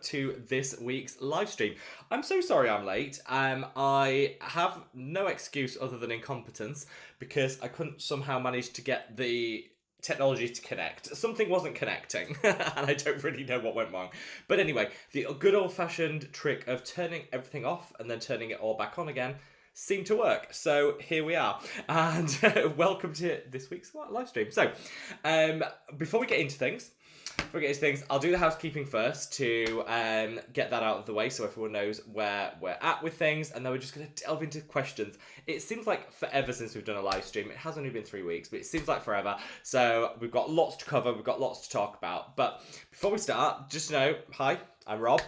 to this week's live stream. I'm so sorry I'm late. I have no excuse other than incompetence because I couldn't somehow manage to get the technology to connect. Something wasn't connecting and I don't really know what went wrong. But anyway, the good old-fashioned trick of turning everything off and then turning it all back on again seemed to work. So here we are, and welcome to this week's live stream. So before we get into things, I'll do the housekeeping first to get that out of the way so everyone knows where we're at with things, and then we're just going to delve into questions. It seems like forever since we've done a live stream. It has only been 3 weeks, but it seems like forever. So we've got lots to cover, we've got lots to talk about. But before we start, just know, hi, I'm Rob.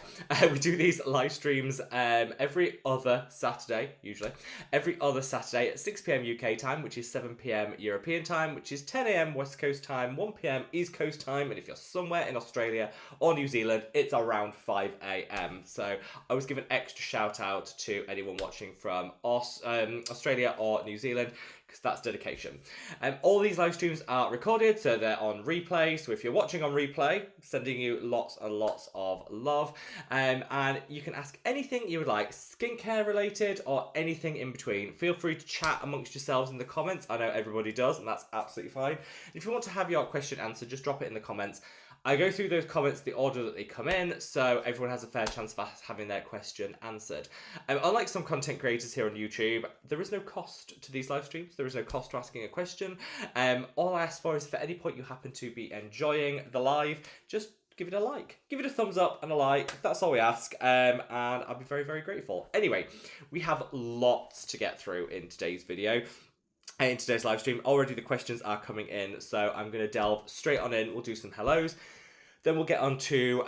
We do these live streams every other Saturday, usually. Every other Saturday at 6 p.m. UK time, which is 7 p.m. European time, which is 10 a.m. West Coast time, 1 p.m. East Coast time, and if you're somewhere in Australia or New Zealand, it's around 5 a.m. So I was giving extra shout out to anyone watching from Australia or New Zealand, because that's dedication. All these live streams are recorded, so they're on replay. So if you're watching on replay, sending you lots and lots of love. And you can ask anything you would like, skincare related or anything in between. Feel free to chat amongst yourselves in the comments. I know everybody does, and that's absolutely fine. If you want to have your question answered, just drop it in the comments. I go through those comments the order that they come in, so everyone has a fair chance of having their question answered. Unlike some content creators here on YouTube, there is no cost to these live streams. There is no cost to asking a question. All I ask for is, for any point you happen to be enjoying the live, just give it a like. Give it a thumbs up and a like. That's all we ask, and I'll be very, very grateful. Anyway, we have lots to get through in today's video. In today's live stream, already the questions are coming in, so I'm going to delve straight on in. We'll do some hellos, then we'll get on to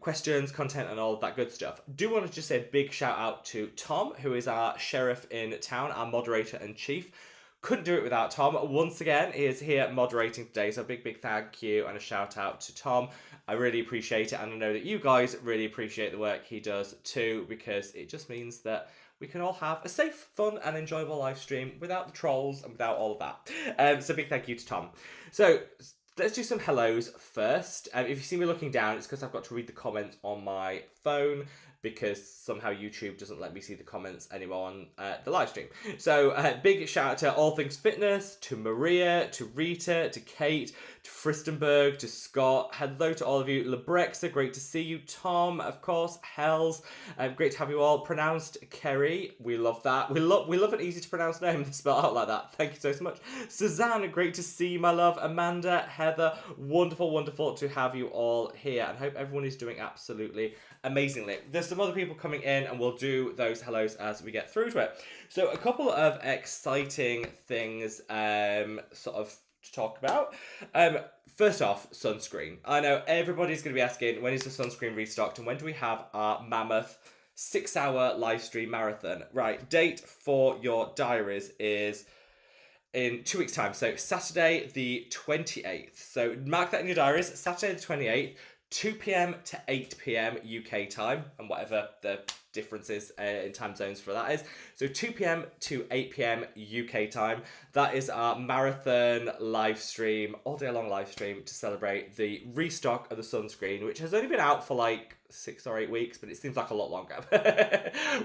questions, content, and all of that good stuff. Do want to just say a big shout out to Tom, who is our sheriff in town, our moderator and chief. Couldn't do it without Tom. Once again, he is here moderating today, so a big, big thank you and a shout out to Tom. I really appreciate it, and I know that you guys really appreciate the work he does too, because it just means that we can all have a safe, fun, and enjoyable live stream without the trolls and without all of that. So big thank you to Tom. So let's do some hellos first. If you see me looking down, it's because I've got to read the comments on my phone, because somehow YouTube doesn't let me see the comments anymore on the live stream. So big shout out to All Things Fitness, to Maria, to Rita, to Kate, to Fristenberg, to Scott. Hello to all of you. Lebrexa, great to see you. Tom, of course. Hells, great to have you all. Pronounced Kerry, we love that. We love an easy to pronounce name spelled out like that. Thank you so much. Suzanne, great to see you, my love. Amanda, Heather, wonderful, wonderful to have you all here, and hope everyone is doing absolutely amazingly. There's some other people coming in, and we'll do those hellos as we get through to it. So a couple of exciting things sort of to talk about. First off, sunscreen. I know everybody's going to be asking, when is the sunscreen restocked and when do we have our mammoth 6-hour live stream marathon? Right, date for your diaries is in 2 weeks' time. So Saturday the 28th. So mark that in your diaries. Saturday the 28th. 2 p.m. to 8 p.m. UK time, and whatever the difference is in time zones for that is. So 2 p.m. to 8 p.m. UK time. That is our marathon live stream, all day long live stream to celebrate the restock of the sunscreen, which has only been out for like 6 or 8 weeks, but it seems like a lot longer.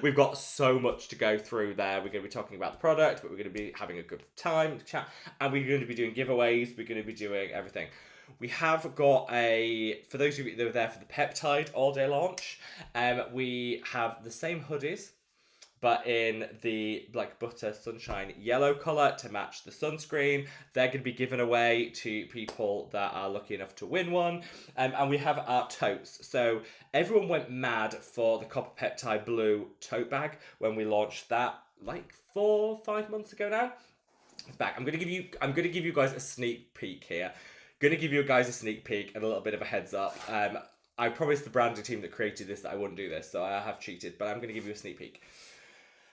We've got so much to go through there. We're going to be talking about the product, but we're going to be having a good time to chat, and we're going to be doing giveaways. We're going to be doing everything. We have got for those of you that were there for the Peptide all-day launch, we have the same hoodies, but in the like butter sunshine yellow colour to match the sunscreen. They're going to be given away to people that are lucky enough to win one. And we have our totes. So everyone went mad for the Copper Peptide blue tote bag when we launched that like 4 or 5 months ago now. It's back. I'm gonna give you guys a sneak peek here. Gonna give you guys a sneak peek and a little bit of a heads up. I promised the branding team that created this that I wouldn't do this, so I have cheated, but I'm gonna give you a sneak peek.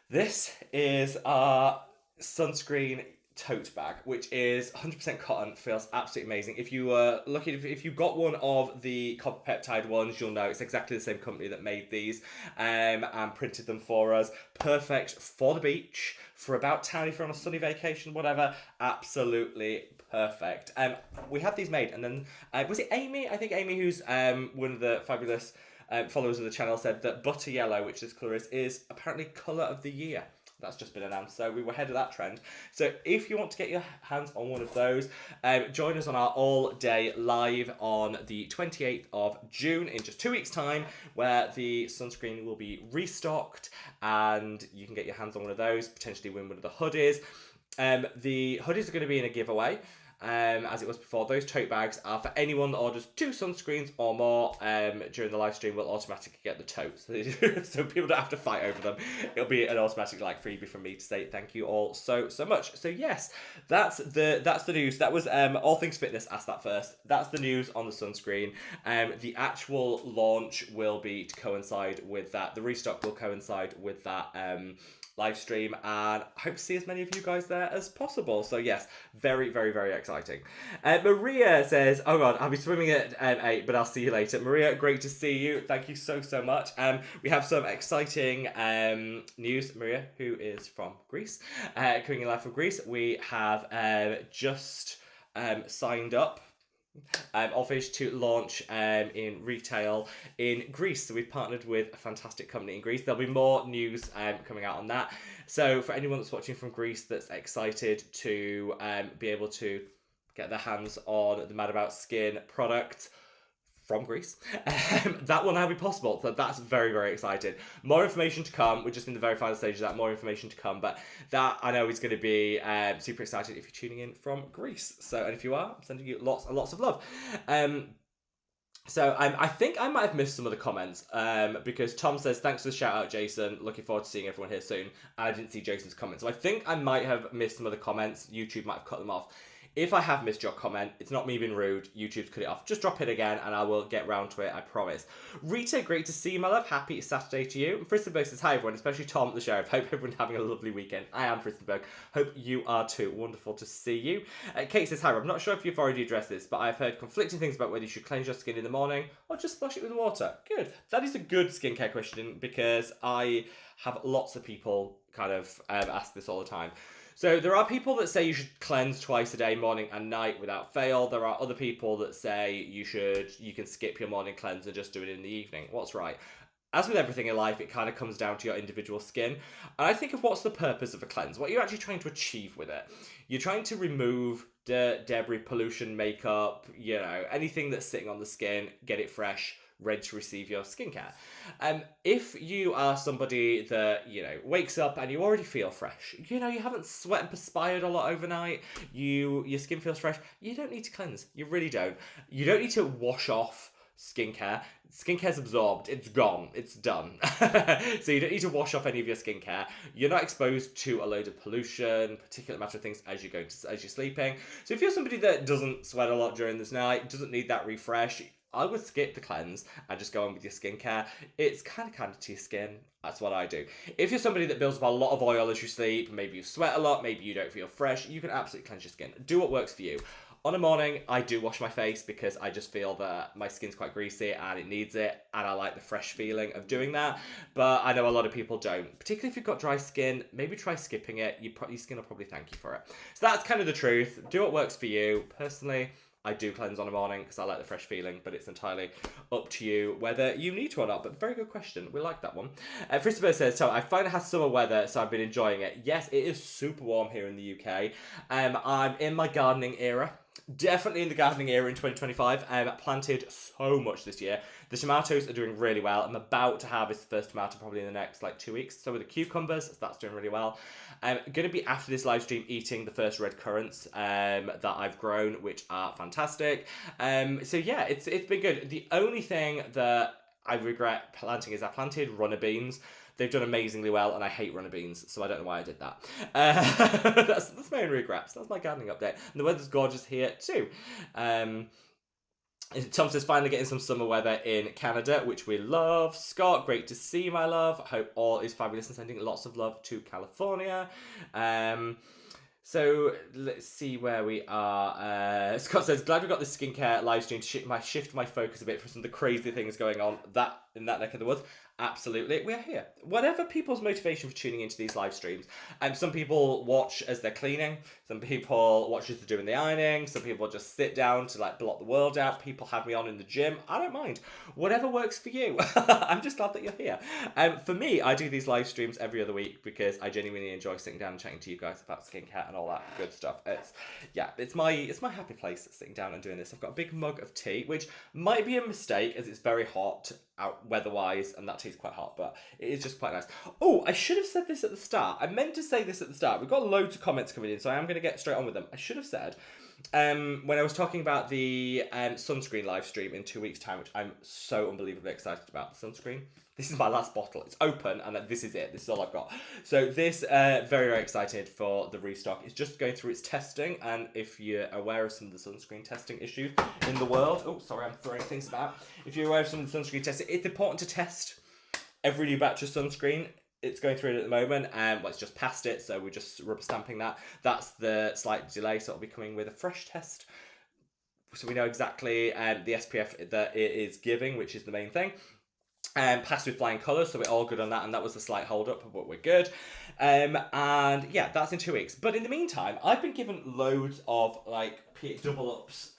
This is our sunscreen tote bag, which is 100% cotton, feels absolutely amazing. If you were lucky, if you got one of the Copper Peptide ones, you'll know it's exactly the same company that made these and printed them for us. Perfect for the beach, for about town, if you're on a sunny vacation, whatever. Absolutely perfect. We had these made, and then was it Amy? I think Amy, who's one of the fabulous followers of the channel said that butter yellow, which this colour is apparently colour of the year. That's just been announced, so we were ahead of that trend. So if you want to get your hands on one of those, join us on our all-day live on the 28th of June in just 2 weeks' time, where the sunscreen will be restocked, and you can get your hands on one of those, potentially win one of the hoodies. The hoodies are going to be in a giveaway. As it was before. Those tote bags are for anyone that orders 2 sunscreens or more during the live stream. Will automatically get the totes, so people don't have to fight over them. It'll be an automatic freebie from me to say thank you all so much. So yes, that's the news. That was All Things Fitness asked that first. That's the news on the sunscreen. The actual launch will be to coincide with that. The restock will coincide with that live stream, and I hope to see as many of you guys there as possible. So yes, very exciting. Maria says, oh god, I'll be swimming at 8, but I'll see you later. Maria, great to see you. Thank you so much. We have some exciting news. Maria, who is from Greece, coming in live from Greece. We have just signed up Allfish to launch in retail in Greece. So we've partnered with a fantastic company in Greece. There'll be more news coming out on that. So for anyone that's watching from Greece that's excited to be able to get their hands on the Mad About Skin product from Greece, that will now be possible. So that's very exciting. More information to come. We're just in the very final stage of that. More information to come, but that I know is going to be super exciting if you're tuning in from Greece. So, and if you are, I'm sending you lots and lots of love. So I think I might have missed some of the comments because Tom says, thanks for the shout out, Jason. Looking forward to seeing everyone here soon. And I didn't see Jason's comments. So I think I might have missed some of the comments. YouTube might have cut them off. If I have missed your comment, it's not me being rude. YouTube's cut it off. Just drop it again and I will get round to it, I promise. Rita, great to see you, my love. Happy Saturday to you. And Fristenberg says, hi everyone, especially Tom, the sheriff. Hope everyone's having a lovely weekend. I am Fristenberg. Hope you are too. Wonderful to see you. Kate says, hi Rob, I'm not sure if you've already addressed this, but I've heard conflicting things about whether you should cleanse your skin in the morning or just splash it with water. Good. That is a good skincare question because I have lots of people kind of ask this all the time. So there are people that say you should cleanse twice a day, morning and night, without fail. There are other people that say you can skip your morning cleanse and just do it in the evening. What's right? As with everything in life, it kind of comes down to your individual skin. And I think of what's the purpose of a cleanse? What you're actually trying to achieve with it. You're trying to remove dirt, debris, pollution, makeup, anything that's sitting on the skin, get it fresh, ready to receive your skincare. If you are somebody that, wakes up and you already feel fresh, you haven't sweat and perspired a lot overnight, your skin feels fresh, you don't need to cleanse. You really don't. You don't need to wash off skincare. Skincare's absorbed, it's gone, it's done. So you don't need to wash off any of your skincare. You're not exposed to a load of pollution, particulate matter things as you're sleeping. So if you're somebody that doesn't sweat a lot during this night, doesn't need that refresh, I would skip the cleanse and just go on with your skincare. It's kind of to your skin. That's what I do. If you're somebody that builds up a lot of oil as you sleep, maybe you sweat a lot, maybe you don't feel fresh, you can absolutely cleanse your skin. Do what works for you. On a morning, I do wash my face because I just feel that my skin's quite greasy and it needs it, and I like the fresh feeling of doing that. But I know a lot of people don't. Particularly if you've got dry skin, maybe try skipping it. Your skin will probably thank you for it. So that's kind of the truth. Do what works for you. Personally, I do cleanse on a morning because I like the fresh feeling, but it's entirely up to you whether you need to or not. But very good question. We like that one. Christopher says, so I finally had summer weather, so I've been enjoying it. Yes, it is super warm here in the UK. I'm in my gardening era. Definitely in the gardening era in 2025. Planted so much this year. The tomatoes are doing really well. I'm about to harvest the first tomato probably in the next 2 weeks. So with the cucumbers, that's doing really well. I'm going to be, after this live stream, eating the first red currants that I've grown, which are fantastic. So yeah, it's been good. The only thing that I regret planting is I planted runner beans. They've done amazingly well, and I hate runner beans, so I don't know why I did that. That's my only regrets. That's my gardening update. And the weather's gorgeous here too. Tom says, finally getting some summer weather in Canada, which we love. Scott, great to see you, my love. Hope all is fabulous and sending lots of love to California. So let's see where we are. Scott says, glad we got this skincare live stream to shift my focus a bit from some of the crazy things going on. That neck of the woods, absolutely, we are here. Whatever people's motivation for tuning into these live streams, some people watch as they're cleaning, some people watch as they're doing the ironing, some people just sit down to like block the world out. People have me on in the gym. I don't mind. Whatever works for you. I'm just glad that you're here. For me, I do these live streams every other week because I genuinely enjoy sitting down and chatting to you guys about skincare and all that good stuff. It's my happy place sitting down and doing this. I've got a big mug of tea, which might be a mistake as it's very hot out weather-wise, and that tea's quite hot, but it is just quite nice. Oh, I should have said this at the start. I meant to say this at the start. We've got loads of comments coming in, so I am going to get straight on with them. I should have said, when I was talking about the sunscreen live stream in 2 weeks' time, which I'm so unbelievably excited about, the sunscreen. This is my last bottle. It's open, and this is it. This is all I've got. So this, very, very excited for the restock. It's just going through its testing, and if you're aware of some of the sunscreen testing issues in the world... Oh, sorry, I'm throwing things about. If you're aware of some of the sunscreen testing, it's important to test every new batch of sunscreen. It's going through it at the moment, and it's just past it, so we're just rubber stamping that. That's the slight delay, so it'll be coming with a fresh test. So we know exactly the SPF that it is giving, which is the main thing. Passed with flying colours, so we're all good on that, and that was a slight hold up, but we're good. And yeah, that's in 2 weeks. But in the meantime, I've been given loads of like double ups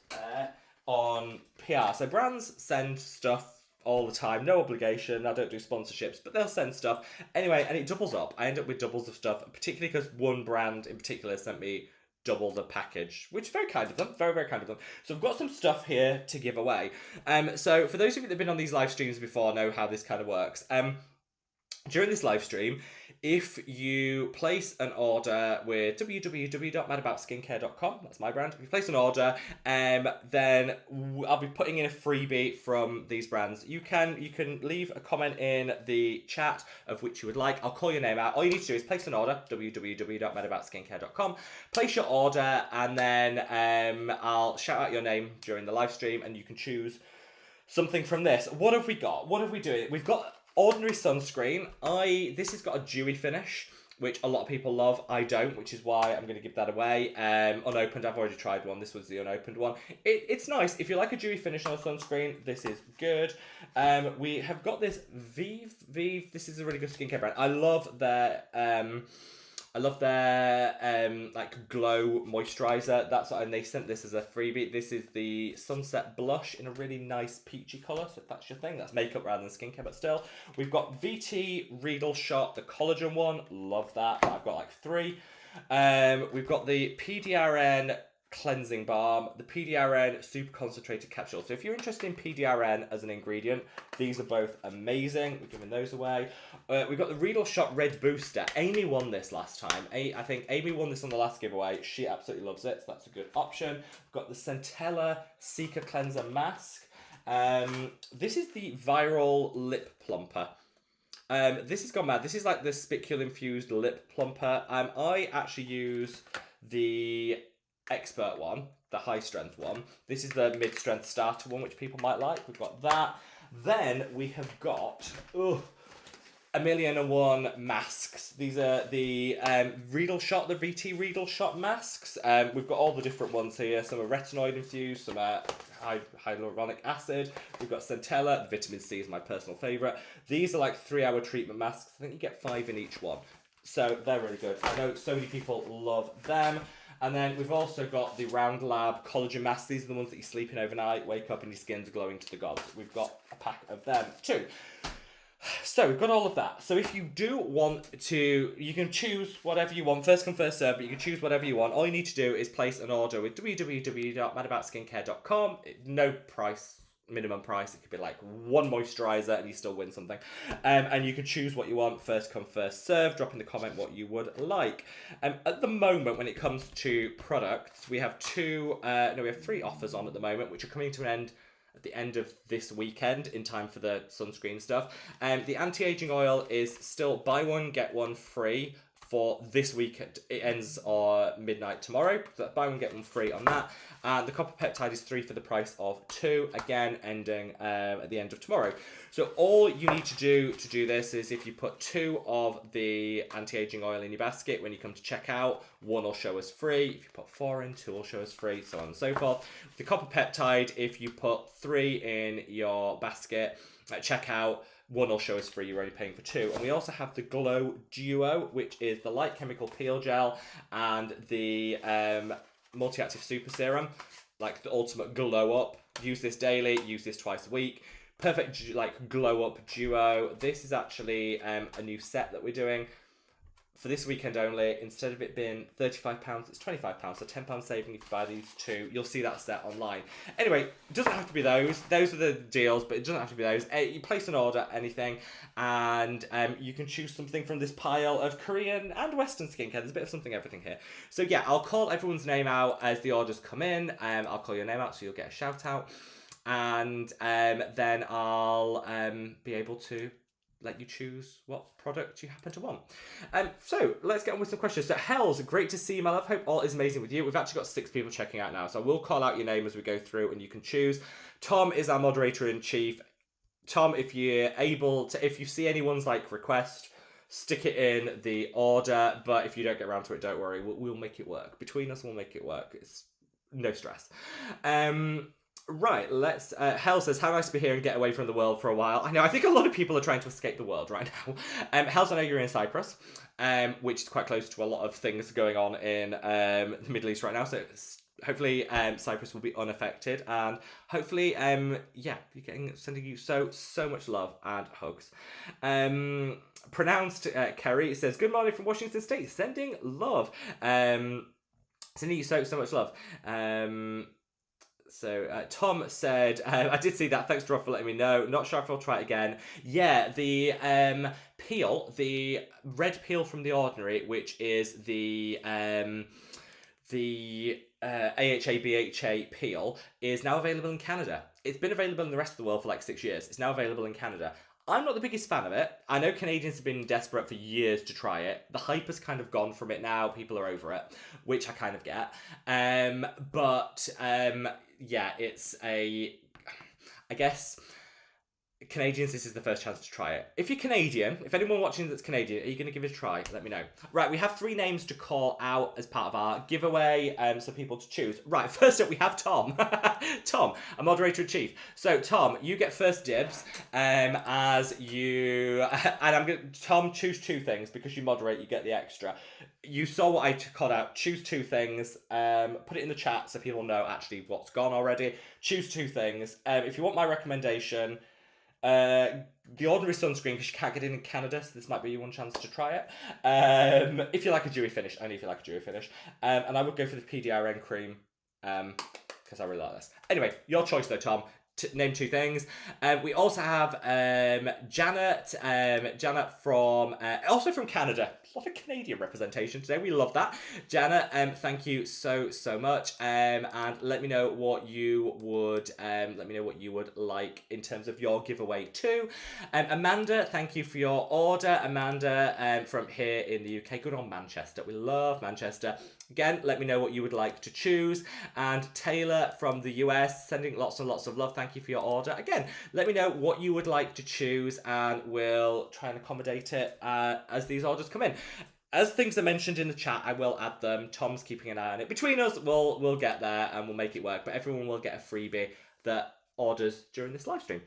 on PR. So brands send stuff all the time, no obligation. I don't do sponsorships, but they'll send stuff anyway, and it doubles up. I end up with doubles of stuff, particularly because one brand in particular sent me double the package, which is very kind of them, very, very kind of them. So I've got some stuff here to give away. So for those of you that have been on these live streams before, know how this kind of works. During this live stream, if you place an order with www.madaboutskincare.com, that's my brand. If you place an order, then I'll be putting in a freebie from these brands. You can leave a comment in the chat of which you would like. I'll call your name out. All you need to do is place an order, www.madaboutskincare.com, place your order, and then I'll shout out your name during the live stream, and you can choose something from this. What have we got? What have we doing? We've got ordinary sunscreen. This has got a dewy finish, which a lot of people love. I don't, which is why I'm going to give that away. Unopened, I've already tried one. This was the unopened one. It's nice. If you like a dewy finish on a sunscreen, this is good. We have got this Vive. This is a really good skincare brand. I love their like glow moisturizer. That's what, and they sent this as a freebie. This is the Sunset Blush in a really nice peachy colour. So if that's your thing, that's makeup rather than skincare, but still. We've got VT Riedel Shot, the collagen one. Love that. I've got like 3. We've got the PDRN cleansing balm, the PDRN super concentrated capsule. So if you're interested in PDRN as an ingredient, these are both amazing. We're giving those away. We've got the Riedel Shot Red Booster. Amy won this last time. I think Amy won this on the last giveaway. She absolutely loves it, so that's a good option. We've got the Centella Cica Cleanser Mask. This is the Viral Lip Plumper. This has gone mad. This is like the spicule infused lip plumper. I actually use the expert one, the high strength one. This is the mid strength starter one, which people might like. We've got that. Then we have got 1,000,001 masks. These are the Riedel Shot, the VT Riedel Shot masks. We've got all the different ones here. Some are retinoid infused, some are hyaluronic acid. We've got Centella. The vitamin C is my personal favourite. These are like 3-hour treatment masks. I think you get 5 in each one. So they're really good. I know so many people love them. And then we've also got the Round Lab collagen masks. These are the ones that you sleep in overnight, wake up and your skin's glowing to the gods. We've got a pack of them too. So we've got all of that. So if you do want to, you can choose whatever you want. First come, first serve, but you can choose whatever you want. All you need to do is place an order with www.madaboutskincare.com. No price, minimum price. It could be like 1 moisturizer and you still win something. And you can choose what you want. First come, first serve. Drop in the comment what you would like. At the moment, when it comes to products, we have 3 offers on at the moment, which are coming to an end at the end of this weekend in time for the sunscreen stuff. The anti-aging oil is still buy one, get one free for this weekend. It ends midnight tomorrow. So buy one, get one free on that. And the copper peptide is 3 for the price of 2, again ending at the end of tomorrow. So all you need to do this is if you put 2 of the anti-aging oil in your basket, when you come to checkout, 1 will show as free. If you put 4 in, 2 will show as free, so on and so forth. The copper peptide, if you put 3 in your basket, at checkout. One will show us free, you're only paying for two. And we also have the Glow Duo, which is the light chemical peel gel and the multi-active super serum, like the ultimate glow up. Use this daily, use this twice a week. Perfect like glow up duo. This is actually a new set that we're doing for this weekend only. Instead of it being £35, it's £25, so £10 saving if you buy these two. You'll see that set online. Anyway, it doesn't have to be those. Those are the deals, but it doesn't have to be those. You place an order, anything, and you can choose something from this pile of Korean and Western skincare. There's a bit of something, everything here. So yeah, I'll call everyone's name out as the orders come in. I'll call your name out so you'll get a shout out. And then I'll be able to let you choose what product you happen to want. So let's get on with some questions. So Hells, great to see you, my love. Hope all is amazing with you. We've actually got 6 people checking out now, so I will call out your name as we go through and you can choose. Tom is our moderator in chief. Tom, if you're able to, if you see anyone's like request, stick it in the order, but if you don't get around to it, don't worry, we'll make it work. Between us, we'll make it work. It's no stress. Right, let's... Hell says, how nice to be here and get away from the world for a while. I know, I think a lot of people are trying to escape the world right now. Hells, I know you're in Cyprus, which is quite close to a lot of things going on in the Middle East right now, so hopefully Cyprus will be unaffected, and hopefully, yeah, sending you so much love and hugs. Pronounced Kerry says, good morning from Washington State, sending love. Sending you so much love. So Tom said, I did see that. Thanks, Rob, for letting me know. Not sure if I'll try it again. Yeah, the peel, the red peel from The Ordinary, which is the AHA BHA peel, is now available in Canada. It's been available in the rest of the world for like 6 years. It's now available in Canada. I'm not the biggest fan of it. I know Canadians have been desperate for years to try it. The hype has kind of gone from it now. People are over it, which I kind of get. Yeah, it's I guess Canadians, this is the first chance to try it. If you're Canadian, if anyone watching that's Canadian, are you going to give it a try? Let me know. Right, we have 3 names to call out as part of our giveaway, so people to choose. Right, first up we have Tom. Tom, a moderator-in-chief. So Tom, you get first dibs, as you... And I'm going to... Tom, choose 2 things. Because you moderate, you get the extra. You saw what I called out. Choose 2 things. Put it in the chat so people know actually what's gone already. Choose 2 things. If you want my recommendation... The Ordinary Sunscreen, because you can't get it in Canada, so this might be your one chance to try it. If you like a dewy finish, only if you like a dewy finish. And I would go for the PDRN cream, because I really like this. Anyway, your choice though, Tom. Name 2 things. We also have Janet. Janet from also from Canada. A lot of Canadian representation today. We love that. Janet, thank you so much. And let me know what you would like in terms of your giveaway too. Amanda, thank you for your order. Amanda from here in the UK. Good on Manchester. We love Manchester. Again, let me know what you would like to choose. And Taylor from the US, sending lots and lots of love. Thank you for your order. Again, let me know what you would like to choose and we'll try and accommodate it as these orders come in. As things are mentioned in the chat, I will add them. Tom's keeping an eye on it. Between us, we'll get there and we'll make it work. But everyone will get a freebie that orders during this live stream.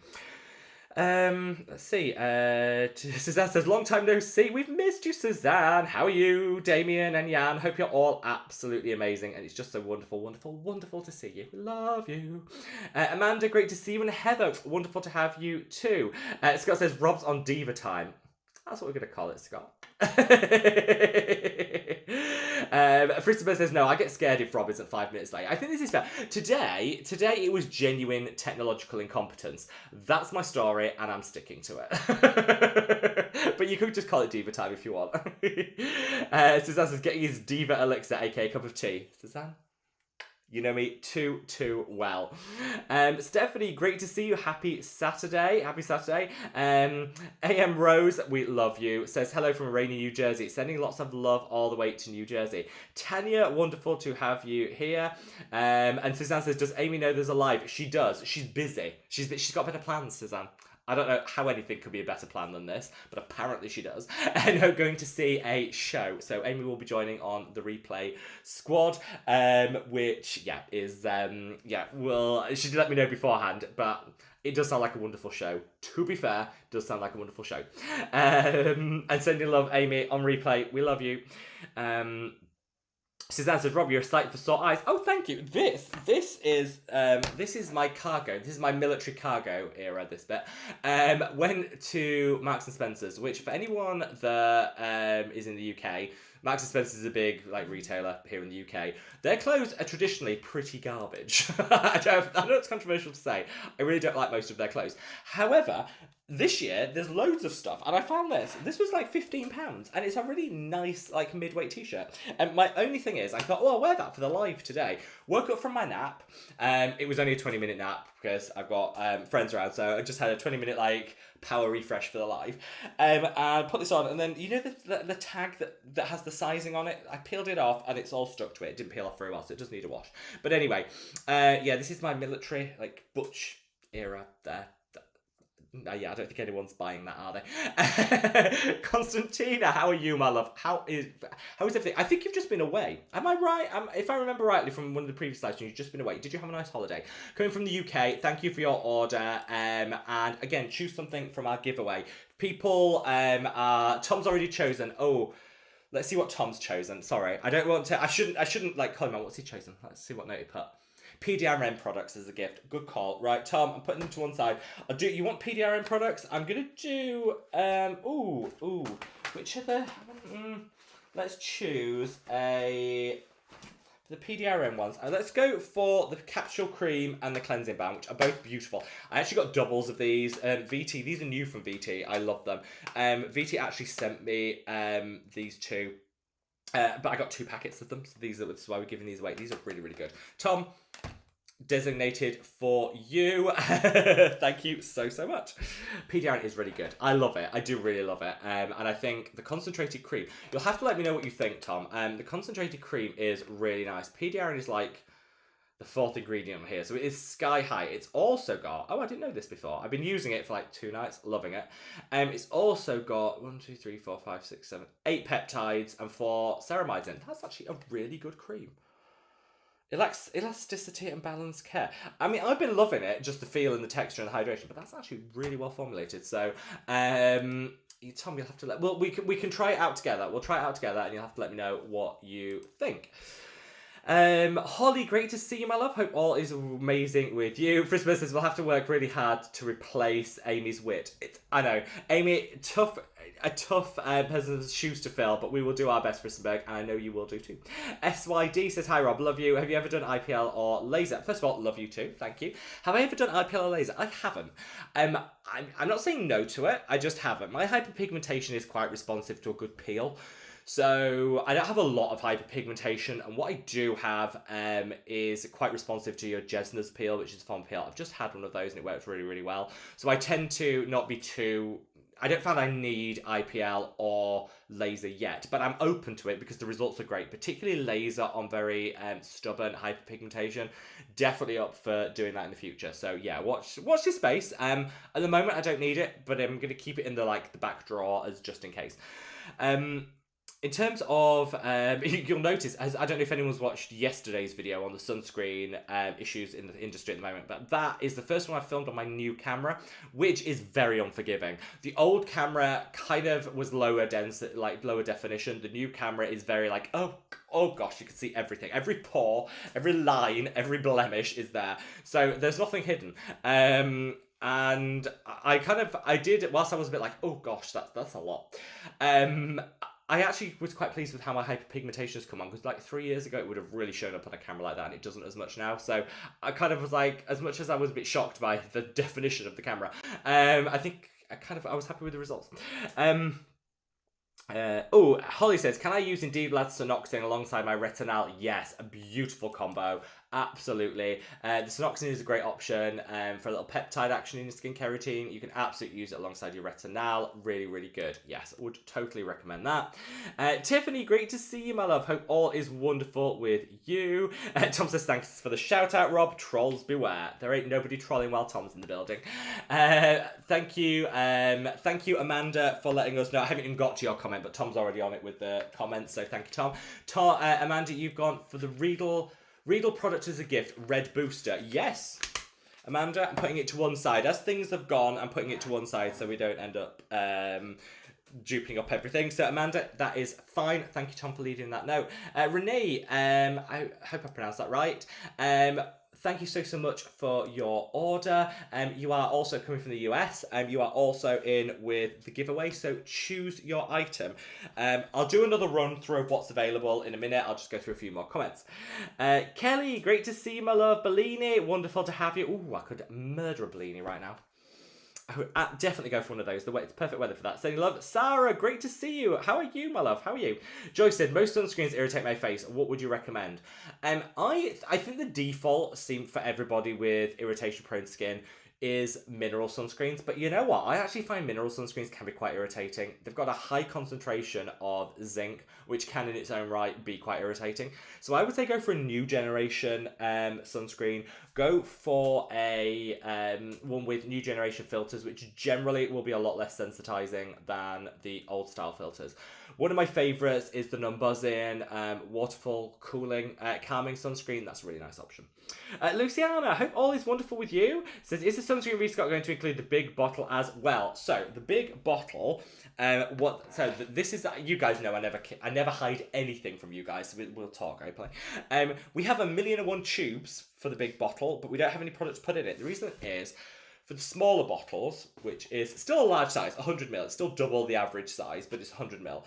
Let's see. Suzanne says, long time no see. We've missed you, Suzanne. How are you, Damien and Jan? Hope you're all absolutely amazing. And it's just so wonderful to see you. We love you. Amanda, great to see you. And Heather, wonderful to have you too. Scott says, Rob's on Diva time. That's what we're going to call it, Scott. Christopher says, no, I get scared if Rob isn't 5 minutes late. I think this is fair. Today it was genuine technological incompetence. That's my story, and I'm sticking to it. But you could just call it Diva time if you want. Suzanne says, getting his Diva elixir, aka cup of tea. Suzanne? You know me too well. Stephanie, great to see you. Happy Saturday. AM Rose, we love you. Says hello from rainy New Jersey. Sending lots of love all the way to New Jersey. Tanya, wonderful to have you here. And Suzanne says, does Amy know there's a live? She does. She's busy. She's got better plans, Suzanne. I don't know how anything could be a better plan than this, but apparently she does. And I'm going to see a show. So Amy will be joining on the replay squad, which, yeah, is, she did let me know beforehand, but It does sound like a wonderful show. To be fair, it does sound like a wonderful show. And sending love, Amy, on replay. We love you. Suzanne says, Rob, you're a sight for sore eyes. Oh, thank you. This is my cargo. This is my military cargo era, this bit. Went to Marks and Spencer's, which for anyone that is in the UK, Marks and Spencer's is a big retailer here in the UK. Their clothes are traditionally pretty garbage. I know it's controversial to say. I really don't like most of their clothes. However, this year there's loads of stuff, and I found this. This was like £15, and it's a really nice mid-weight t-shirt. And my only thing is, I thought, oh, I'll wear that for the live today. Woke up from my nap. It was only a 20-minute nap because I've got friends around, so I just had a 20-minute power refresh for the live. And put this on, and then the tag that has the sizing on it, I peeled it off, and it's all stuck to it. It didn't peel off very well, so it does need a wash. But anyway, yeah, this is my military butch era there. Yeah, I don't think anyone's buying that, are they? Constantina, how are you, my love? How is everything? I think you've just been away. Am I right? If I remember rightly from one of the previous live streams, you've just been away. Did you have a nice holiday? Coming from the UK, thank you for your order. And again, choose something from our giveaway. People, Tom's already chosen. Oh, let's see what Tom's chosen. Sorry, I don't want to. I shouldn't call him out. What's he chosen? Let's see what note he put. PDRN products as a gift. Good call. Right, Tom, I'm putting them to one side. You want PDRN products? I'm going to do, which are the, let's choose the PDRN ones. Let's go for the capsule cream and the cleansing balm, which are both beautiful. I actually got doubles of these. VT, these are new from VT. I love them. VT actually sent me these two. But I got 2 packets of them, so this is why we're giving these away. These are really, really good. Tom, designated for you. Thank you so much. PDRN is really good. I love it. I do really love it. And I think the concentrated cream, you'll have to let me know what you think, Tom. The concentrated cream is really nice. PDRN is the 4th ingredient here, so it is sky high. It's also got, I didn't know this before. I've been using it for 2 nights, loving it. It's also got 1, 2, 3, 4, 5, 6, 7, 8 peptides and 4 ceramides in. That's actually a really good cream. It lacks elasticity and balanced care. I mean, I've been loving it, just the feel and the texture and the hydration, but that's actually really well formulated. So, Tom, you'll have to we can try it out together. We'll try it out together, and you'll have to let me know what you think. Holly, great to see you, my love. Hope all is amazing with you. Frisbee says we'll have to work really hard to replace Amy's wit. I know, Amy, a tough person's shoes to fill, but we will do our best, Frissenberg, and I know you will do too. SYD says, hi Rob, love you. Have you ever done IPL or laser? First of all, love you too, thank you. Have I ever done IPL or laser? I haven't. I'm not saying no to it, I just haven't. My hyperpigmentation is quite responsive to a good peel. So I don't have a lot of hyperpigmentation, and what I do have is quite responsive to your Jesner's peel, which is a foam peel. I've just had one of those and it works really, really well. So I tend to not be too... I don't find I need IPL or laser yet, but I'm open to it because the results are great, particularly laser on very stubborn hyperpigmentation. Definitely up for doing that in the future. So yeah, watch this space. At the moment, I don't need it, but I'm going to keep it in the back drawer as just in case. In terms of, you'll notice, I don't know if anyone's watched yesterday's video on the sunscreen issues in the industry at the moment, but that is the first one I filmed on my new camera, which is very unforgiving. The old camera kind of was lower definition. The new camera is very oh gosh, you can see everything. Every pore, every line, every blemish is there. So there's nothing hidden. And I did, whilst I was a bit oh gosh, that's a lot. I actually was quite pleased with how my hyperpigmentation has come on, because 3 years ago it would have really shown up on a camera like that, and it doesn't as much now. So I kind of was as much as I was a bit shocked by the definition of the camera, I think I was happy with the results. Holly says, can I use Indeed Lads Sonoxin alongside my Retinal? Yes, a beautiful combo. Absolutely. The Sonoxin is a great option for a little peptide action in your skincare routine. You can absolutely use it alongside your Retinal. Really, really good. Yes, would totally recommend that. Tiffany, great to see you, my love. Hope all is wonderful with you. Tom says, thanks for the shout out, Rob. Trolls beware. There ain't nobody trolling while Tom's in the building. Thank you, Amanda, for letting us know. I haven't even got to your comment, but Tom's already on it with the comments, so thank you, Tom. Amanda, you've gone for the Riedel product as a gift, Red Booster. Yes. Amanda, I'm putting it to one side. As things have gone, I'm putting it to one side so we don't end up duping up everything. So Amanda, that is fine. Thank you, Tom, for leading that note. Renee, I hope I pronounced that right. Thank you so much for your order. You are also coming from the US. You are also in with the giveaway, so choose your item. I'll do another run through of what's available in a minute. I'll just go through a few more comments. Kelly, great to see you, my love. Bellini, wonderful to have you. Ooh, I could murder a Bellini right now. I would definitely go for one of those. It's perfect weather for that. Sending love. Sarah, great to see you. How are you, my love? How are you? Joyce said, most sunscreens irritate my face. What would you recommend? I think the default seem for everybody with irritation-prone skin is mineral sunscreens. But you know what? I actually find mineral sunscreens can be quite irritating. They've got a high concentration of zinc, which can in its own right be quite irritating. So I would say go for a new generation sunscreen. Go for a one with new generation filters, which generally will be a lot less sensitizing than the old style filters. One of my favorites is the non-buzzing waterfall cooling calming sunscreen. That's a really nice option. Luciana, I hope all is wonderful with you. Says, is the sunscreen restock going to include the big bottle as well? So the big bottle, this is, you guys know I never hide anything from you guys. So we'll talk. We have 1,000,001 tubes for the big bottle, but we don't have any products put in it. The reason is, for the smaller bottles, which is still a large size, 100ml, it's still double the average size, but it's 100ml.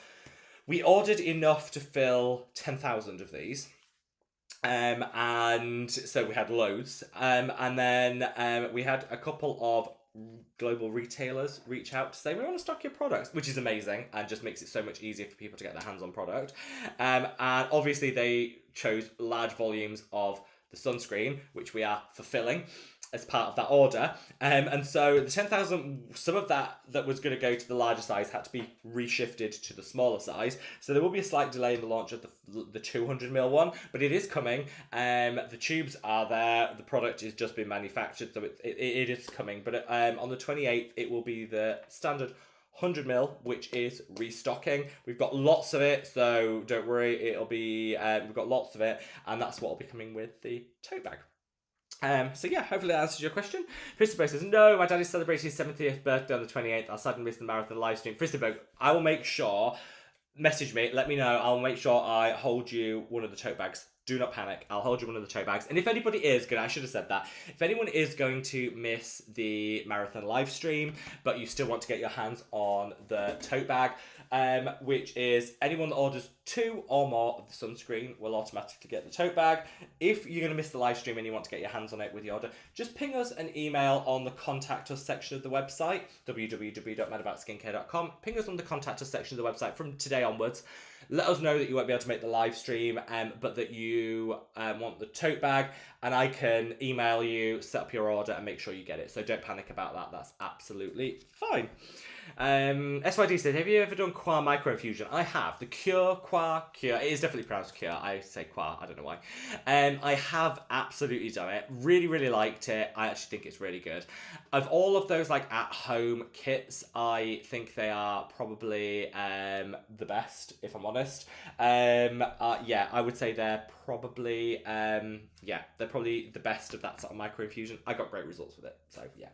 We ordered enough to fill 10,000 of these. And so we had loads. And then we had a couple of global retailers reach out to say, we want to stock your products, which is amazing and just makes it so much easier for people to get their hands on product. And obviously they chose large volumes of the sunscreen, which we are fulfilling as part of that order. And so the 10,000, some of that was going to go to the larger size had to be reshifted to the smaller size. So there will be a slight delay in the launch of the 200ml one, but it is coming. The tubes are there. The product is just being manufactured, so it is coming. But on the 28th, it will be the standard 100ml, which is restocking. We've got lots of it, so don't worry. It'll be we've got lots of it, and that's what will be coming with the tote bag. So yeah, hopefully that answers your question. Christopher says, no, my dad is celebrating his 70th birthday on the 28th. I'll sadly miss the marathon live stream. Christopher, I will make sure, message me, let me know. I'll make sure I hold you one of the tote bags. Do not panic. I'll hold you one of the tote bags. And if anybody is going, I should have said that. If anyone is going to miss the marathon live stream, but you still want to get your hands on the tote bag, which is anyone that orders 2 or more of the sunscreen will automatically get the tote bag. If you're going to miss the live stream and you want to get your hands on it with your order, just ping us an email on the contact us section of the website, www.madaboutskincare.com. Ping us on the contact us section of the website from today onwards. Let us know that you won't be able to make the live stream, but that you want the tote bag, and I can email you, set up your order, and make sure you get it. So don't panic about that. That's absolutely fine. SYD says, have you ever done Qua microinfusion? I have. The Cure, It is definitely pronounced Cure. I say Qua. I don't know why. I have absolutely done it. Really, really liked it. I actually think it's really good. Of all of those like at-home kits, I think they are probably the best, if I'm honest. Yeah, I would say they're probably they're probably the best of that sort of microinfusion. I got great results with it, so yeah.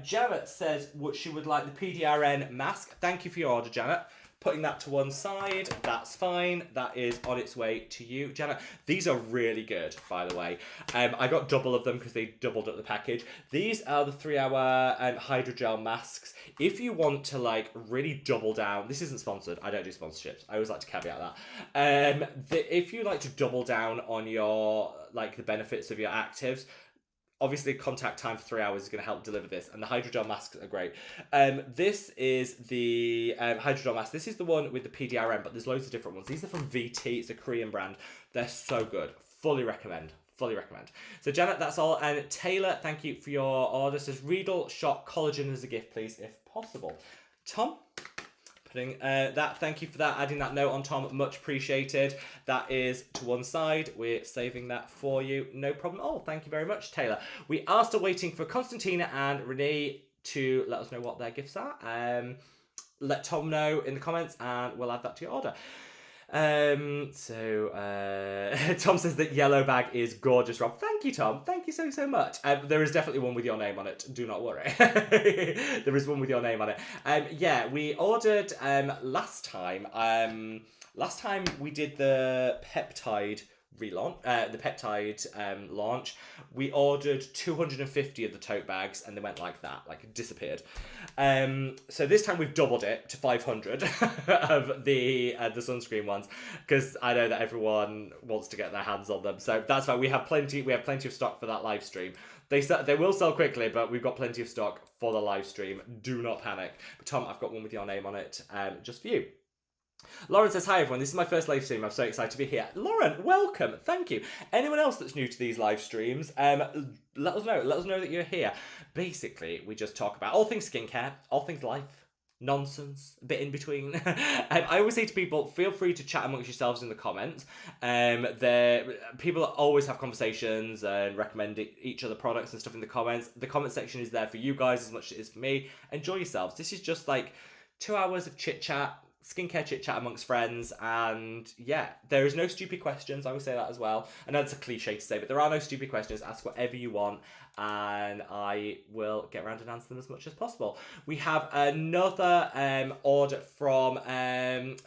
Janet says what she would like the PDRN mask. Thank you for your order, Janet. Putting that to one side, that's fine. That is on its way to you, Janet. These are really good, by the way. I got double of them because they doubled up the package. These are the 3-hour hydrogel masks. If you want to like really double down, this isn't sponsored. I don't do sponsorships. I always like to caveat that. If you like to double down on your like the benefits of your actives, obviously, contact time for 3 hours is going to help deliver this, and the hydrogel masks are great. This is the hydrogel mask. This is the one with the PDRN, but there's loads of different ones. These are from VT. It's a Korean brand. They're so good. Fully recommend. Fully recommend. So, Janet, that's all. And Taylor, thank you for your order. Says, Riedel shot collagen as a gift, please, if possible. Tom? Putting that, thank you for that, adding that note on, Tom, much appreciated. That is to one side. We're saving that for you, no problem at all. Thank you very much, Taylor. We are still waiting for Constantina and Renee to let us know what their gifts are. Let Tom know in the comments and we'll add that to your order. Tom says that yellow bag is gorgeous, Rob. Thank you, Tom. Thank you so much. There is definitely one with your name on it. Do not worry. There is one with your name on it. Yeah, we ordered last time. Last time we did the Peptide relaunch, the Peptide launch. We ordered 250 of the tote bags, and they went like that, like disappeared. So this time we've doubled it to 500 of the sunscreen ones, because I know that everyone wants to get their hands on them. So that's why we have plenty. We have plenty of stock for that live stream. They will sell quickly, but we've got plenty of stock for the live stream. Do not panic. But Tom, I've got one with your name on it, just for you. Lauren says, hi everyone, this is my first live stream. I'm so excited to be here. Lauren, welcome. Thank you. Anyone else that's new to these live streams, let us know. Let us know that you're here. Basically, we just talk about all things skincare, all things life, nonsense, a bit in between. I always say to people, feel free to chat amongst yourselves in the comments. People always have conversations and recommend each other products and stuff in the comments. The comment section is there for you guys as much as it is for me. Enjoy yourselves. This is just like 2 hours of chit chat, skincare chit chat amongst friends, and yeah, there is no stupid questions. I will say that as well. I know it's a cliche to say, but there are no stupid questions. Ask whatever you want, and I will get around and answer them as much as possible. We have another order from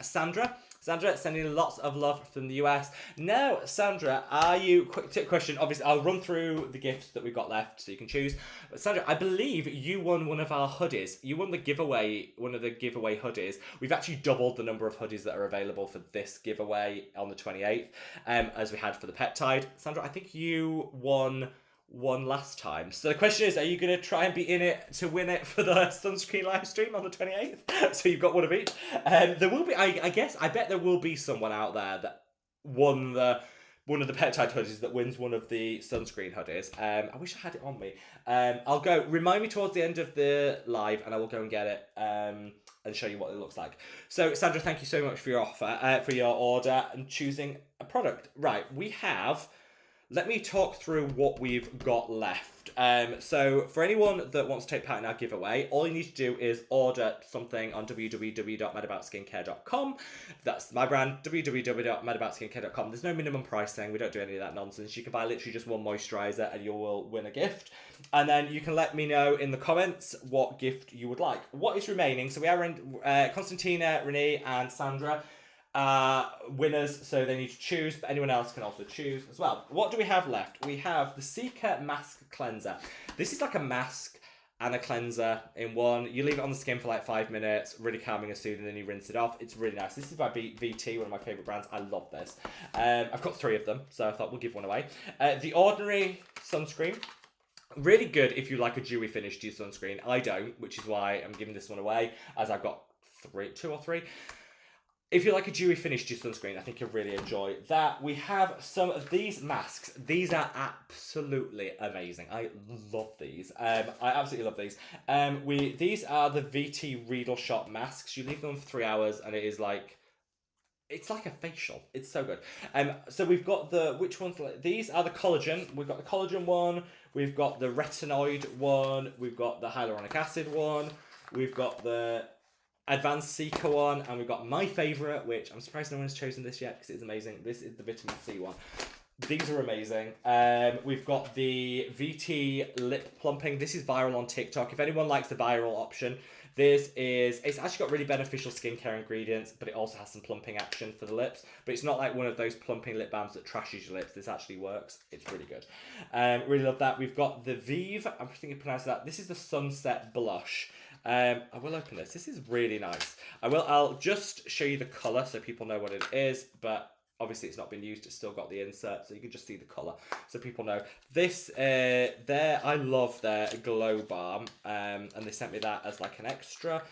Sandra. Sandra, sending lots of love from the US. Now, Sandra, are you... Quick tip question. Obviously, I'll run through the gifts that we've got left so you can choose. But Sandra, I believe you won one of our hoodies. You won the giveaway, one of the giveaway hoodies. We've actually doubled the number of hoodies that are available for this giveaway on the 28th, as we had for the Peptide. Sandra, I think you won one last time. So the question is, are you going to try and be in it to win it for the sunscreen live stream on the 28th? So you've got one of each. There will be, I bet there will be someone out there that won one of the Peptide hoodies that wins one of the sunscreen hoodies. I wish I had it on me. I'll go, remind me towards the end of the live, and I will go and get it and show you what it looks like. So Sandra, thank you so much for your offer, for your order and choosing a product. Right, we have... Let me talk through what we've got left. So for anyone that wants to take part in our giveaway, all you need to do is order something on www.madaboutskincare.com. That's my brand, www.madaboutskincare.com. There's no minimum pricing. We don't do any of that nonsense. You can buy literally just one moisturizer and you will win a gift. And then you can let me know in the comments what gift you would like. What is remaining? So we are in Constantina, Renee, and Sandra. Winners, so they need to choose, but anyone else can also choose as well. What do we have left? We have the Seeker Mask Cleanser. This is like a mask and a cleanser in one. You leave it on the skin for like 5 minutes, really calming and soothing, and then you rinse it off. It's really nice. This is by VT, one of my favourite brands. I love this. I've got 3 of them, so I thought we'll give one away. The Ordinary Sunscreen. Really good if you like a dewy finish to your sunscreen. I don't, which is why I'm giving this one away, as I've got 2 or 3. If you like a dewy finish to your sunscreen, I think you'll really enjoy that. We have some of these masks. These are absolutely amazing. I love these. I absolutely love these. These are the VT Riedel Shot masks. You leave them for 3 hours and it is like... It's like a facial. It's so good. So we've got which ones? These are the collagen. We've got the collagen one. We've got the retinoid one. We've got the hyaluronic acid one. We've got the Advanced Seeker one, and we've got my favourite, which I'm surprised no one has chosen this yet because it's amazing. This is the vitamin C one. These are amazing. We've got the VT Lip Plumping. This is viral on TikTok. If anyone likes the viral option, it's actually got really beneficial skincare ingredients, but it also has some plumping action for the lips. But it's not like one of those plumping lip balms that trashes your lips. This actually works. It's really good. Really love that. We've got the Vive. I'm thinking you pronounce that. This is the Sunset Blush. I will open this. This is really nice. I'll just show you the colour so people know what it is, but obviously it's not been used. It's still got the insert, so you can just see the colour so people know. This, I love their Glow Balm, and they sent me that as like an extra.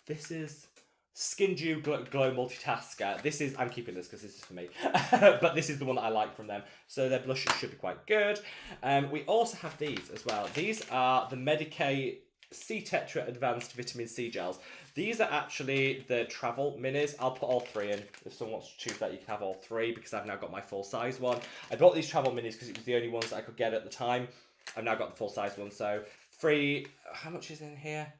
This is Skin Dew Glow Multitasker. I'm keeping this because this is for me, but this is the one that I like from them. So their blushes should be quite good. We also have these as well. These are the Medicae C Tetra Advanced Vitamin C Gels. These are actually the travel minis. I'll put all 3 in. If someone wants to choose that, you can have all 3 because I've now got my full size one. I bought these travel minis because it was the only ones that I could get at the time. I've now got the full size one. So free, how much is in here?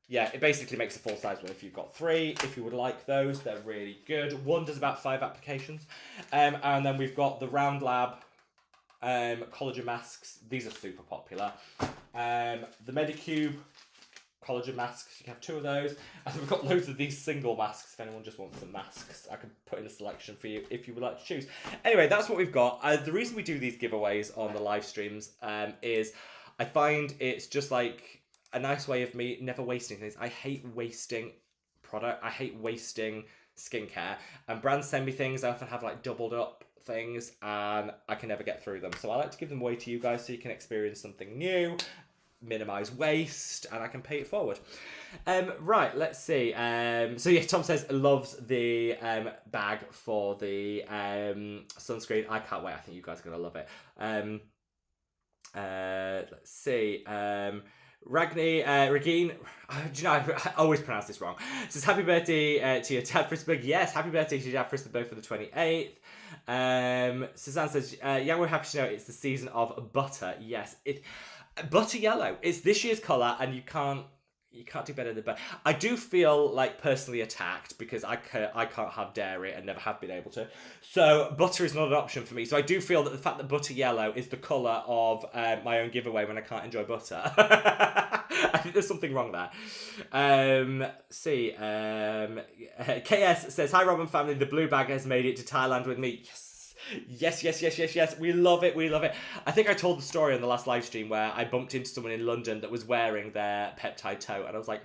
Yeah, it basically makes a full size one if you've got 3. If you would like those, they're really good. One does about 5 applications. And then we've got the Round Lab collagen masks. These are super popular. The Medicube collagen masks, you can have 2 of those. And we've got loads of these single masks if anyone just wants some masks. I can put in a selection for you if you would like to choose. Anyway, that's what we've got. The reason we do these giveaways on the live streams is I find it's just like a nice way of me never wasting things. I hate wasting product. I hate wasting skincare. And brands send me things. I often have like doubled up things and I can never get through them. So I like to give them away to you guys so you can experience something new, minimize waste, and I can pay it forward. Right, let's see. So yeah, Tom says loves the bag for the sunscreen. I can't wait. I think you guys are gonna love it. Let's see. Regine, do you know, I always pronounce this wrong. Says happy birthday to your dad Frisberg. Yes, happy birthday to your dad Frisberg for the 28th. Suzanne says, yeah, we're happy to know it's the season of butter. Yes, butter yellow. It's this year's colour, and you can't do better than butter. I do feel like personally attacked because I can't have dairy and never have been able to. So butter is not an option for me. So I do feel that the fact that butter yellow is the colour of my own giveaway when I can't enjoy butter. I think there's something wrong there. KS says, hi Rob and family, the blue bag has made it to Thailand with me. Yes. Yes. We love it. I think I told the story on the last live stream where I bumped into someone in London that was wearing their Peptide tote, and I was like,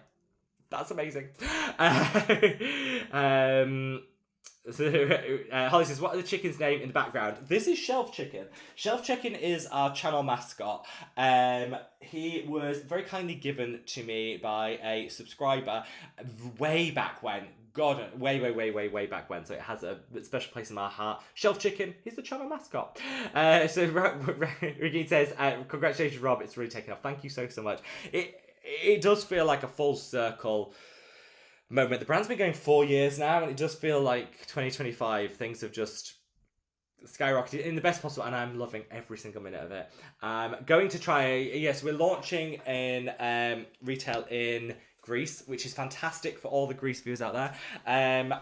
that's amazing. Holly says, what are the chicken's name in the background? This is Shelf Chicken. Shelf Chicken is our channel mascot. He was very kindly given to me by a subscriber way back when. God, way back when. So it has a special place in my heart. Shelf Chicken, he's the channel mascot. So Regine says, congratulations, Rob. It's really taken off. Thank you so much. It does feel like a full circle moment. The brand's been going 4 years now, and it does feel like 2025. Things have just skyrocketed in the best possible, and I'm loving every single minute of it. Going to try. Yes, we're launching in retail in Greece, which is fantastic for all the Greece viewers out there. And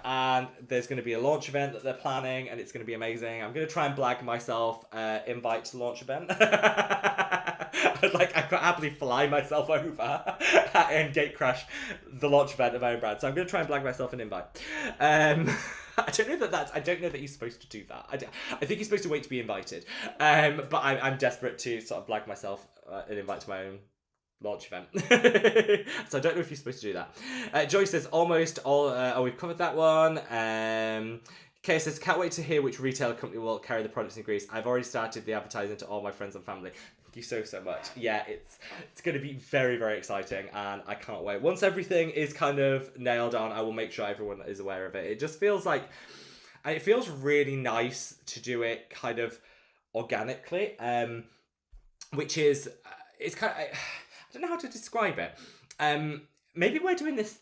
there's going to be a launch event that they're planning, and it's going to be amazing. I'm going to try and blag myself invite to the launch event. I could happily fly myself over and gate crash the launch event of my own brand. So I'm going to try and blag myself an invite. I don't know that you're supposed to do that. I think you're supposed to wait to be invited. But I'm desperate to sort of blag myself an invite to my own launch event. So I don't know if you're supposed to do that. Joy says almost all. We've covered that one. Kay says, can't wait to hear which retail company will carry the products in Greece. I've already started the advertising to all my friends and family. Thank you so much. Yeah, it's going to be very, very exciting, and I can't wait. Once everything is kind of nailed on, I will make sure everyone is aware of it. It just feels like, and it feels really nice to do it kind of organically, which is, it's kind of, I don't know how to describe it. Maybe we're doing this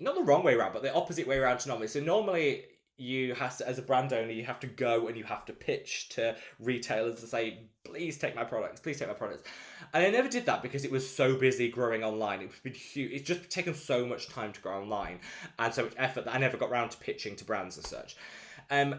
not the wrong way around, but the opposite way around to normally. So normally you have to, as a brand owner, you have to go and you have to pitch to retailers to say, please take my products. And I never did that because it was so busy growing online. It's been huge. It's just taken so much time to grow online and so much effort that I never got around to pitching to brands as such. And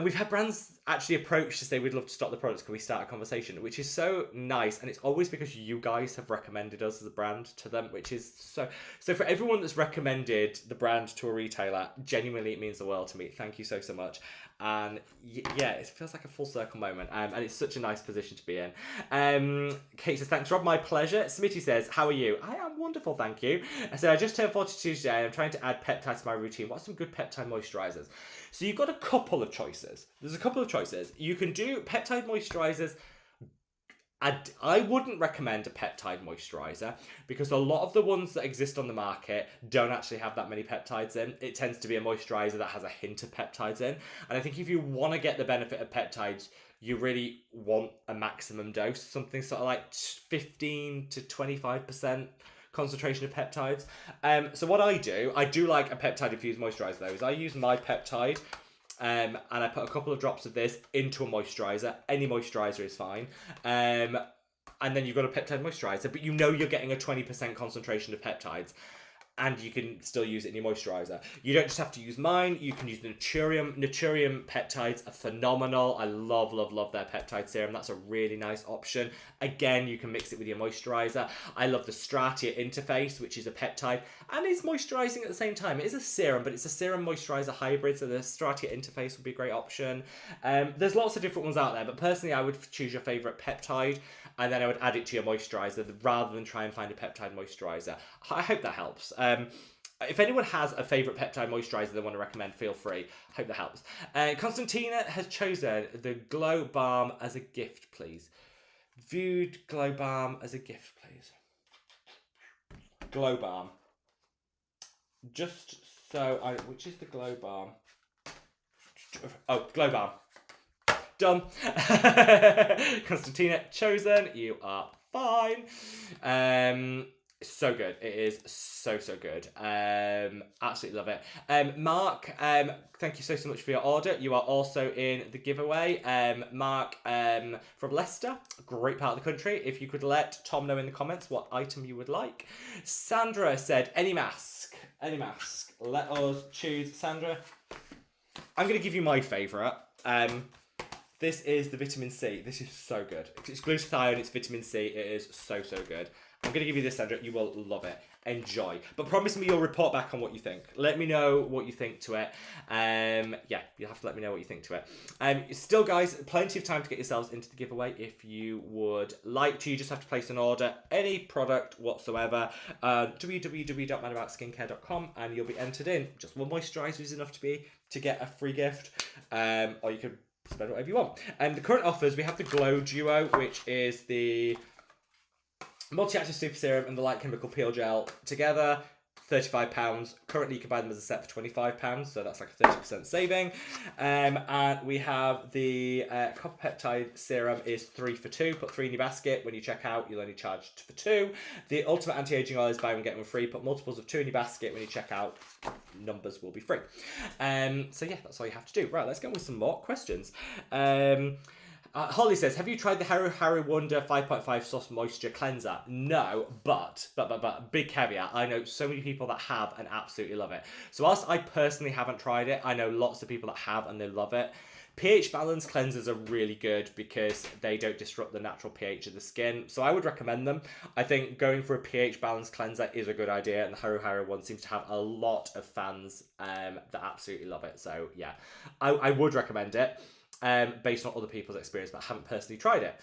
we've had brands actually approach to say, we'd love to stock the products, can we start a conversation, which is so nice. And it's always because you guys have recommended us as a brand to them, which is so for everyone that's recommended the brand to a retailer, genuinely it means the world to me. Thank you so much. And yeah, it feels like a full circle moment, and it's such a nice position to be in. Kate says, thanks Rob, my pleasure. Smitty says, how are you? I am wonderful, thank you. I said, I just turned 42 today. I'm trying to add peptides to my routine. What's some good peptide moisturizers? So you've got a couple of choices. There's a couple of choices. You can do peptide moisturizers. I wouldn't recommend a peptide moisturizer because a lot of the ones that exist on the market don't actually have that many peptides in. It tends to be a moisturizer that has a hint of peptides in. And I think if you want to get the benefit of peptides, you really want a maximum dose, something sort of like 15 to 25% concentration of peptides. So what I do like a peptide infused moisturizer though, is I use my peptide and I put a couple of drops of this into a moisturizer. Any moisturizer is fine. And then you've got a peptide moisturizer, but you know you're getting a 20% concentration of peptides. and you can still use it in your moisturizer. You don't just have to use mine. You can use Naturium. Naturium peptides are phenomenal. I love, love, love their peptide serum. That's a really nice option. Again, you can mix it with your moisturizer. I love the Stratia interface, which is a peptide and is moisturizing at the same time. It is a serum, but it's a serum moisturizer hybrid, so the Stratia interface would be a great option. There's lots of different ones out there, but personally, I would choose your favorite peptide, and then I would add it to your moisturizer rather than try and find a peptide moisturizer. I hope that helps. If anyone has a favourite peptide moisturiser they want to recommend, feel free. Hope that helps. Constantina has chosen the Glow Balm as a gift, please. Viewed Glow Balm as a gift, please. Glow Balm. Just so I... Which is the Glow Balm? Oh, Glow Balm. Done. Constantina, chosen. You are fine. So good. It is so good. Absolutely love it. Mark, thank you so much for your order. You are also in the giveaway. Mark from Leicester, great part of the country. If you could let Tom know in the comments what item you would like. Sandra said, any mask. Any mask. Let us choose. Sandra, I'm going to give you my favourite. This is the vitamin C. This is so good. It's glutathione, it's vitamin C. It is so good. I'm going to give you this, Sandra. You will love it. Enjoy. But promise me you'll report back on what you think. Let me know what you think to it. Yeah, you have to let me know what you think to it. Still, guys, plenty of time to get yourselves into the giveaway if you would like to. You just have to place an order, any product whatsoever, www.madaboutskincare.com, and you'll be entered in. Just one moisturiser is enough to get a free gift, or you could spend whatever you want. And the current offers, we have the Glow Duo, which is the multi-active super serum and the light chemical peel gel together, £35. Currently, you can buy them as a set for £25, so that's like a 30% saving. And we have the copper peptide serum is 3 for 2. Put 3 in your basket. When you check out, you'll only charge for 2. The ultimate anti-aging oil is buy one get one free. Put multiples of 2 in your basket. When you check out, numbers will be free. So yeah, that's all you have to do. Right, let's go with some more questions. Holly says, have you tried the Haru Wonder 5.5 Soft Moisture Cleanser? No, but, big caveat, I know so many people that have and absolutely love it. So whilst I personally haven't tried it, I know lots of people that have and they love it. pH balance cleansers are really good because they don't disrupt the natural pH of the skin. So I would recommend them. I think going for a pH balance cleanser is a good idea, and the Haru one seems to have a lot of fans that absolutely love it. So yeah, I would recommend it. Based on other people's experience, but I haven't personally tried it.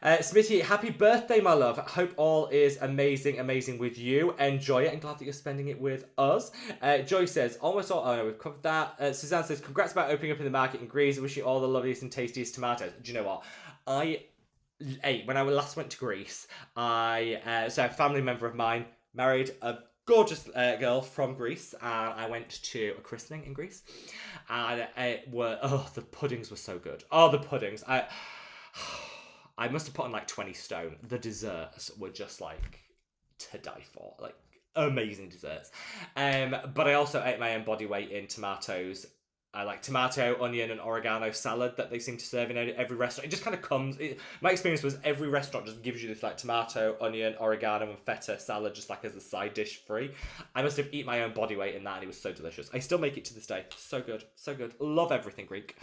Smitty, happy birthday, my love. Hope all is amazing with you. Enjoy it and glad that you're spending it with us. Joy says, almost all, oh no, we've covered that. Suzanne says, congrats about opening up in the market in Greece. I wish you all the loveliest and tastiest tomatoes. Do you know what? When I last went to Greece, so a family member of mine married a gorgeous girl from Greece, and I went to a christening in Greece, and the puddings were so good. Oh, the puddings! I must have put on like 20 stone. The desserts were just like to die for, like amazing desserts. But I also ate my own body weight in tomatoes. I like tomato, onion, and oregano salad that they seem to serve in every restaurant. It just kind of comes. My experience was every restaurant just gives you this like tomato, onion, oregano, and feta salad just like as a side dish free. I must have eaten my own body weight in that, and it was so delicious. I still make it to this day. So good, so good. Love everything Greek.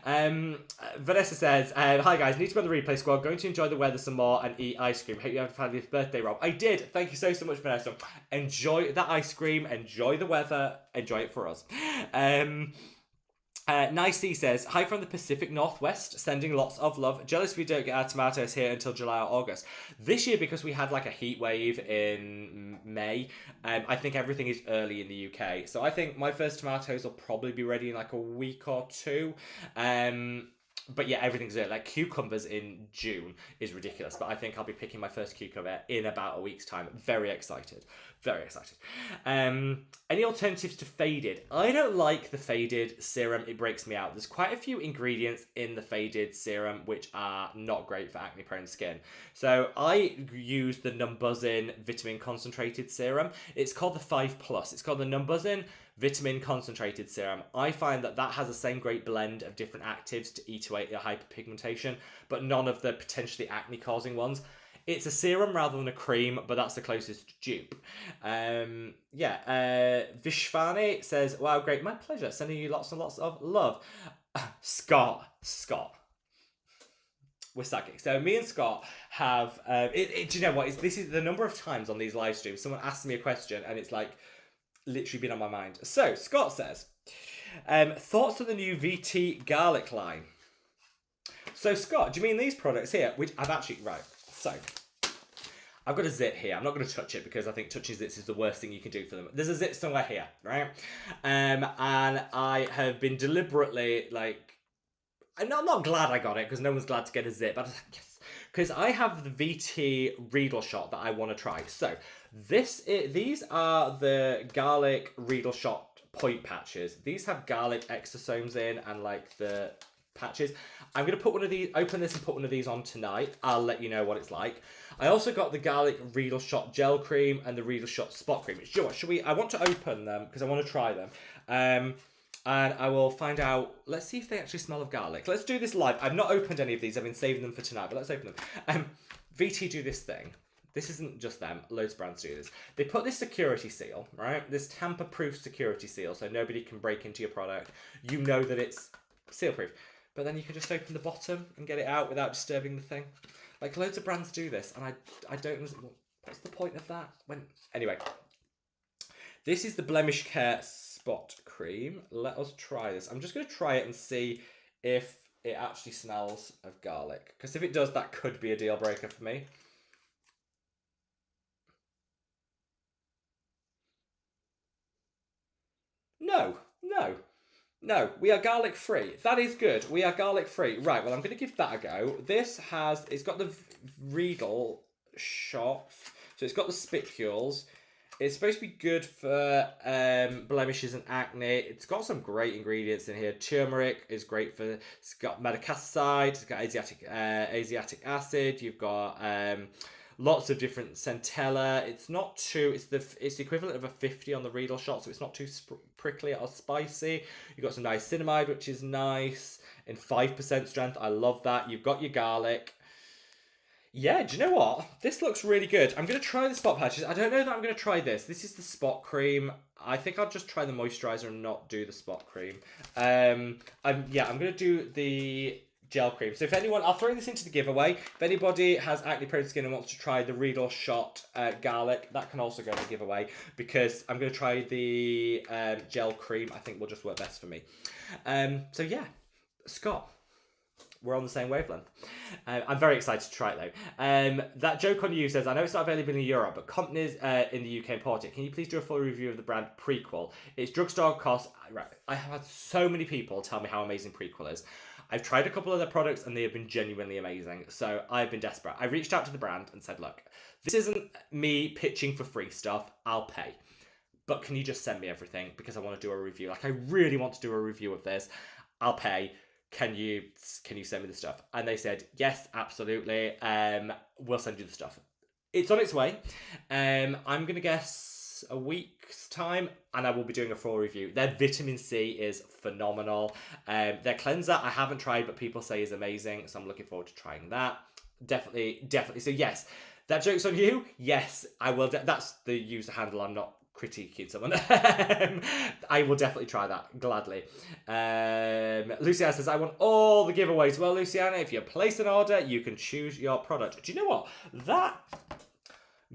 Vanessa says, "Hi guys, need to be on the replay squad. Going to enjoy the weather some more and eat ice cream. Hope you have a fabulous birthday, Rob." I did. Thank you so much, Vanessa. Enjoy that ice cream. Enjoy the weather. Enjoy it for us. Nicey says, hi from the Pacific Northwest, sending lots of love. Jealous we don't get our tomatoes here until July or August. This year, because we had like a heat wave in May, I think everything is early in the UK. So I think my first tomatoes will probably be ready in like a week or two. But yeah, everything's early. Like cucumbers in June is ridiculous, but I think I'll be picking my first cucumber in about a week's time. Very excited. Very excited. Any alternatives to faded? I don't like the faded serum. It breaks me out. There's quite a few ingredients in the faded serum which are not great for acne prone skin. So I use the Numbuzzin Vitamin Concentrated Serum. It's called the 5+. It's called the Numbuzzin Vitamin Concentrated Serum. I find that has the same great blend of different actives to eat away your hyperpigmentation, but none of the potentially acne causing ones. It's a serum rather than a cream, but that's the closest dupe. Vishvani says, wow, great, my pleasure. Sending you lots and lots of love. Scott. We're sucking. So me and Scott have, do you know what? This is the number of times on these live streams someone asks me a question and it's like literally been on my mind. So Scott says, thoughts on the new VT garlic line? So Scott, do you mean these products here? Which I've actually, right, so I've got a zit here. I'm not going to touch it because I think touching zits is the worst thing you can do for them. There's a zit somewhere here, right? And I have been deliberately like, I'm not glad I got it because no one's glad to get a zit, but I was like, yes. Because I have the VT Riedel shot that I want to try. So these are the garlic Riedel shot point patches. These have garlic exosomes in and like the patches. I'm going to put one of these, open this and put one of these on tonight. I'll let you know what it's like. I also got the garlic Riedel shot gel cream and the Riedel shot spot cream. You know what, I want to open them because I want to try them. And I will find out, let's see if they actually smell of garlic. Let's do this live. I've not opened any of these. I've been saving them for tonight, but let's open them. VT do this thing. This isn't just them. Loads of brands do this. They put this security seal, right? This tamper-proof security seal, so nobody can break into your product. You know that it's seal-proof. But then you can just open the bottom and get it out without disturbing the thing. Like, loads of brands do this, and I don't know, what's the point of that? Anyway, this is the Blemish Care Spot Cream. Let us try this. I'm just going to try it and see if it actually smells of garlic. Because if it does, that could be a deal breaker for me. No, we are garlic free. That is good. We are garlic free. Right, well, I'm going to give that a go. It's got the Riedel shots. So it's got the spicules. It's supposed to be good for blemishes and acne. It's got some great ingredients in here. Turmeric is great for, it's got medicasside, it's got asiatic acid, you've got lots of different centella. It's not too, it's the equivalent of a 50 on the Riedel shot, so it's not too prickly or spicy. You've got some niacinamide, which is nice, in 5% strength. I love that. You've got your garlic. Yeah, do you know what? This looks really good. I'm going to try the spot patches. I don't know that I'm going to try this. This is the spot cream. I think I'll just try the moisturizer and not do the spot cream. I'm going to do the gel cream. So if anyone, I'll throw this into the giveaway. If anybody has acne prone skin and wants to try the Riedel shot garlic, that can also go in the giveaway because I'm going to try the gel cream. I think will just work best for me. So yeah, Scott. We're on the same wavelength. I'm very excited to try it though. That joke on you says, I know it's not available in Europe, but companies in the UK import it. Can you please do a full review of the brand Prequel? It's drugstore cost. Right. I have had so many people tell me how amazing Prequel is. I've tried a couple of their products and they have been genuinely amazing. So I've been desperate. I reached out to the brand and said, look, this isn't me pitching for free stuff. I'll pay. But can you just send me everything? Because I want to do a review. Like I really want to do a review of this. I'll pay. Can you send me the stuff? And they said, yes, absolutely. We'll send you the stuff. It's on its way. I'm going to guess a week's time, and I will be doing a full review. Their vitamin C is phenomenal. Their cleanser, I haven't tried, but people say is amazing. So I'm looking forward to trying that. Definitely. So yes, that joke's on you. Yes, I will. That's the user handle. I'm not critiquing someone. I will definitely try that gladly. Luciana says, I want all the giveaways. Well, Luciana, if you place an order, you can choose your product. Do you know what? That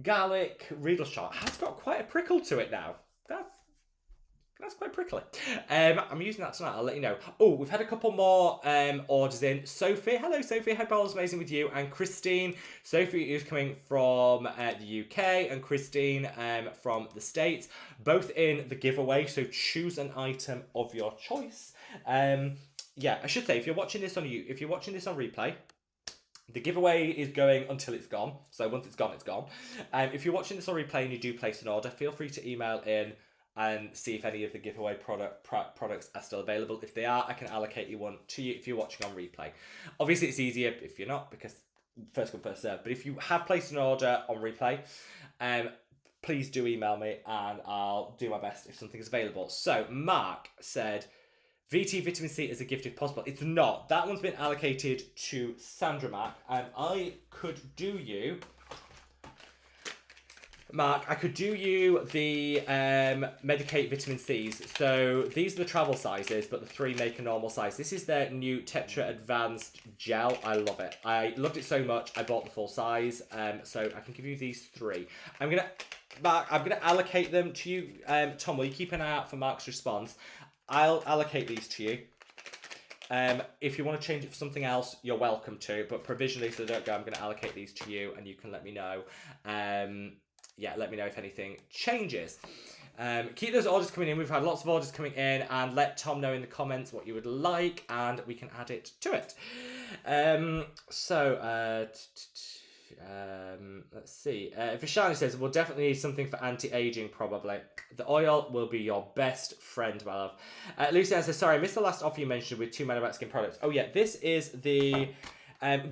garlic Riedel shot has got quite a prickle to it now. That's quite prickly. I'm using that tonight. I'll let you know. Oh, we've had a couple more orders in. Sophie, hello Sophie. Hope all is amazing with you. And Christine. Sophie is coming from the UK and Christine from the States. Both in the giveaway. So choose an item of your choice. Yeah, I should say if you're watching this on replay, the giveaway is going until it's gone. So once it's gone, it's gone. If you're watching this on replay and you do place an order, feel free to email in and see if any of the giveaway products are still available. If they are, I can allocate you one to you if you're watching on replay. Obviously, it's easier if you're not because first come, first serve. But if you have placed an order on replay, please do email me and I'll do my best if something is available. So Mark said, VT Vitamin C is a gift if possible. It's not. That one's been allocated to Sandra Mac and I could do you Mark, I could do you the Medicate Vitamin C's. So these are the travel sizes, but the 3 make a normal size. This is their new Tetra Advanced Gel. I love it. I loved it so much, I bought the full size. So I can give you these 3. Mark, I'm gonna allocate them to you. Tom, will you keep an eye out for Mark's response? I'll allocate these to you. If you want to change it for something else, you're welcome to. But provisionally, so they don't go, I'm going to allocate these to you, and you can let me know. Yeah, let me know if anything changes. Keep those orders coming in. We've had lots of orders coming in, and let Tom know in the comments what you would like, and we can add it to it. Let's see. Vishani says, we'll definitely need something for anti-aging, probably. The oil will be your best friend, my love. Lucianne says, sorry, I missed the last offer you mentioned with 2 Man About Skin products. Oh, yeah, this is the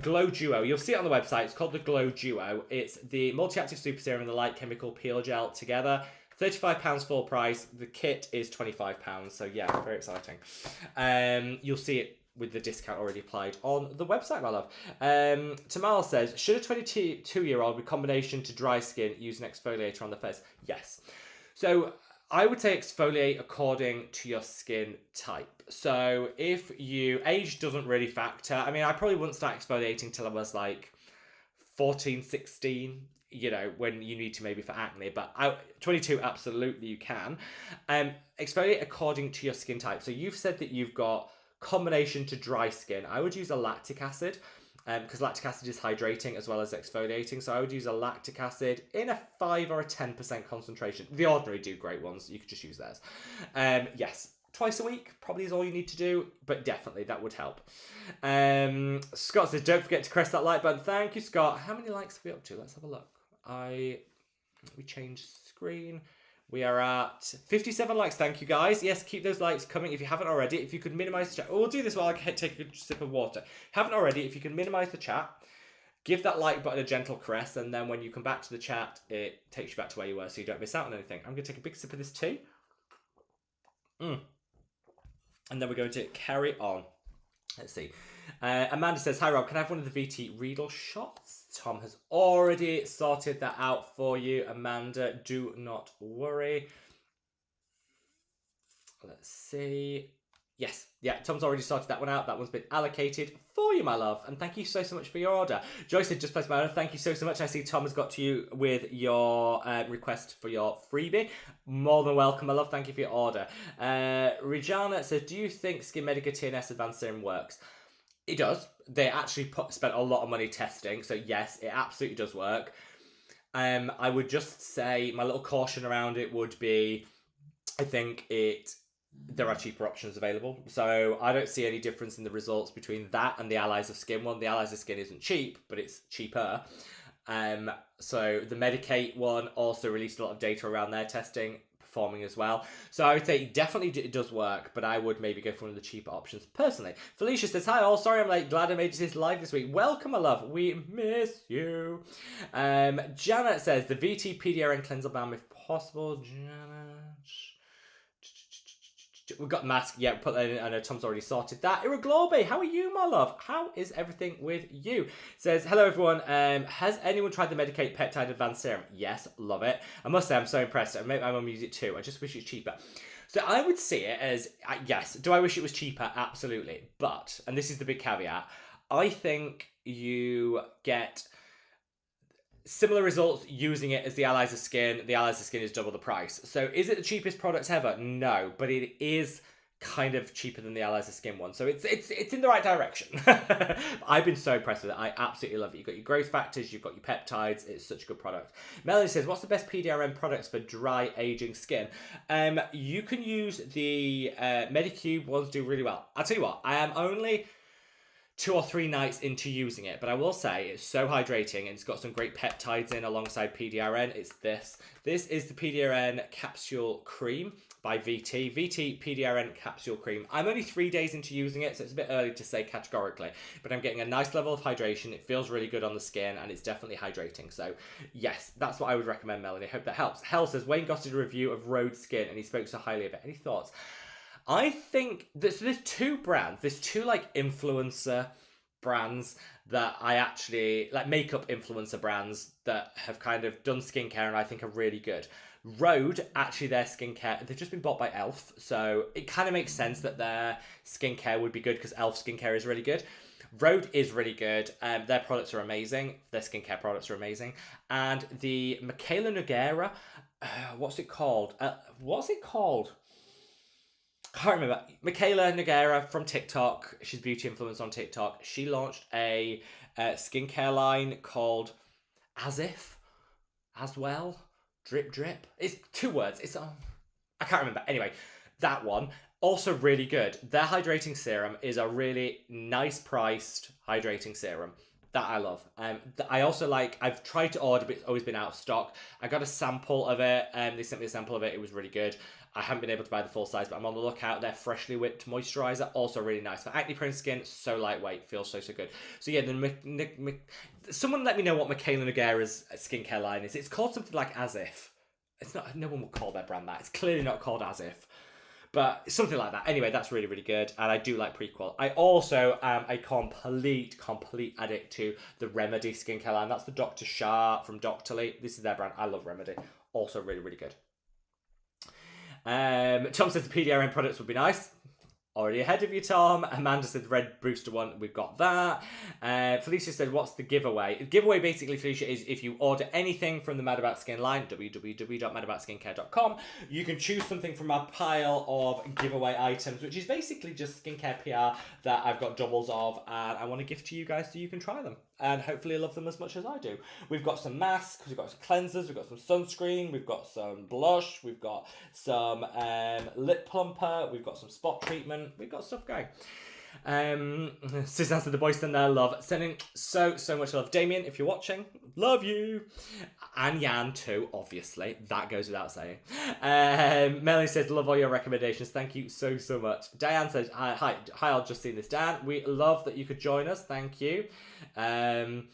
Glow Duo. You'll see it on the website. It's called the Glow Duo. It's the multi-active super serum and the light chemical peel gel together. £35 full price. The kit is £25. So, yeah, very exciting. You'll see it with the discount already applied on the website, my love. Tamal says, should a 22-year-old with combination to dry skin use an exfoliator on the face? Yes. So I would say exfoliate according to your skin type. So if age doesn't really factor. I mean, I probably wouldn't start exfoliating till I was like 14, 16, you know, when you need to maybe for acne, but 22, absolutely you can. Exfoliate according to your skin type. So you've said that you've got combination to dry skin. I would use a lactic acid because lactic acid is hydrating as well as exfoliating. So I would use a lactic acid in a 5 or a 10% concentration. The Ordinary do great ones. You could just use theirs. Yes, twice a week probably is all you need to do, but definitely that would help. Scott says, don't forget to press that like button. Thank you, Scott. How many likes are we up to? Let's have a look. We changed screen. We are at 57 likes. Thank you, guys. Yes, keep those likes coming if you haven't already. If you could minimize the chat. Oh, we'll do this while I take a sip of water. Haven't already, if you can minimize the chat, give that like button a gentle caress, and then when you come back to the chat, it takes you back to where you were so you don't miss out on anything. I'm going to take a big sip of this tea. And then we're going to carry on. Let's see. Amanda says, hi, Rob. Can I have one of the VT Riedel shots? Tom has already sorted that out for you, Amanda. Do not worry. Let's see. Yes. Yeah, Tom's already sorted that one out. That one's been allocated for you, my love. And thank you so much for your order. Joyce said, just placed my order. Thank you so much. I see Tom has got to you with your request for your freebie. More than welcome, my love. Thank you for your order. Regina says, do you think Skin Medica TNS Advanced Serum works? It does. They actually spent a lot of money testing. So yes, it absolutely does work. I would just say my little caution around it would be, I think there are cheaper options available. So I don't see any difference in the results between that and the Allies of Skin one. The Allies of Skin isn't cheap, but it's cheaper. So the Medicate one also released a lot of data around their testing, performing as well. So I would say definitely it does work, but I would maybe go for one of the cheaper options personally. Felicia says, hi all, sorry I'm late, glad I made this live this week. Welcome, my love, we miss you. Janet says, the VT PDRN cleanser balm if possible. Janet. We've got mask. Yeah, put that in. I know Tom's already sorted that. Iraglobe, how are you, my love? How is everything with you? Says, hello, everyone. Has anyone tried the Medicate Peptide Advanced Serum? Yes, love it. I must say, I'm so impressed. I make my mum use it too. I just wish it was cheaper. So I would see it as, yes, do I wish it was cheaper? Absolutely. But, and this is the big caveat, I think you get similar results using it as the Allies of Skin. The Allies of Skin is double the price. So is it the cheapest product ever? No, but it is kind of cheaper than the Allies of Skin one. So it's in the right direction. I've been so impressed with it. I absolutely love it. You've got your growth factors, you've got your peptides. It's such a good product. Melanie says, what's the best PDRN products for dry aging skin? You can use the Medicube ones, do really well. I'll tell you what, I am only 2 or 3 nights into using it, but I will say it's so hydrating and it's got some great peptides in alongside PDRN. It's this. This is the PDRN Capsule Cream by VT. VT PDRN Capsule Cream. I'm only 3 days into using it, so it's a bit early to say categorically, but I'm getting a nice level of hydration. It feels really good on the skin and it's definitely hydrating. So yes, that's what I would recommend, Melanie. I hope that helps. Hell says, Wayne got a review of Rhode Skin and he spoke so highly of it. Any thoughts? I think there's 2 brands. There's 2 like influencer brands that I actually like, makeup influencer brands that have kind of done skincare and I think are really good. Rhode, actually, their skincare, they've just been bought by Elf, so it kind of makes sense that their skincare would be good because Elf skincare is really good. Rhode is really good. Their products are amazing. Their skincare products are amazing. And the Michaela Nogueira, what's it called? What's it called? I can't remember. Michaela Nogueira from TikTok. She's beauty influencer on TikTok. She launched a skincare line called As If, As Well, Drip Drip. It's 2 words. It's I can't remember. Anyway, that one. Also really good. Their hydrating serum is a really nice priced hydrating serum that I love. I also like, I've tried to order, but it's always been out of stock. I got a sample of it. They sent me a sample of it. It was really good. I haven't been able to buy the full size, but I'm on the lookout. Their freshly whipped moisturizer, also really nice. For acne prone skin, so lightweight, feels so good. So yeah, someone let me know what Michaela Nogueira's skincare line is. It's called something like As If. It's not, no one would call their brand that. It's clearly not called As If. But something like that. Anyway, that's really, really good. And I do like Prequel. I also am a complete addict to the Remedy skincare line. That's the Dr. Shah from Dr. Lee. This is their brand. I love Remedy. Also really, really good. Tom says the PDRN products would be nice. Already ahead of you, Tom. Amanda said the red booster one. We've got that. Felicia said, what's the giveaway? The giveaway, basically, Felicia, is if you order anything from the Mad About Skin line, www.madaboutskincare.com, you can choose something from our pile of giveaway items, which is basically just skincare PR that I've got doubles of, and I want to gift to you guys so you can try them. And hopefully love them as much as I do. We've got some masks, we've got some cleansers, we've got some sunscreen, we've got some blush, we've got some lip plumper, we've got some spot treatment, we've got stuff going. Suzanne said the boys send their love. Sending so much love. Damien, if you're watching, love you. And Yan too, obviously. That goes without saying. Melanie says, love all your recommendations. Thank you so much. Diane says, hi, I've just seen this. Dan, we love that you could join us. Thank you. Melanie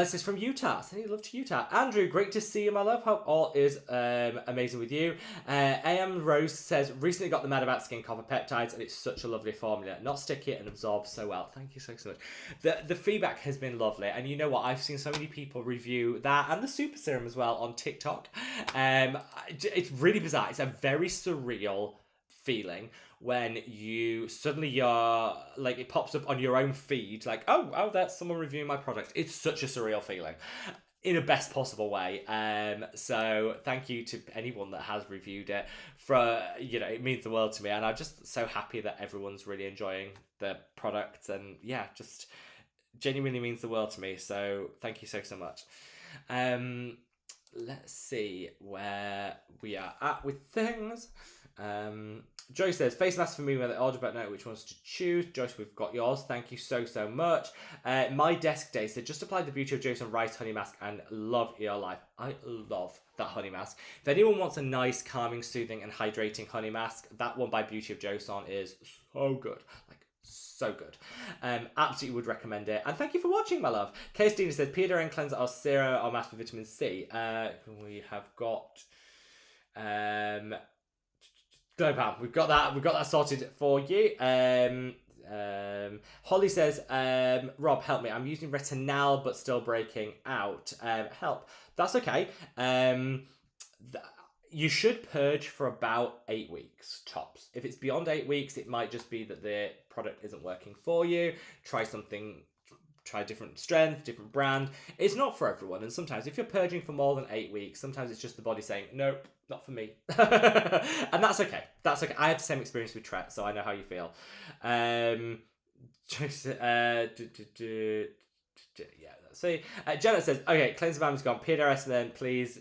says from Utah. Sending love to Utah. Andrew, great to see you, my love. Hope all is amazing with you. AM Rose says, recently got the Mad About Skin Copper Peptides, and it's such a lovely formula. Not sticky and absorbs so well. Thank you so much. The feedback has been lovely, and you know what? I've seen so many people review that and the Super Serum as well on TikTok. It's really bizarre. It's a very surreal feeling when you suddenly you're like, it pops up on your own feed like, oh that's someone reviewing my product. It's such a surreal feeling in a best possible way. So thank you to anyone that has reviewed it. It means the world to me, and I'm just so happy that everyone's really enjoying the product, and yeah, just genuinely means the world to me. So thank you so much. Let's see where we are at with things. Joyce says, face mask for me when I order, but know which ones to choose. Joyce, we've got yours. Thank you so much. My Desk Day said, just applied the Beauty of Joyce and Rice honey mask and love your life. I love that honey mask. If anyone wants a nice, calming, soothing and hydrating honey mask, that one by Beauty of Joseon is so good. Like, so good. Absolutely would recommend it. And thank you for watching, my love. Case Dina says, PDRN cleanser or serum or mask with vitamin C. We have got Glow Palm. We've got that sorted for you. Holly says, Rob, help me. I'm using retinol but still breaking out. Help. That's okay. You should purge for about 8 weeks tops. If it's beyond 8 weeks, it might just be that the product isn't working for you. Try a different strength, different brand. It's not for everyone, and sometimes if you're purging for more than 8 weeks, sometimes it's just the body saying, nope, not for me. And that's okay. That's okay. I had the same experience with Tret, so I know how you feel. Yeah, let's see. Janet says, okay, cleanser balm's gone. PDRS then, please.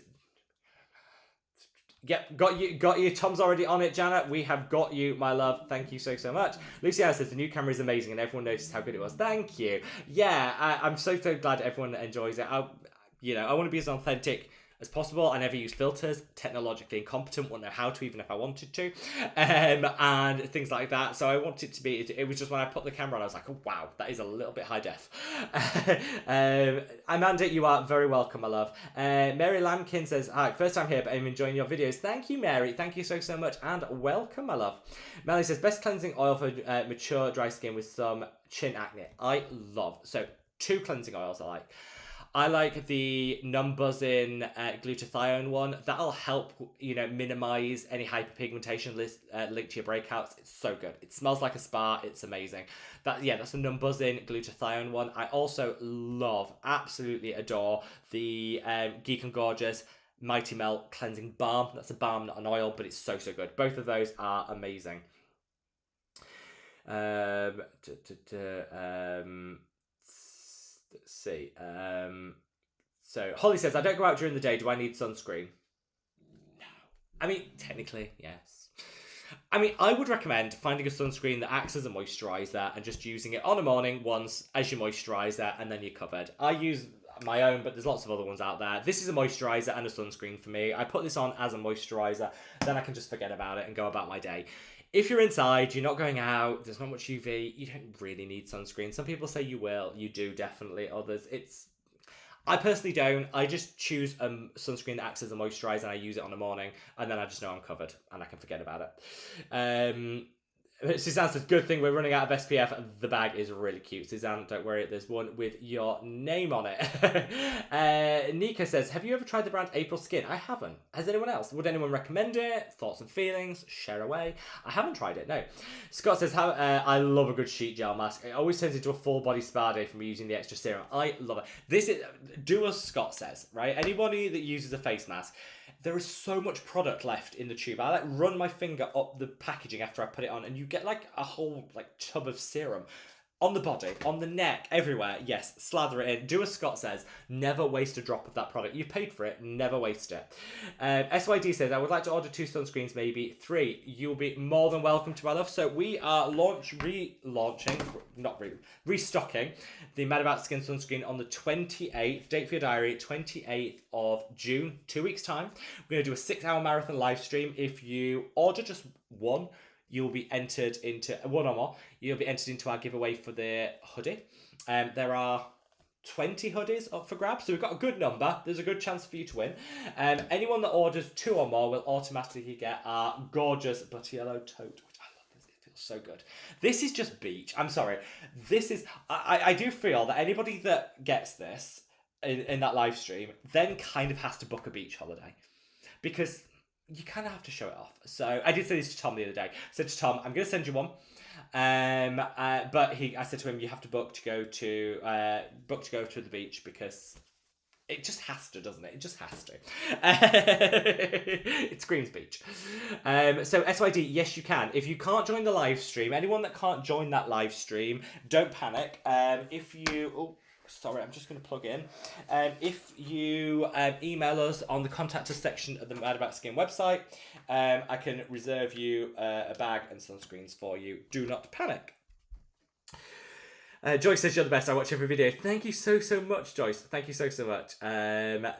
Yep, got you. Tom's already on it, Janet. We have got you, my love. Thank you so much. Luciana says the new camera is amazing and everyone noticed how good it was. Thank you. Yeah, I'm so glad everyone enjoys it. I want to be as authentic as possible. I never use filters, technologically incompetent, wouldn't know how to even if I wanted to, and things like that. So I want it to be, it was just when I put the camera on, I was like, oh wow, that is a little bit high def. Amanda, you are very welcome, my love. Mary Lamkin says, hi, first time here, but I'm enjoying your videos. Thank you, Mary. Thank you so much, and welcome, my love. Melanie says, best cleansing oil for mature dry skin with some chin acne. I love, so 2 cleansing oils I like. I like the non-buzzing glutathione one. That'll help, you know, minimize any hyperpigmentation linked to your breakouts. It's so good. It smells like a spa. It's amazing. That's the non-buzzing glutathione one. I also love, absolutely adore the Geek and Gorgeous Mighty Melt cleansing balm. That's a balm, not an oil, but it's so good. Both of those are amazing. Let's see. So Holly says, I don't go out during the day. Do I need sunscreen? No. I mean, technically, yes. I mean, I would recommend finding a sunscreen that acts as a moisturiser and just using it on a morning once as your moisturiser, and then you're covered. I use my own, but there's lots of other ones out there. This is a moisturiser and a sunscreen for me. I put this on as a moisturiser, then I can just forget about it and go about my day. If you're inside, you're not going out, there's not much UV, you don't really need sunscreen. Some people say you will, you do definitely. Others, I personally don't. I just choose sunscreen that acts as a moisturiser and I use it on the morning, and then I just know I'm covered and I can forget about it. Suzanne says, good thing we're running out of SPF. The bag is really cute. Suzanne, don't worry, there's one with your name on it. Nika says, have you ever tried the brand April Skin? I haven't. Has anyone else? Would anyone recommend it? Thoughts and feelings? Share away. I haven't tried it, no. Scott says, I love a good sheet gel mask. It always turns into a full body spa day from using the extra serum. I love it. This is, do as Scott says, right? Anybody that uses a face mask, there is so much product left in the tube. I like run my finger up the packaging after I put it on, and you get like a whole like tub of serum on the body, on the neck, everywhere. Yes, slather it in. Do as Scott says. Never waste a drop of that product. You've paid for it. Never waste it. SYD says, I would like to order 2 sunscreens, maybe 3. You'll be more than welcome to, my love. So we are restocking the Mad About Skin sunscreen on the 28th. Date for your diary, 28th of June, 2 weeks' time. We're going to do a 6-hour marathon live stream. If you order just one, you'll be entered into one or more. You'll be entered into our giveaway for the hoodie. There are 20 hoodies up for grabs, so we've got a good number. There's a good chance for you to win. Anyone that orders 2 or more will automatically get our gorgeous butter yellow tote, which I love. This, it feels so good. This is just beach. I'm sorry. This is. I do feel that anybody that gets this in that live stream then kind of has to book a beach holiday, because you kind of have to show it off. So I did say this to Tom the other day. I said to Tom, I'm going to send you one. But I said to him, you have to book to go to the beach, because it just has to, doesn't it? It just has to. It screams beach. So SYD, yes, you can. If you can't join the live stream, anyone that can't join that live stream, don't panic. If you... Sorry, I'm just going to plug in. If you email us on the contact us section of the Mad About Skin website, I can reserve you a bag and sunscreens for you. Do not panic. Joyce says, you're the best. I watch every video. Thank you so much, Joyce. Thank you so much.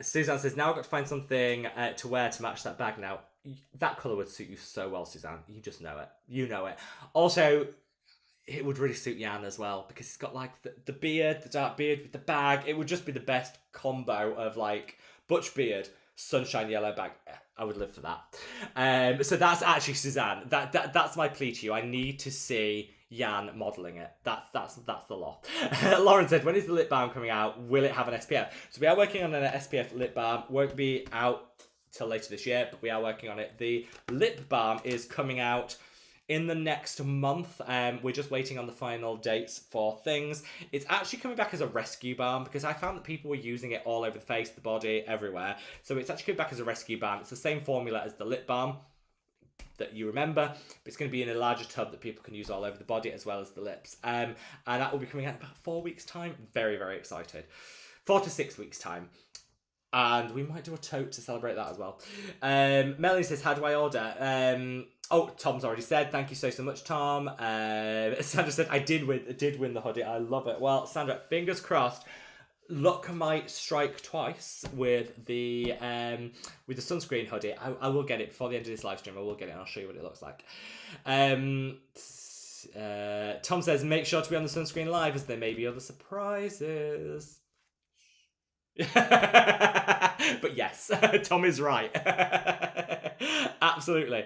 Suzanne says, now I've got to find something to wear to match that bag now. That colour would suit you so well, Suzanne. You just know it. You know it. Also, it would really suit Jan as well, because he's got like the beard, the dark beard with the bag. It would just be the best combo of like butch beard, sunshine yellow bag. I would live for that. So that's actually Suzanne. That's my plea to you. I need to see Jan modelling it. That's the law. Lauren said, when is the lip balm coming out? Will it have an SPF? So we are working on an SPF lip balm. Won't be out till later this year, but we are working on it. The lip balm is coming out in the next month. We're just waiting on the final dates for things. It's actually coming back as a rescue balm, because I found that people were using it all over the face, the body, everywhere. So it's actually coming back as a rescue balm. It's the same formula as the lip balm that you remember, but it's going to be in a larger tub that people can use all over the body as well as the lips. And that will be coming out in about 4 weeks' time. Very, very excited. 4 to 6 weeks' time. And we might do a tote to celebrate that as well. Melanie says, how do I order? Oh, Tom's already said. Thank you so much, Tom. Sandra said, I did win the hoodie. I love it. Well, Sandra, fingers crossed. luck might strike twice with the sunscreen hoodie. I will get it before the end of this live stream. I will get it and I'll show you what it looks like. Tom says, make sure to be on the sunscreen live as there may be other surprises. But yes, Tom is right. Absolutely.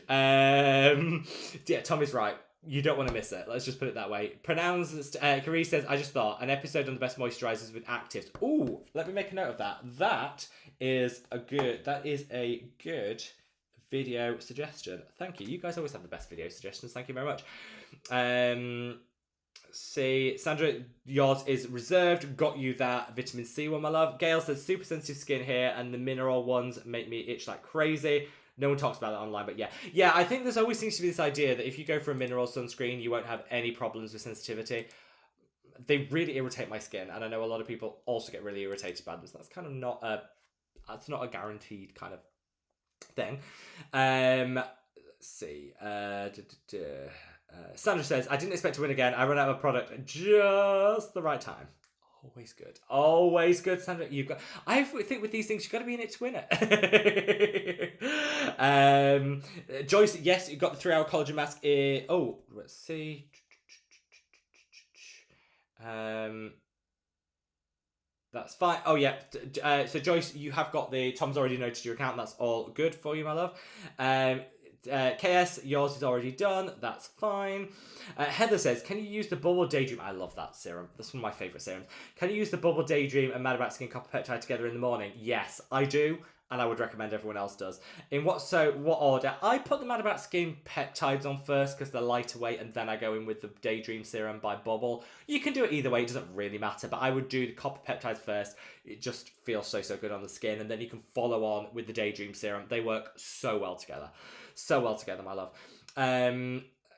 Yeah, Tom is right. You don't want to miss it. Let's just put it that way. Pronounced, Carrie says, I just thought an episode on the best moisturizers with actives. Ooh, let me make a note of that. That is a good video suggestion. Thank you. You guys always have the best video suggestions. Thank you very much. See, Sandra, yours is reserved. Got you that vitamin C one, my love. Gail says, super sensitive skin here, and the mineral ones make me itch like crazy. No one talks about that online, but yeah. Yeah, I think there's always seems to be this idea that if you go for a mineral sunscreen, you won't have any problems with sensitivity. They really irritate my skin, and I know a lot of people also get really irritated by them, so that's kind of not a guaranteed kind of thing. Let's see. Sandra says, I didn't expect to win again. I ran out of product at just the right time. Always good. Always good, Sandra. I think with these things, you've got to be in it to win it. Joyce, yes, you got the 3-hour collagen mask. Let's see. That's fine. Oh, yeah. So, Joyce, you have got Tom's already noted your account. That's all good for you, my love. KS, yours is already done. That's fine. Heather says, can you use the Bubble Daydream? I love that serum. That's one of my favourite serums. Can you use the Bubble Daydream and Mad About Skin Copper Peptide together in the morning? Yes, I do. And I would recommend everyone else does. In what order? I put the Mad About Skin Peptides on first because they're lighter weight, and then I go in with the Daydream Serum by Bubble. You can do it either way, it doesn't really matter, but I would do the Copper Peptides first. It just feels so good on the skin, and then you can follow on with the Daydream Serum. They work so well together. So well together, my love.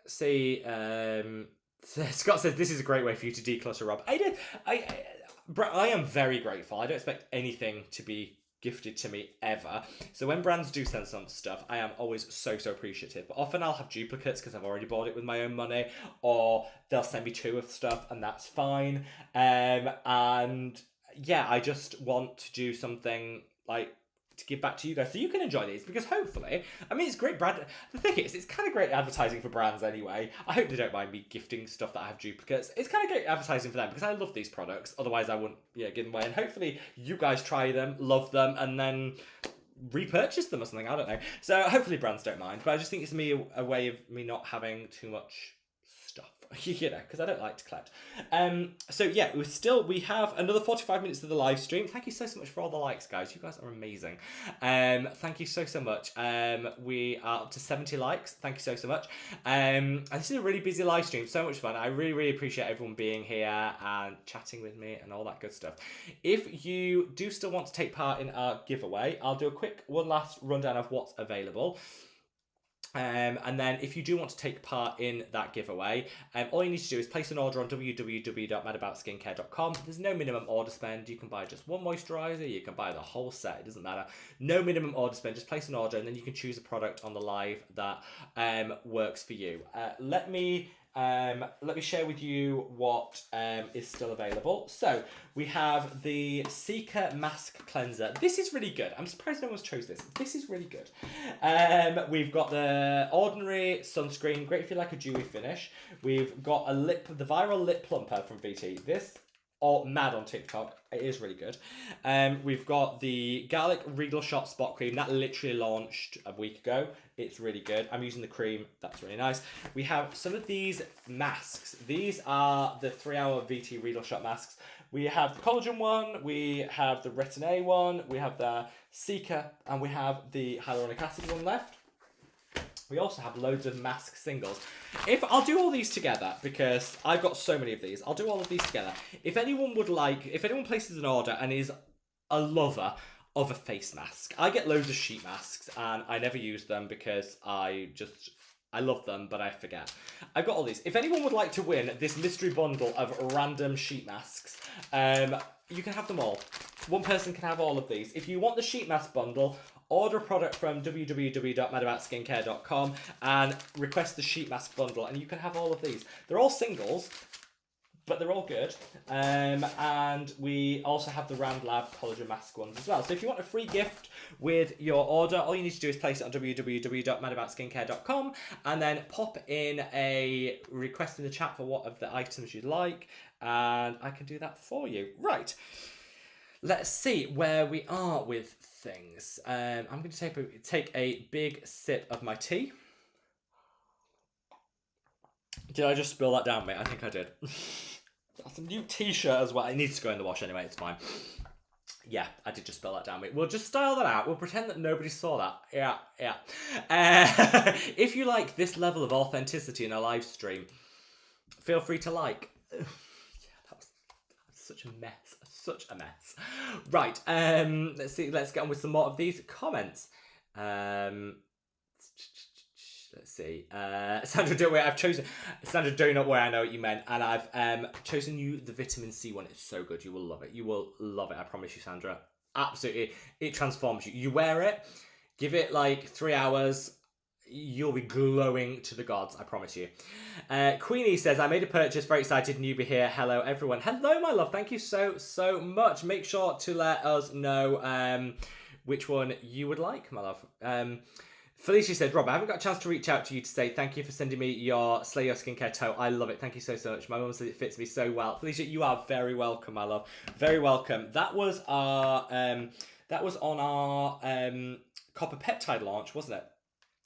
Scott says, this is a great way for you to declutter, Rob. I am very grateful. I don't expect anything to be gifted to me ever. So when brands do send some stuff, I am always so appreciative. But often I'll have duplicates because I've already bought it with my own money, or they'll send me 2 of stuff, and that's fine. And yeah, I just want to do something like to give back to you guys so you can enjoy these, because hopefully, I mean, it's great brand. The thing is, it's kind of great advertising for brands anyway. I hope they don't mind me gifting stuff that I have duplicates. It's kind of great advertising for them because I love these products. Otherwise, I wouldn't give them away. And hopefully, you guys try them, love them, and then repurchase them or something. I don't know. So hopefully, brands don't mind. But I just think it's a way of me not having too much stuff, because I don't like to collect. So yeah, we have another 45 minutes of the live stream. Thank you so much for all the likes, guys. You guys are amazing. Thank you so much. We are up to 70 likes. Thank you so much. And this is a really busy live stream. So much fun. I really appreciate everyone being here and chatting with me and all that good stuff. If you do still want to take part in our giveaway, I'll do one last rundown of what's available. And then if you do want to take part in that giveaway, all you need to do is place an order on www.madaboutskincare.com. There's no minimum order spend. You can buy just one moisturizer, you can buy the whole set, it doesn't matter. No minimum order spend, just place an order, and then you can choose a product on the live that works for you. Let me share with you what is still available. So we have the Seeker Mask Cleanser. This is really good. I'm surprised no one's chose this. This is really good. We've got the ordinary sunscreen, great if you like a dewy finish. We've got the viral lip plumper from VT. This, or mad on TikTok, it is really good. We've got the Garlic Regal Shot Spot Cream. That literally launched a week ago. It's really good. I'm using the cream. That's really nice. We have some of these masks. These are the 3-hour VT Regal Shot masks. We have the collagen one. We have the retin A one. We have the Seeker. And we have the hyaluronic acid one left. We also have loads of mask singles. I'll do all these together because I've got so many of these. I'll do all of these together. If anyone places an order and is a lover of a face mask, I get loads of sheet masks and I never use them because I love them, but I forget. I've got all these. If anyone would like to win this mystery bundle of random sheet masks, you can have them all. One person can have all of these. If you want the sheet mask bundle, order a product from www.madaboutskincare.com and request the sheet mask bundle, and you can have all of these. They're all singles, but they're all good. And we also have the Round Lab Collagen Mask ones as well. So if you want a free gift with your order, all you need to do is place it on www.madaboutskincare.com and then pop in a request in the chat for what of the items you'd like, and I can do that for you. Right. Let's see where we are with things. I'm going to take a big sip of my tea. Did I just spill that down, mate? I think I did. That's a new t-shirt as well. It needs to go in the wash anyway, it's fine. Yeah, I did just spill that down, mate. We'll just style that out. We'll pretend that nobody saw that. Yeah. If you like this level of authenticity in a live stream, feel free to like. Yeah, that was such a mess. Such a mess. Right, let's see. Let's get on with some more of these comments. Let's see. Sandra, don't worry. Sandra, do not worry. I know what you meant, and I've chosen you the vitamin C one. It's so good. You will love it. You will love it. I promise you, Sandra. Absolutely, it transforms you. You wear it, give it like 3 hours. You'll be glowing to the gods, I promise you. Queenie says, I made a purchase, very excited, newbie here. Hello, everyone. Hello, my love. Thank you so much. Make sure to let us know which one you would like, my love. Felicia said, Rob, I haven't got a chance to reach out to you to say thank you for sending me your Slay Your Skincare tote. I love it. Thank you so much. My mum said it fits me so well. Felicia, you are very welcome, my love. Very welcome. That was our that was on our Copper Peptide launch, wasn't it?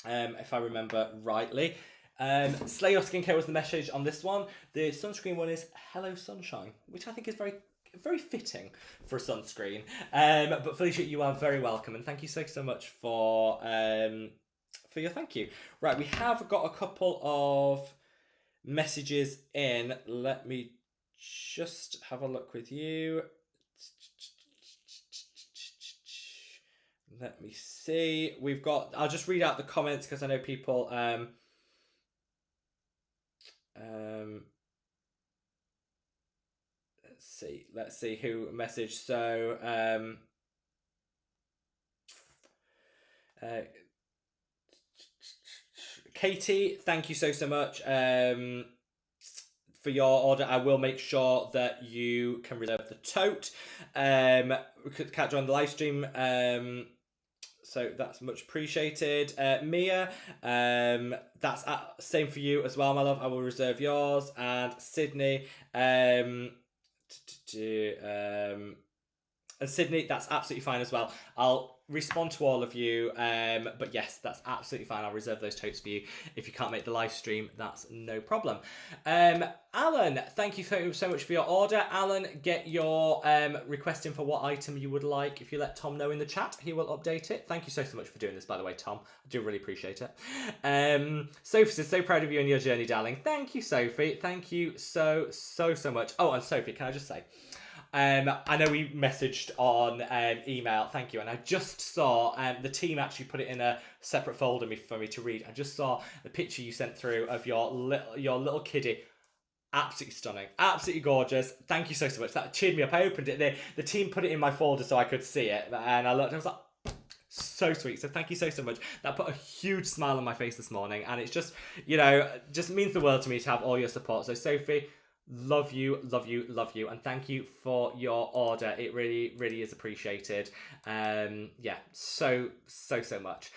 If I remember rightly. Slay Your Skincare was the message on this one. The sunscreen one is Hello Sunshine, which I think is very fitting for a sunscreen. But Felicia, you are very welcome, and thank you so much for your thank you. Right, we have got a couple of messages in. Let me just have a look with you. Let me see. We've got. I'll just read out the comments because I know people. Let's see who messaged. So, Katie, thank you so much for your order. I will make sure that you can reserve the tote. We could catch you on the live stream. So that's much appreciated. Mia, that's same for you as well, my love. I will reserve yours. And Sydney, and Sydney, that's absolutely fine as well. I'll respond to all of you, but yes, that's absolutely fine. I'll reserve those totes for you. If you can't make the live stream, that's no problem. Alan, thank you so much for your order. Alan, get your request in for what item you would like. If you let Tom know in the chat, he will update it. Thank you so much for doing this, by the way, Tom. I do really appreciate it. Sophie says, so proud of you and your journey, darling. Thank you, Sophie. Thank you so much. Oh, and Sophie, can I just say, I know we messaged on email, thank you, and I just saw the team actually put it in a separate folder for me to read. I just saw the picture you sent through of your little kiddie. Absolutely stunning, absolutely gorgeous. Thank you so much. That cheered me up. I opened it. The team put it in my folder so I could see it, and I looked. I was like, so sweet. So thank you so much. That put a huge smile on my face this morning, and it's just just means the world to me to have all your support. So Sophie, love you, and thank you for your order. It really is appreciated. Yeah, so much.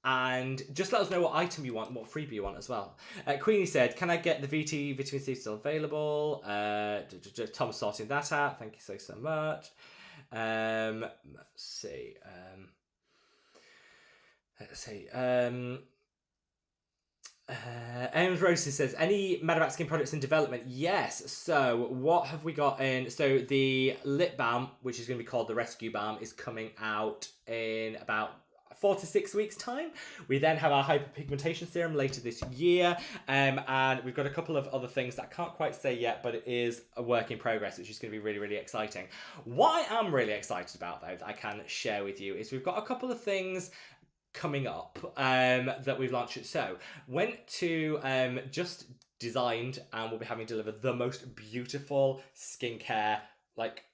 And just let us know what item you want, what freebie you want as well. Queenie said, can I get the VT vitamin C still available? Tom's sorting that out. Thank you so much. Let's see. Ames Roses says, any Mad About Skin products in development? Yes. So what have we got in? So the lip balm, which is going to be called the Rescue Balm, is coming out in about 4 to 6 weeks time. We then have our hyperpigmentation serum later this year, and we've got a couple of other things that I can't quite say yet, but it is a work in progress, which is going to be really exciting. What I am really excited about, though, that I can share with you, is we've got a couple of things coming up that we've launched. So went to just designed and we'll be having delivered the most beautiful skincare, like,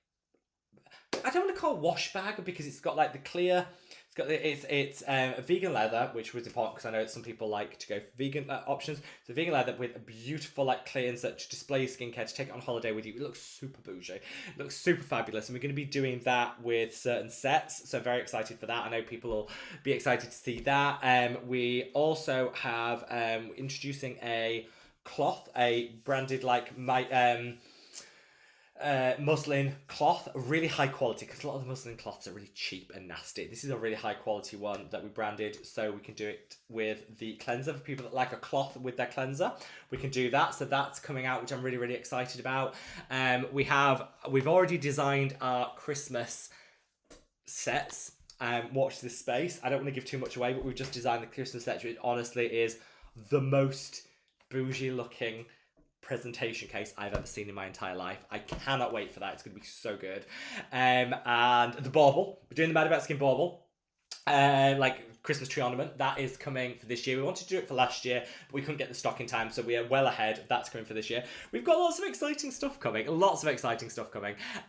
I don't want to call it wash bag because it's got like the clear, it's It's vegan leather, which was important because I know some people like to go for vegan options. So vegan leather with a beautiful like clearance that to display your skincare, to take it on holiday with you. It looks super bougie. It looks super fabulous, and we're going to be doing that with certain sets. So very excited for that. I know people will be excited to see that. We also have introducing a cloth, a branded like muslin cloth, really high quality, because a lot of the muslin cloths are really cheap and nasty. This is a really high quality one that we branded, so we can do it with the cleanser for people that like a cloth with their cleanser. We can do that, so that's coming out, which I'm really, really excited about. We've already designed our Christmas sets. Watch this space. I don't want to give too much away, but we've just designed the Christmas set, which honestly is the most bougie looking presentation case I've ever seen in my entire life. I cannot wait for that. It's going to be so good. And the bauble, we're doing the Mad About Skin bauble, like Christmas tree ornament, that is coming for this year. We wanted to do it for last year, but we couldn't get the stock in time, so we are well ahead. That's coming for this year. We've got lots of exciting stuff coming.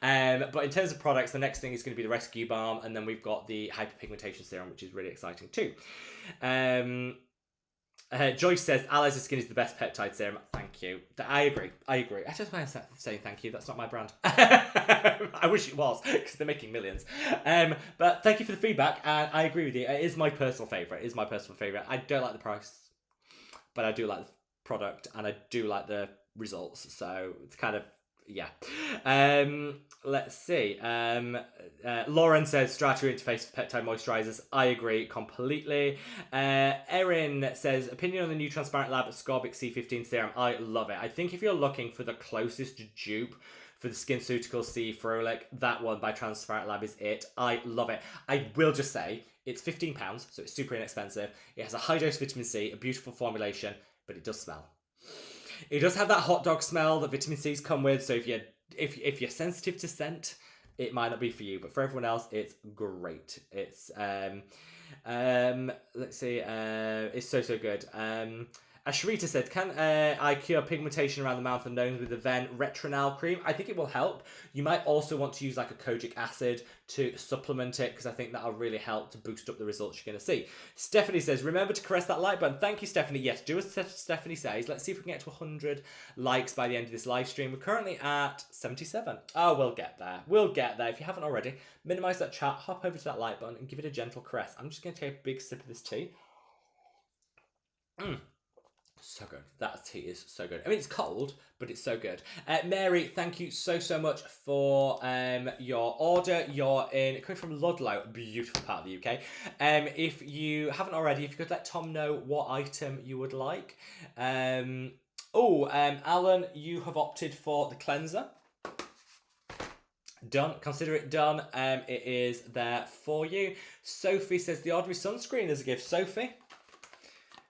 But in terms of products, the next thing is going to be the Rescue Balm, and then we've got the Hyperpigmentation Serum, which is really exciting too. Joyce says, Allies of Skin is the best peptide serum. Thank you. I agree. I just want to say thank you. That's not my brand. I wish it was, because they're making millions. But thank you for the feedback, and I agree with you. It is my personal favourite. I don't like the price, but I do like the product, and I do like the results. So it's kind of, yeah. Let's see. Lauren says Strata interface for peptide moisturizers. I agree completely. Erin says opinion on the new Transparent Lab Ascorbic C15 serum. I love it. I think if you're looking for the closest dupe for the SkinCeuticals C Frolic, that one by Transparent Lab is it. I love it. I will just say it's £15, so it's super inexpensive. It has a high dose vitamin C, a beautiful formulation, but it does smell. It does have that hot dog smell that vitamin C's come with, so if you're sensitive to scent, it might not be for you, but for everyone else, it's great. It's let's see, it's so good. Sharita said, can I cure pigmentation around the mouth and nose with the Ven Retronal cream? I think it will help. You might also want to use like a kojic acid to supplement it, because I think that'll really help to boost up the results you're going to see. Stephanie says, remember to caress that like button. Thank you, Stephanie. Yes, do as Stephanie says. Let's see if we can get to 100 likes by the end of this live stream. We're currently at 77. Oh, we'll get there. We'll get there. If you haven't already, minimize that chat, hop over to that like button and give it a gentle caress. I'm just going to take a big sip of this tea. So good. That tea is so good. I mean, it's cold, but it's so good. Mary, thank you so much for your order. You're coming from Ludlow, beautiful part of the UK. If you haven't already, if you could let Tom know what item you would like. Alan, you have opted for the cleanser. Done. Consider it done. It is there for you. Sophie says the Ordinary Sunscreen is a gift. Sophie,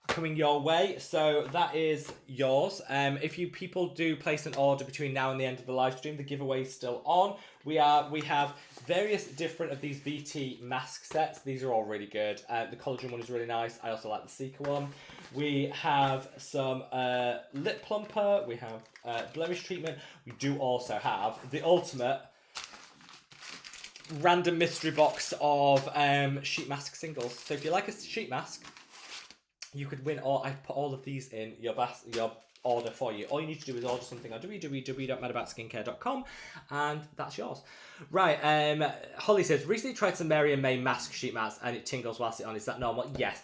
coming your way, so that is yours. If you people do place an order between now and the end of the live stream, the giveaway is still on. We have various different of these VT mask sets. These are all really good. The collagen one is really nice. I also like the Seeker one. We have some lip plumper. We have blemish treatment. We do also have the ultimate random mystery box of sheet mask singles. So if you like a sheet mask, you could win, or I put all of these in your order for you. All you need to do is order something on www.madaboutskincare.com, and that's yours. Right, Holly says, recently tried some Mary and May mask sheet masks and it tingles whilst it's on. Is that normal? Yes.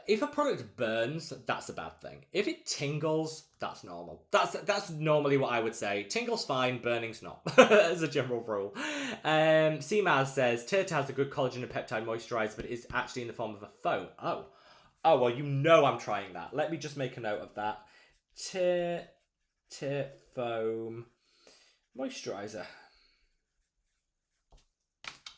If a product burns, that's a bad thing. If it tingles, that's normal. That's normally what I would say. Tingle's fine, burning's not, as a general rule. CMAS says, Tata has a good collagen and peptide moisturizer, but it is actually in the form of a foam. Oh, well, you know I'm trying that. Let me just make a note of that. Tear Foam Moisturiser.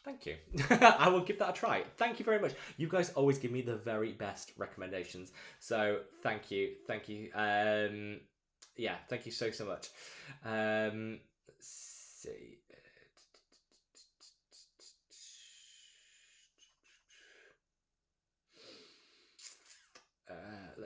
Thank you. I will give that a try. Thank you very much. You guys always give me the very best recommendations. So thank you. Thank you. Yeah, thank you so much. Let's see.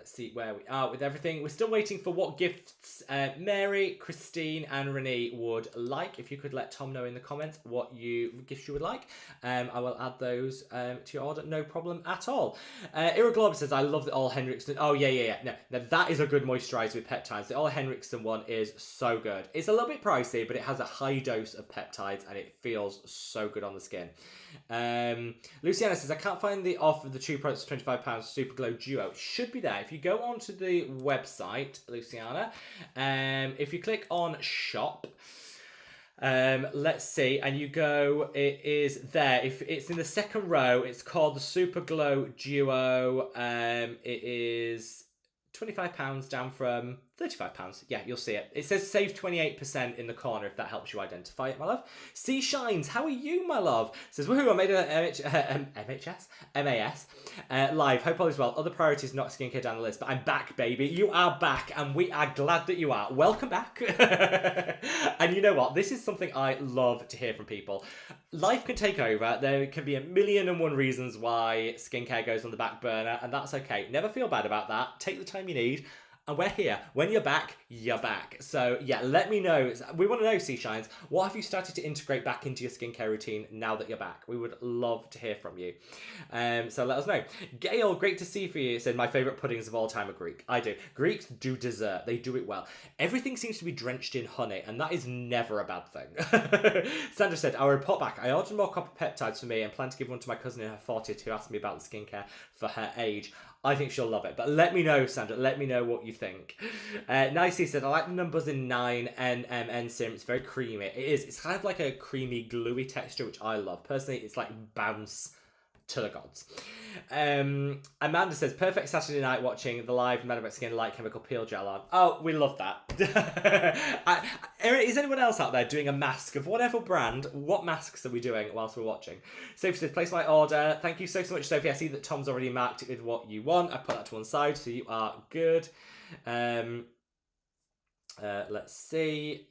let's see where we are with everything. We're still waiting for what gifts Mary, Christine, and Renee would like. If you could let Tom know in the comments what gifts you would like, I will add those to your order. No problem at all. Ira Globe says, I love the Ole Henriksen. Oh, yeah. No, that is a good moisturiser with peptides. The Ole Henriksen one is so good. It's a little bit pricey, but it has a high dose of peptides, and it feels so good on the skin. Luciana says, I can't find the offer of the two products for £25 Super Glow Duo. It should be there. If you go onto the website, Luciana, if you click on shop, let's see, and you go, it is there. If it's in the second row, it's called the Super Glow Duo. It is £25 down from £35. Yeah, you'll see it. It says save 28% in the corner if that helps you identify it, my love. C Shines, how are you, my love? Says, woohoo, I made a MAS live. Hope all is well. Other priorities, not skincare down the list, but I'm back, baby. You are back, and we are glad that you are. Welcome back. And you know what? This is something I love to hear from people. Life can take over. There can be 1,000,001 reasons why skincare goes on the back burner, and that's okay. Never feel bad about that. Take the time you need. And we're here. When you're back, you're back. So yeah, let me know. We want to know, Sea Shines, what have you started to integrate back into your skincare routine now that you're back? We would love to hear from you. So let us know. Gail, great to see you. Said, my favourite puddings of all time are Greek. I do. Greeks do dessert. They do it well. Everything seems to be drenched in honey, and that is never a bad thing. Sandra said, I'll report back. I ordered more copper peptides for me and plan to give one to my cousin in her 40th who asked me about the skincare for her age. I think she'll love it. But let me know, Sandra. Let me know what you think. Nicey said, I like the numbers in 9 NMN serum. It's very creamy. It is. It's kind of like a creamy, gluey texture, which I love. Personally, it's like bounce to the gods. Amanda says, perfect Saturday night watching the live Mad About Skin Light Chemical Peel Gel on. Oh, we love that. Is anyone else out there doing a mask of whatever brand? What masks are we doing whilst we're watching? Sophie says, place my order. Thank you so much, Sophie. I see that Tom's already marked it with what you want. I put that to one side, so you are good. Let's see.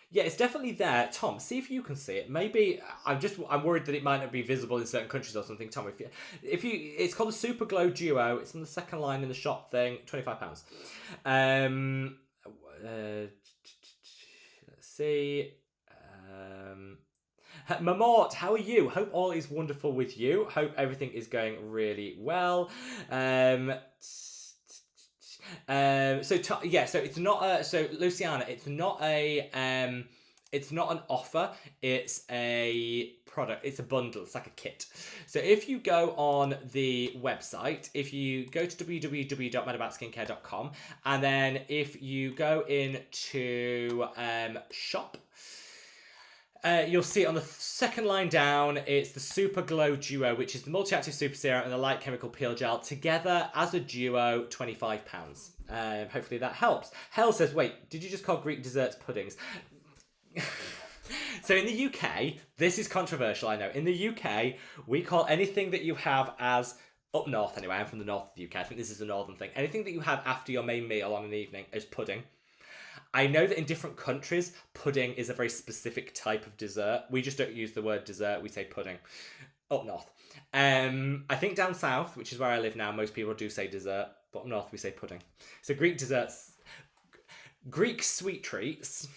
Yeah, it's definitely there. Tom, see if you can see it. Maybe I'm worried that it might not be visible in certain countries or something. Tom, if you, it's called the Super Glow Duo. It's on the second line in the shop thing. £25. Let's see. Mamort, how are you? Hope all is wonderful with you. Hope everything is going really well. So it's not a, so Luciana, it's not an offer, it's a product, it's a bundle, it's like a kit. So if you go on the website, if you go to www.madaboutskincare.com, and then if you go into shop, you'll see it on the second line down. It's the Super Glow Duo, which is the multi-active super serum and the light chemical peel gel together as a duo, £25. Hopefully that helps. Hell says, wait, did you just call Greek desserts puddings? So in the UK, this is controversial, I know. In the UK, we call anything that you have as, up north anyway, I'm from the north of the UK, I think this is a northern thing. Anything that you have after your main meal on an evening is pudding. I know that in different countries, pudding is a very specific type of dessert. We just don't use the word dessert, we say pudding. Up north. I think down south, which is where I live now, most people do say dessert, but up north we say pudding. So Greek desserts, Greek sweet treats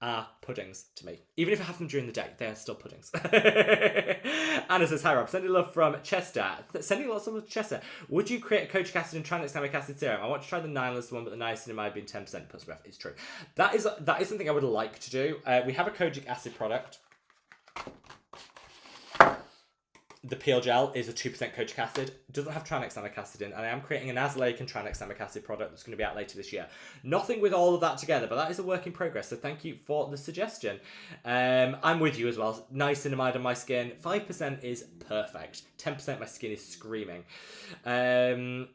are puddings to me. Even if I have them during the day, they are still puddings. Anna says, hi Rob, sending love from Chester. Sending lots of love to Chester. Would you create a kojic acid and tranexamic acid serum? I want to try the nylon one, but the niacinamide being 10% plus ref. It's true. That is something I would like to do. We have a kojic acid product. The peel gel is a 2% kojic acid. It doesn't have tranexamic acid in, and I am creating an azelaic and tranexamic acid product that's going to be out later this year. Nothing with all of that together, but that is a work in progress, so thank you for the suggestion. I'm with you as well. Niacinamide on my skin. 5% is perfect. 10% my skin is screaming. Tom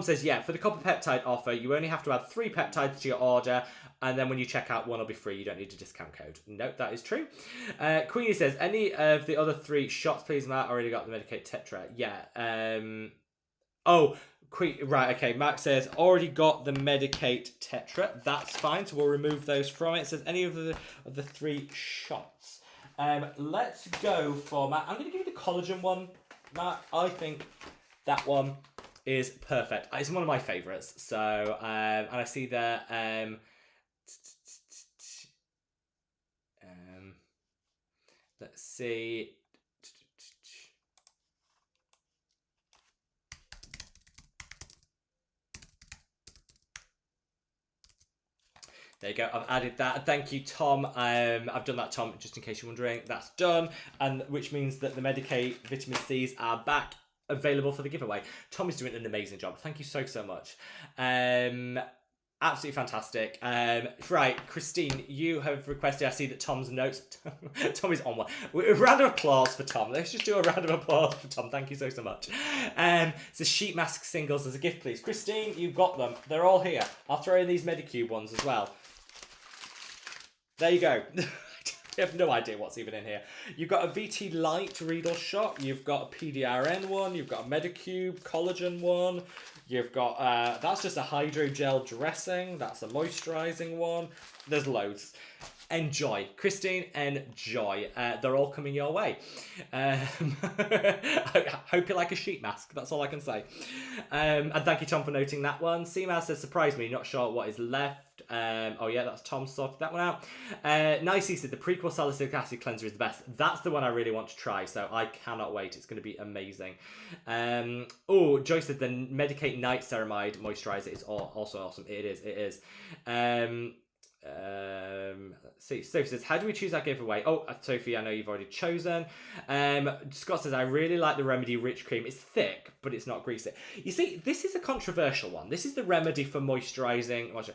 says, yeah, for the copper peptide offer, you only have to add 3 peptides to your order, and then when you check out, one will be free. You don't need a discount code. Nope, that is true. Queenie says, any of the other 3 shots, please, Matt? Already got the Medicate Tetra. Yeah. Right, okay. Max says, already got the Medicate Tetra. That's fine, so we'll remove those from it. It says, any of the 3 shots. Let's go for Matt. I'm going to give you the collagen one, Matt. I think that one is perfect. It's one of my favourites. So, and I see there. Let's see. There you go. I've added that. Thank you, Tom. I've done that, Tom, just in case you're wondering. That's done, and which means that the Medicaid vitamin C's are back, available for the giveaway. Tom is doing an amazing job. Thank you so much. Absolutely fantastic. Right, Christine, you have requested. I see that Tom's notes. Tom is on one. A round of applause for Tom. Let's just do a round of applause for Tom. Thank you so much. So sheet mask singles as a gift, please. Christine, you've got them. They're all here. I'll throw in these Medicube ones as well. There you go. I have no idea what's even in here. You've got a VT Light Riedel shot. You've got a PDRN one. You've got a Medicube collagen one. You've got, that's just a hydrogel dressing. That's a moisturizing one. There's loads. Enjoy. Christine, enjoy. They're all coming your way. I hope you like a sheet mask. That's all I can say. And thank you, Tom, for noting that one. Seamouse says, surprise me, not sure what is left. Oh yeah, that's Tom sorted that one out. Nicey said the prequel salicylic acid cleanser is the best. That's the one I really want to try, so I cannot wait. It's going to be amazing. Oh, Joyce said the Medicate Night Ceramide moisturizer is also awesome. It is. Let's see. Sophie says, how do we choose our giveaway? Oh, Sophie, I know you've already chosen. Scott says, I really like the Remedy Rich Cream. It's thick, but it's not greasy. You see, this is a controversial one. This is the Remedy for moisturising.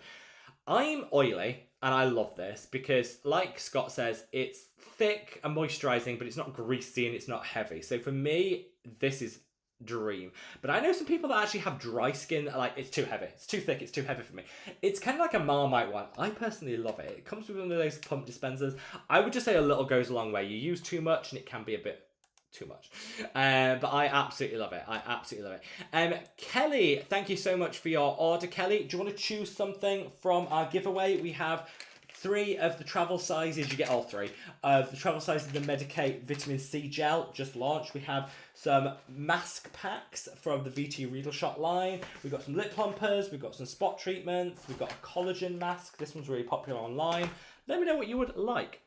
I'm oily, and I love this because, like Scott says, it's thick and moisturising, but it's not greasy and it's not heavy. So for me, this is dream. But I know some people that actually have dry skin that are like, it's too heavy, it's too thick, it's too heavy for me. It's kind of like a Marmite one. I personally love it. It comes with one of those pump dispensers. I would just say a little goes a long way. You use too much and it can be a bit too much. But I absolutely love it. I absolutely love it. Kelly, thank you so much for your order, Kelly. Do you want to choose something from our giveaway? We have 3 of the travel sizes. You get all 3 of the travel sizes of the Medicate Vitamin C Gel just launched. We have some mask packs from the VT Riedel Shot line. We've got some lip plumpers. We've got some spot treatments. We've got a collagen mask. This one's really popular online. Let me know what you would like.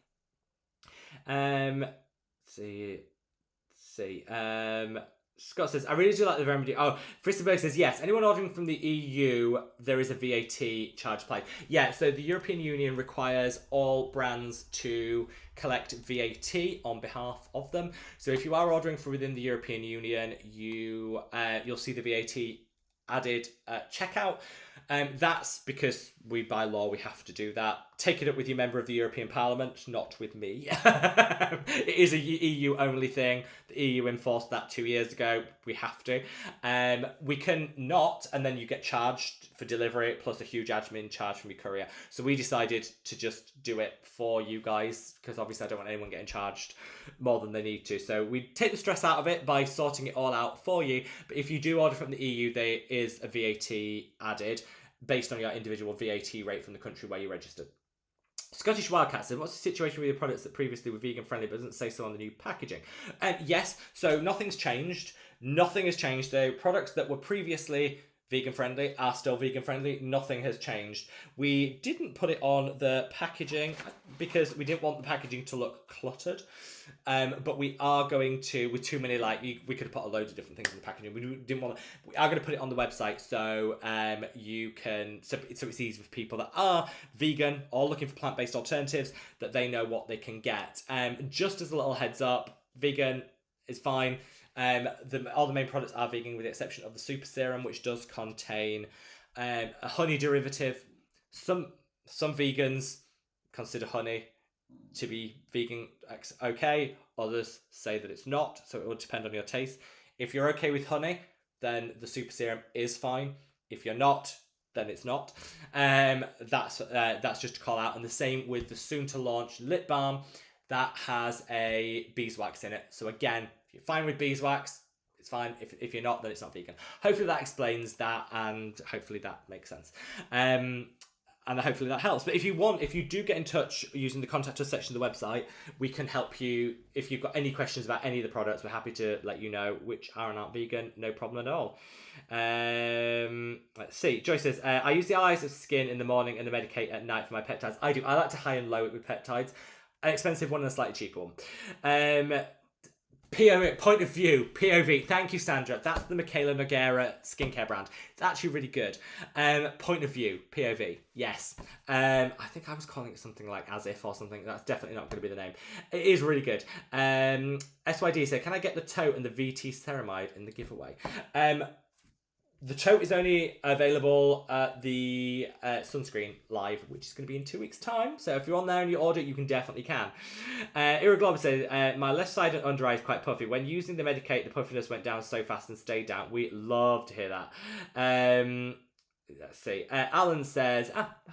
See. Scott says, I really do like the Remedy. Oh, Fristenberg says, yes, anyone ordering from the EU, there is a VAT charge applied. Yeah, so the European Union requires all brands to collect VAT on behalf of them. So if you are ordering from within the European Union, you'll see the VAT added at checkout. That's because by law we have to do that. Take it up with your member of the European Parliament, not with me. It is a EU only thing. The EU enforced that 2 years ago. We have to. We can not, and then you get charged for delivery plus a huge admin charge from your courier. So we decided to just do it for you guys because obviously I don't want anyone getting charged more than they need to. So we take the stress out of it by sorting it all out for you. But if you do order from the EU, there is a VAT added based on your individual VAT rate from the country where you registered. Scottish Wildcat said, what's the situation with your products that previously were vegan friendly but doesn't say so on the new packaging? Yes, so nothing's changed. Nothing has changed. The products that were previously vegan friendly are still vegan friendly. Nothing has changed. We didn't put it on the packaging because we didn't want the packaging to look cluttered. But we are going to, with too many, we could have put a load of different things in the packaging. We didn't want to, we are going to put it on the website so you can, so it's easy for people that are vegan or looking for plant-based alternatives that they know what they can get. Just as a little heads up, vegan is fine. All the main products are vegan with the exception of the super serum, which does contain a honey derivative. Some vegans consider honey to be vegan okay, others say that it's not, so it will depend on your taste. If you're okay with honey, then the super serum is fine. If you're not, then it's not. That's just to call out. And the same with the soon to launch lip balm that has a beeswax in it. So again, if you're fine with beeswax, it's fine. If you're not, then it's not vegan. Hopefully that explains that, and hopefully that makes sense. and hopefully that helps. But if you do get in touch using the contact us section of the website, we can help you. If you've got any questions about any of the products, we're happy to let you know, which are and aren't vegan, no problem at all. Let's see. Joy says, I use the Eyes of Skin in the morning and the Medicate at night for my peptides. I do. I like to high and low it with peptides. An expensive one and a slightly cheaper one. Point of view, POV. Thank you, Sandra. That's the Michaela Nogueira skincare brand. It's actually really good. Point of view, POV. Yes. I think I was calling it something like as if or something. That's definitely not going to be the name. It is really good. SYD said, can I get the tote and the VT ceramide in the giveaway? The tote is only available at the Sunscreen live, which is going to be in 2 weeks' time. So if you're on there and you order it, you definitely can. Iraglob says, my left side and under eye is quite puffy. When using the Medicate, the puffiness went down so fast and stayed down. We love to hear that. Let's see. Alan says,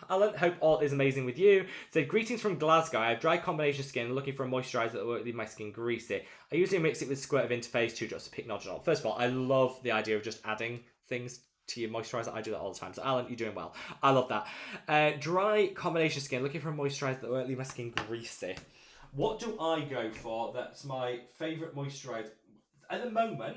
Alan, hope all is amazing with you. Said, greetings from Glasgow. I have dry combination skin, looking for a moisturiser that will leave my skin greasy. I usually mix it with a squirt of Interface, 2 drops of Pycnogenol. First of all, I love the idea of just adding things to your moisturiser. I do that all the time. So Alan, you're doing well. I love that. Dry combination skin, looking for a moisturiser that won't leave my skin greasy. What do I go for? That's my favourite moisturiser at the moment.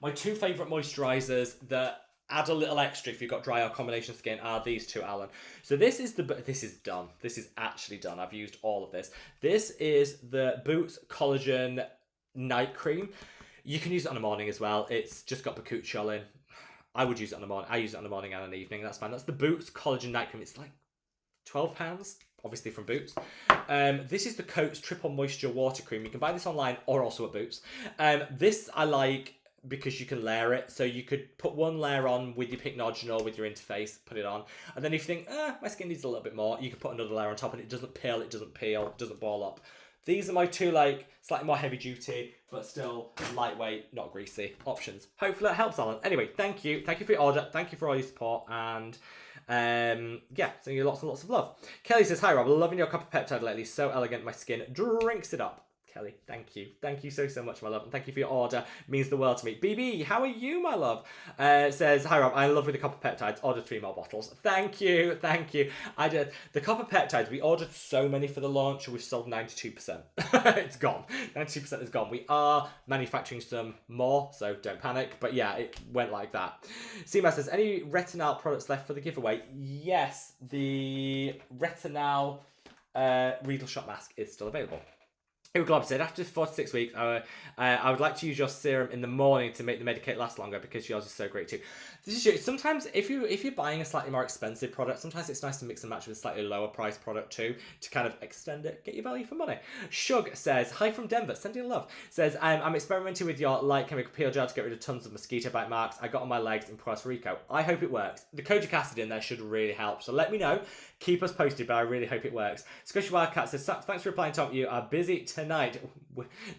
My 2 favourite moisturisers that add a little extra if you've got dry or combination skin are these 2, Alan. So this is done. This is actually done. I've used all of this. This is the Boots Collagen Night Cream. You can use it on the morning as well. It's just got bakuchiol in. I would use it on the morning. I use it on the morning and an evening. That's fine. That's the Boots Collagen Night Cream. It's like £12, obviously from Boots. This is the Coats Triple Moisture Water Cream. You can buy this online or also at Boots. This I like because you can layer it. So you could put one layer on with your Pycnogenol, with your Interface, put it on. And then if you think, my skin needs a little bit more, you can put another layer on top and it doesn't pill, it doesn't peel, it doesn't ball up. These are my 2 like slightly more heavy duty, but still lightweight, not greasy options. Hopefully that helps, Alan. Anyway, thank you. Thank you for your order. Thank you for all your support. And yeah, sending you lots and lots of love. Kelly says, hi Rob, loving your copper peptide lately. So elegant, my skin drinks it up. Kelly, thank you. Thank you so much, my love. And thank you for your order. It means the world to me. BB, how are you, my love? Says, hi, Rob. I love with the copper peptides. Ordered 3 more bottles. Thank you. Thank you. I did. The copper peptides, we ordered so many for the launch, and we've sold 92%. It's gone. 92% is gone. We are manufacturing some more, so don't panic. But yeah, it went like that. Seema says, any retinol products left for the giveaway? Yes, the retinol Riedel Shot Mask is still available. Glob said, after 4 to 6 weeks, I would like to use your serum in the morning to make the Medicate last longer because yours is so great too. This is true. Sometimes if you're buying a slightly more expensive product, sometimes it's nice to mix and match with a slightly lower price product too to kind of extend it, get your value for money. Shug says, hi from Denver, sending love. Says, I'm experimenting with your light chemical peel gel to get rid of tons of mosquito bite marks I got on my legs in Puerto Rico. I hope it works. The kojic acid in there should really help. So let me know. Keep us posted, but I really hope it works. Squishy Wildcat says, thanks for replying, Tom. You are busy tonight.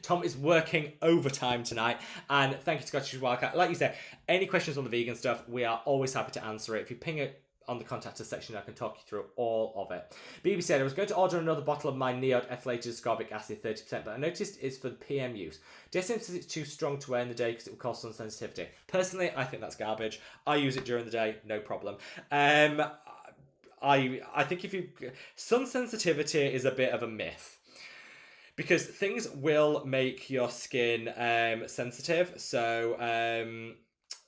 Tom is working overtime tonight. And thank you to Scottish Wildcat. Like you said, any questions on the vegan stuff, we are always happy to answer it. If you ping it on the contact us section, I can talk you through all of it. BB said, I was going to order another bottle of my Neod ethylated ascorbic acid 30%, but I noticed it's for the PM use. Jessica says it's too strong to wear in the day because it will cause sun sensitivity. Personally, I think that's garbage. I use it during the day, no problem. I think sun sensitivity is a bit of a myth. Because things will make your skin sensitive. So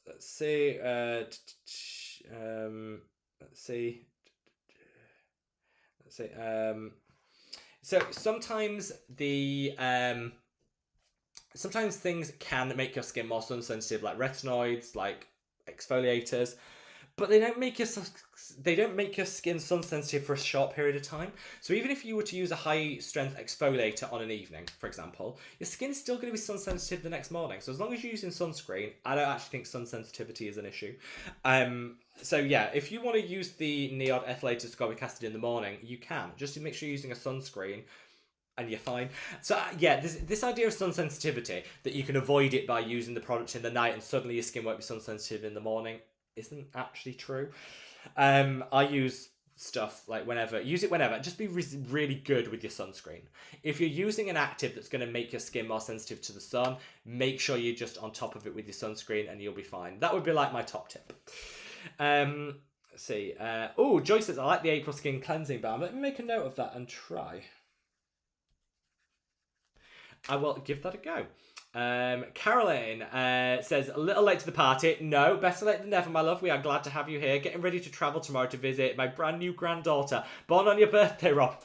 let's see. So sometimes sometimes things can make your skin more sun sensitive, like retinoids, like exfoliators. But they don't make your skin sun sensitive for a short period of time. So even if you were to use a high strength exfoliator on an evening, for example, your skin's still going to be sun sensitive the next morning. So as long as you're using sunscreen, I don't actually think sun sensitivity is an issue. So yeah, if you want to use the Neod ethylated ascorbic acid in the morning, you can. Just to make sure you're using a sunscreen and you're fine. So yeah, this idea of sun sensitivity, that you can avoid it by using the product in the night and suddenly your skin won't be sun sensitive in the morning, isn't actually true. I use stuff like use it whenever. Just be really good with your sunscreen. If you're using an active that's going to make your skin more sensitive to the sun, make sure you're just on top of it with your sunscreen and you'll be fine. That would be like my top tip. see. Oh, Joyce says, I like the April Skin Cleansing Balm. Let me make a note of that and try. I will give that a go. Caroline says, a little late to the party. No, better late than never, my love. We are glad to have you here. Getting ready to travel tomorrow to visit my brand new granddaughter. Born on your birthday, Rob.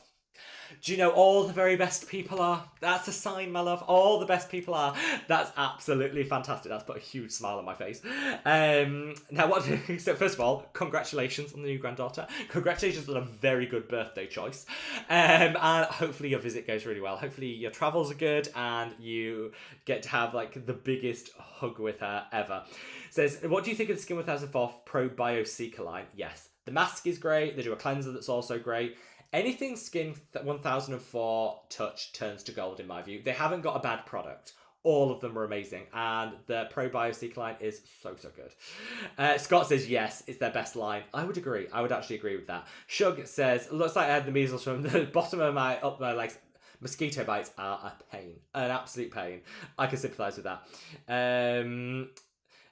Do you know all the very best people are? That's a sign, my love. All the best people are. That's absolutely fantastic. That's put a huge smile on my face. Now, what? So first of all, congratulations on the new granddaughter. Congratulations on a very good birthday choice. And hopefully your visit goes really well. Hopefully your travels are good and you get to have like the biggest hug with her ever. Says, what do you think of the Skin 1004 Pro Bio Seeker line? Yes. The mask is great. They do a cleanser that's also great. Anything Skin 1004 touch turns to gold in my view. They haven't got a bad product. All of them are amazing. And the Pro Bioseek line is so, so good. Scott says, yes, it's their best line. I would agree. I would actually agree with that. Shug says, looks like I had the measles from the bottom of my, up my legs. Mosquito bites are a pain. An absolute pain. I can sympathise with that.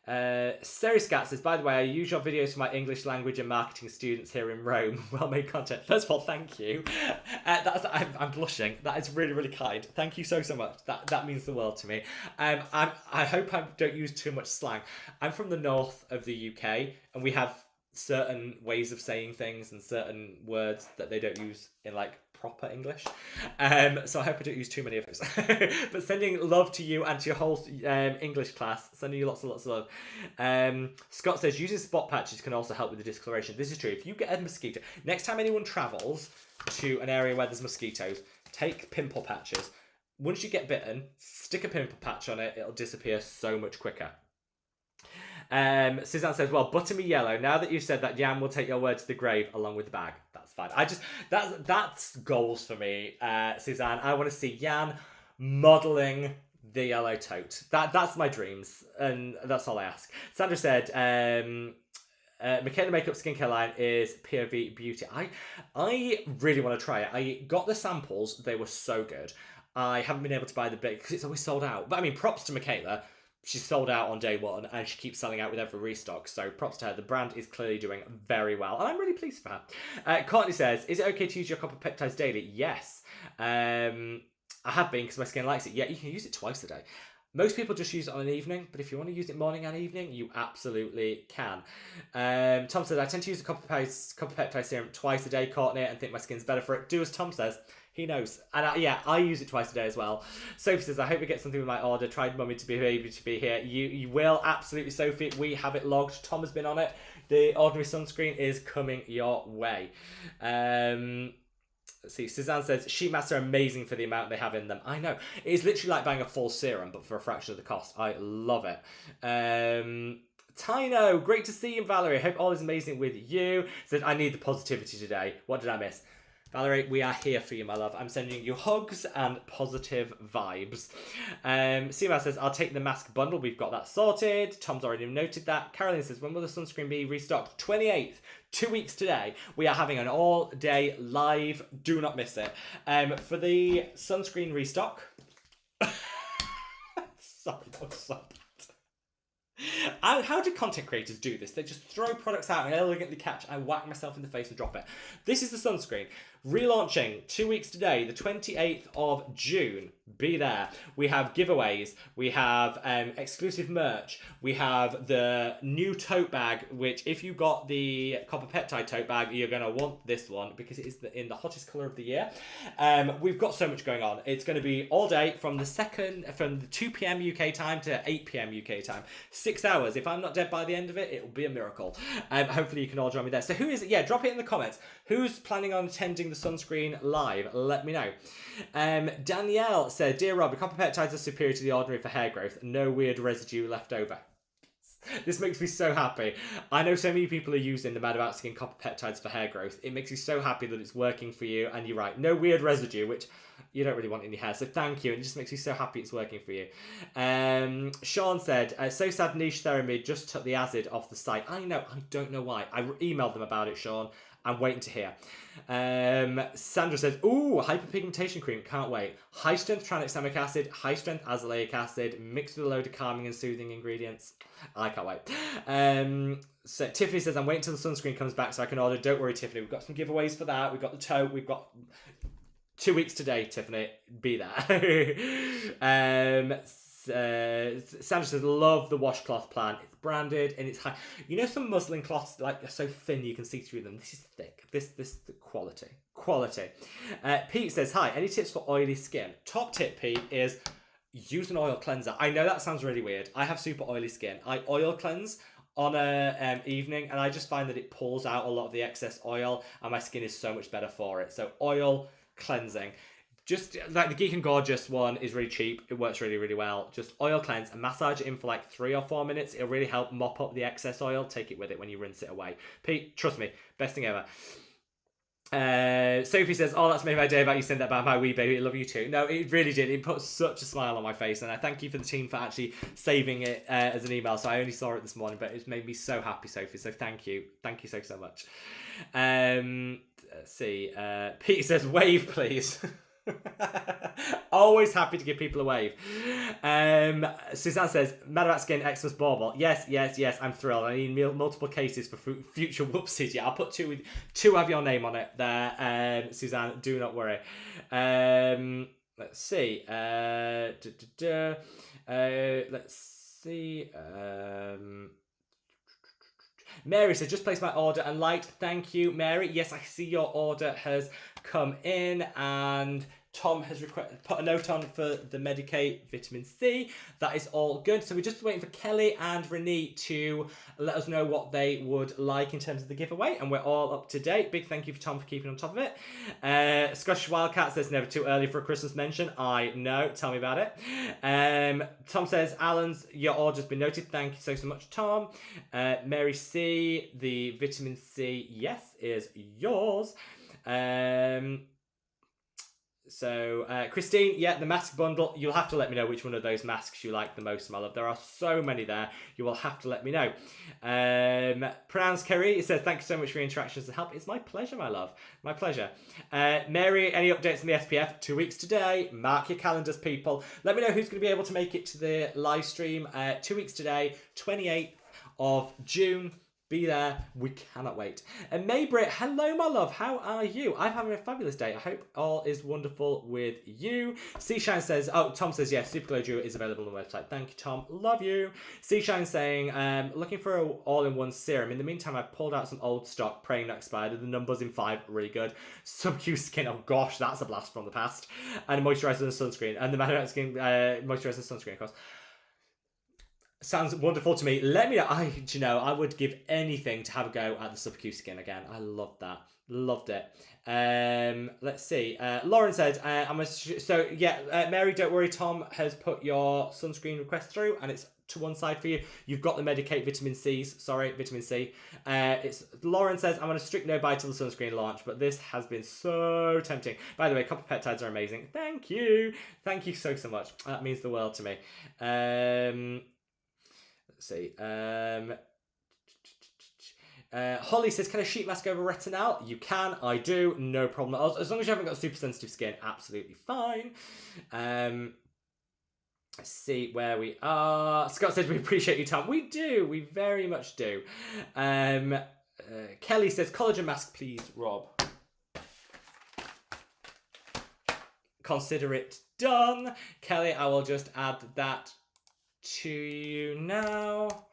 Seriscat says, by the way, I use your videos for my English language and marketing students here in Rome. Well made content. First of all, thank you. I'm blushing. That is really, really kind. Thank you so, so much. That means the world to me. I hope I don't use too much slang. I'm from the north of the UK and we have certain ways of saying things and certain words that they don't use in like proper English. So I hope I don't use too many of those. But sending love to you and to your whole English class. Sending you lots and lots of love. Scott says, using spot patches can also help with the discoloration. This is true. If you get a mosquito, next time anyone travels to an area where there's mosquitoes, take pimple patches. Once you get bitten, stick a pimple patch on it. It'll disappear so much quicker. Suzanne says, well, butter me yellow. Now that you've said that, Jan will take your word to the grave along with the bag. That's fine. That's goals for me, Suzanne. I want to see Jan modelling the yellow tote. That's my dreams, and that's all I ask. Sandra said, Michaela Makeup skincare line is POV Beauty. I really want to try it. I got the samples. They were so good. I haven't been able to buy the bit because it's always sold out. But I mean, props to Michaela. She's sold out on day one and she keeps selling out with every restock. So props to her. The brand is clearly doing very well. And I'm really pleased for her. Courtney says, is it okay to use your copper peptides daily? Yes. I have been because my skin likes it. Yeah, you can use it twice a day. Most people just use it on an evening, but if you want to use it morning and evening, you absolutely can. Tom says, I tend to use the copper peptide serum twice a day, Courtney, and think my skin's better for it. Do as Tom says. He knows. And I use it twice a day as well. Sophie says, I hope we get something with my order. Tried mummy to be able to be here. You will, absolutely, Sophie. We have it logged. Tom has been on it. The ordinary sunscreen is coming your way. Let's see, Suzanne says, sheet masks are amazing for the amount they have in them. I know. It is literally like buying a full serum, but for a fraction of the cost. I love it. Tino, great to see you, Valerie. Hope all is amazing with you. Said, I need the positivity today. What did I miss? Valerie, we are here for you, my love. I'm sending you hugs and positive vibes. Seema says, I'll take the mask bundle. We've got that sorted. Tom's already noted that. Caroline says, when will the sunscreen be restocked? 28th. 2 weeks today. We are having an all-day live. Do not miss it. For the sunscreen restock. Sorry, that was so bad. How do content creators do this? They just throw products out and elegantly catch. I whack myself in the face and drop it. This is the sunscreen. Relaunching 2 weeks today, the 28th of June. Be there. We have giveaways. We have exclusive merch. We have the new tote bag, which if you got the copper peptide tote bag, you're going to want this one because it is in the hottest colour of the year. We've got so much going on. It's going to be all day from the 2 p.m. UK time to 8 p.m. UK time. 6 hours. If I'm not dead by the end of it, it will be a miracle. Hopefully you can all join me there. So who is it? Yeah, drop it in the comments. Who's planning on attending the sunscreen live? Let me know. Danielle said, dear Rob, the copper peptides are superior to the ordinary for hair growth. No weird residue left over. This makes me so happy. I know so many people are using the Mad About Skin copper peptides for hair growth. It makes me so happy that it's working for you. And you're right, no weird residue, which you don't really want in your hair. So thank you. It just makes me so happy it's working for you. Sean said, so sad Niche Therapy just took the acid off the site. I know. I don't know why. I emailed them about it, Sean. I'm waiting to hear. Sandra says, ooh, hyperpigmentation cream, can't wait. High strength tranexamic acid, high strength azelaic acid, mixed with a load of calming and soothing ingredients. I can't wait. So Tiffany says, I'm waiting till the sunscreen comes back so I can order. Don't worry, Tiffany. We've got some giveaways for that. We've got the tote. We've got 2 weeks today, Tiffany. Be there. Sandra says, love the washcloth plan. It's branded and it's high. You know, some muslin cloths like are so thin you can see through them. This is thick. This quality. Pete says, hi, any tips for oily skin? Top tip, Pete, is use an oil cleanser. I know that sounds really weird. I have super oily skin. I oil cleanse on a evening, and I just find that it pulls out a lot of the excess oil, and my skin is so much better for it. So oil cleansing. Just like the Geek and Gorgeous one is really cheap. It works really, really well. Just oil cleanse and massage it in for like 3 or 4 minutes. It'll really help mop up the excess oil. Take it with it when you rinse it away. Pete, trust me, best thing ever. Sophie says, oh, that's made my day about you saying that about my wee baby. I love you too. No, it really did. It put such a smile on my face, and I thank you for the team for actually saving it as an email. So I only saw it this morning, but it's made me so happy, Sophie. So thank you so much. Let's see. Pete says, wave please. Always happy to give people a wave. Suzanne says, mad about skin, Xmas bauble. Yes, I'm thrilled. I need multiple cases for future whoopsies. Yeah, I'll put two have your name on it there. Suzanne, do not worry. Let's see. Let's see. Mary says, just place my order and light. Thank you, Mary. Yes, I see your order has come in, and Tom has put a note on for the Medicate vitamin C. That is all good. So we're just waiting for Kelly and Renee to let us know what they would like in terms of the giveaway, and we're all up to date. Big thank you for Tom for keeping on top of it. Scottish Wildcat says, never too early for a Christmas mention. I know. Tell me about it. Tom says, Alan's, your order's been noted. Thank you so much, Tom. Mary C, the vitamin C, yes, is yours. So, Christine, yeah, the mask bundle, you'll have to let me know which one of those masks you like the most, my love. There are so many there. You will have to let me know. Pronounced Kerry, it says, thank you so much for your interactions and help. It's my pleasure, my love. My pleasure. Mary, any updates on the SPF? 2 weeks today. Mark your calendars, people. Let me know who's going to be able to make it to the live stream. 2 weeks today, 28th of June. Be there. We cannot wait. And Maybrit, hello, my love. How are you? I'm having a fabulous day. I hope all is wonderful with you. Seashine says, oh, Tom says, yes, Super Glow Duo is available on the website. Thank you, Tom. Love you. Seashine saying, looking for an all-in-one serum. In the meantime, I've pulled out some old stock, praying not expired. The numbers in 5, really good. Sub-Q Skin, oh gosh, that's a blast from the past. And a moisturizer and sunscreen. And the Matter of Skin moisturizer and sunscreen, of course. Sounds wonderful to me. Let me know. I would give anything to have a go at the Sub-Q Skin again. I loved that. Loved it. Let's see. Lauren said, Mary, don't worry. Tom has put your sunscreen request through, and it's to one side for you. You've got the Medicate vitamin C. It's Lauren says, I'm on a strict no buy till the sunscreen launch, but this has been so tempting. By the way, copper peptides are amazing. Thank you so much. That means the world to me. Let's see. Holly says, can I sheet mask over retinol? You can. I do. No problem. As long as you haven't got super sensitive skin, absolutely fine. Let's see where we are. Scott says, we appreciate you, Tom. We do. We very much do. Kelly says, collagen mask, please, Rob. Consider it done. Kelly, I will just add that to you now.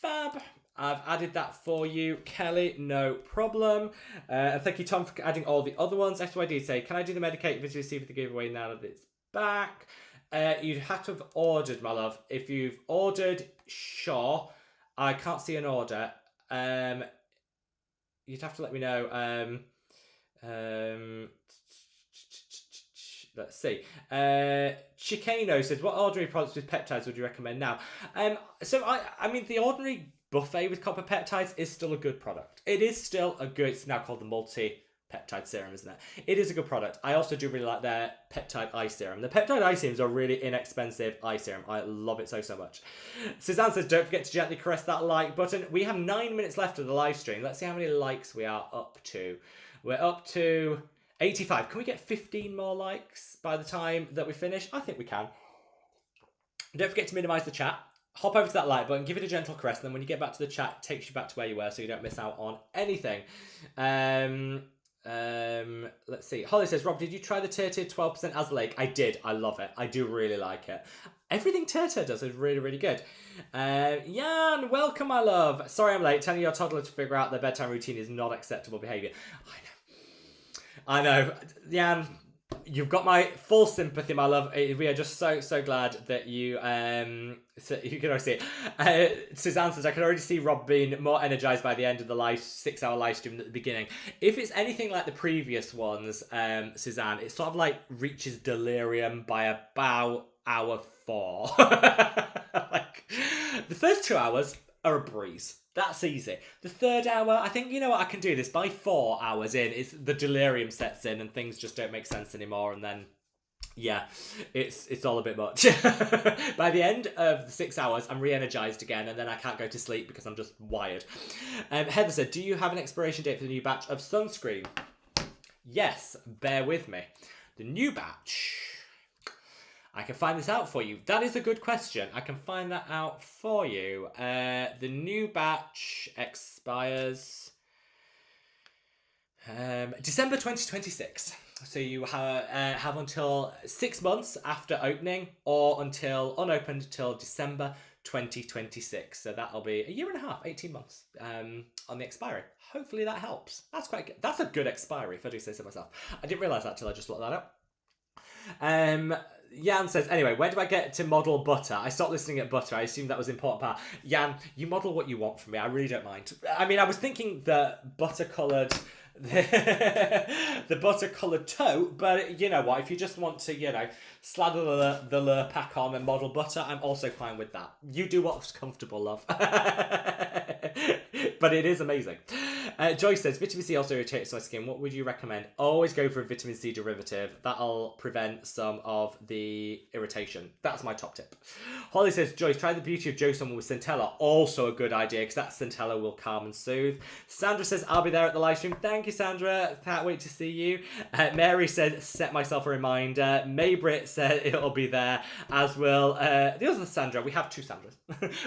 Fab. I've added that for you, Kelly, no problem. And thank you, Tom, for adding all the other ones. SYD say, can I do the Medicate vitamin C for the giveaway now that it's back? You'd have to have ordered, my love. If you've ordered, sure. I can't see an order. You'd have to let me know. Let's see. Chicano says, what ordinary products with peptides would you recommend now? I mean, the ordinary buffet with copper peptides is still a good product. It is still a good, it's now called the multi-peptide serum, isn't it? It is a good product. I also do really like their peptide eye serum. The peptide eye serums are really inexpensive eye serum. I love it so much. Suzanne says, don't forget to gently caress that like button. We have 9 minutes left of the live stream. Let's see how many likes we are up to. We're up to 85. Can we get 15 more likes by the time that we finish? I think we can. Don't forget to minimize the chat. hop over to that like button, give it a gentle caress, and then when you get back to the chat, it takes you back to where you were so you don't miss out on anything. Let's see. Holly says, Rob, did you try the Turtle 12% as lake? I did. I love it. I do really like it. Everything Turtle does is really, really good. Jan, welcome, my love. Sorry I'm late. Telling your toddler to figure out their bedtime routine is not acceptable behaviour. I know. Jan, you've got my full sympathy, my love. We are just so glad that you so you can already see it. Suzanne says, I can already see Rob being more energised by the end of the 6-hour live stream than at the beginning. If it's anything like the previous ones, Suzanne, it sort of like reaches delirium by about hour 4. Like, the first 2 hours are a breeze. That's easy. The third hour, I think, you know what, I can do this. By 4 hours in, it's the delirium sets in and things just don't make sense anymore. And then, yeah, it's all a bit much. By the end of the 6 hours, I'm re-energized again, and then I can't go to sleep because I'm just wired. Heather said, do you have an expiration date for the new batch of sunscreen? Yes, bear with me. The new batch... I can find this out for you. That is a good question. I can find that out for you. The new batch expires December 2026. So you have until 6 months after opening, or until unopened until December 2026. So that'll be a year and a half, 18 months on the expiry. Hopefully that helps. That's quite good. That's a good expiry, if I do say so myself. I didn't realise that till I just looked that up. Jan says, anyway, where do I get to model butter? I stopped listening at butter. I assumed that was an important part. Jan, you model what you want from me. I really don't mind. I mean, I was thinking the butter-coloured... the butter-coloured tote, but you know what? If you just want to, you know, slather the lure pack on and model butter, I'm also fine with that. You do what's comfortable, love. But it is amazing. Joyce says, vitamin C also irritates my skin. What would you recommend? Always go for a vitamin C derivative. That'll prevent some of the irritation. That's my top tip. Holly says, Joyce, try the Beauty of Joe Summer with Centella. Also a good idea, because that Centella will calm and soothe. Sandra says, I'll be there at the live stream. Thank you, Sandra. Can't wait to see you. Mary says, set myself a reminder. Maybrit said it'll be there, as will the other Sandra. We have 2 Sandras.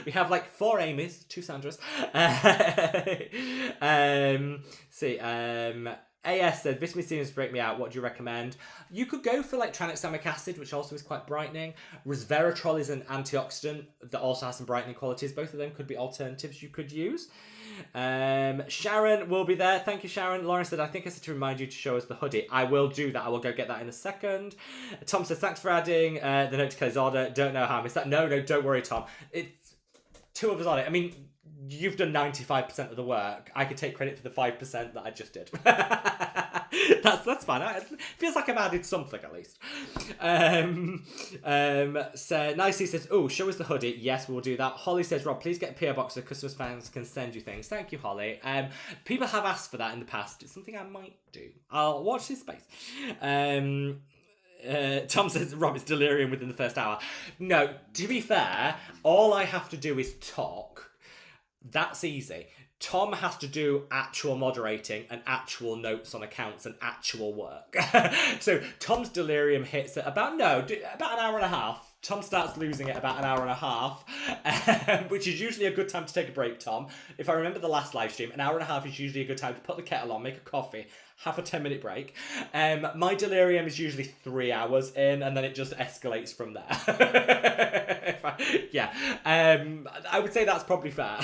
We have like 4 Amy's, 2 Sandras. AS said, vitamin C to break me out. What do you recommend? You could go for like tranexamic acid, which also is quite brightening. Resveratrol is an antioxidant that also has some brightening qualities. Both of them could be alternatives you could use. Sharon will be there. Thank you, Sharon. Lauren said, I think I said to remind you to show us the hoodie. I will do that. I will go get that in a second. Tom says, thanks for adding the note to Kelly's order. Don't know how I missed that. No, don't worry, Tom. It's 2 of us on it. I mean, you've done 95% of the work. I could take credit for the 5% that I just did. That's fine. It feels like I've added something at least. So Nicely says, oh, show us the hoodie. Yes, we'll do that. Holly says, Rob, please get a PO box so customers fans can send you things. Thank you, Holly. People have asked for that in the past. It's something I might do. I'll watch this space. Tom says, Rob, it's delirium within the first hour. No, to be fair, all I have to do is talk. That's easy. Tom has to do actual moderating and actual notes on accounts and actual work. So Tom's delirium hits at about an hour and a half. Tom starts losing it about an hour and a half, which is usually a good time to take a break, Tom. If I remember the last live stream, an hour and a half is usually a good time to put the kettle on, make a coffee, have a 10-minute break. My delirium is usually 3 hours in, and then it just escalates from there. I would say that's probably fair.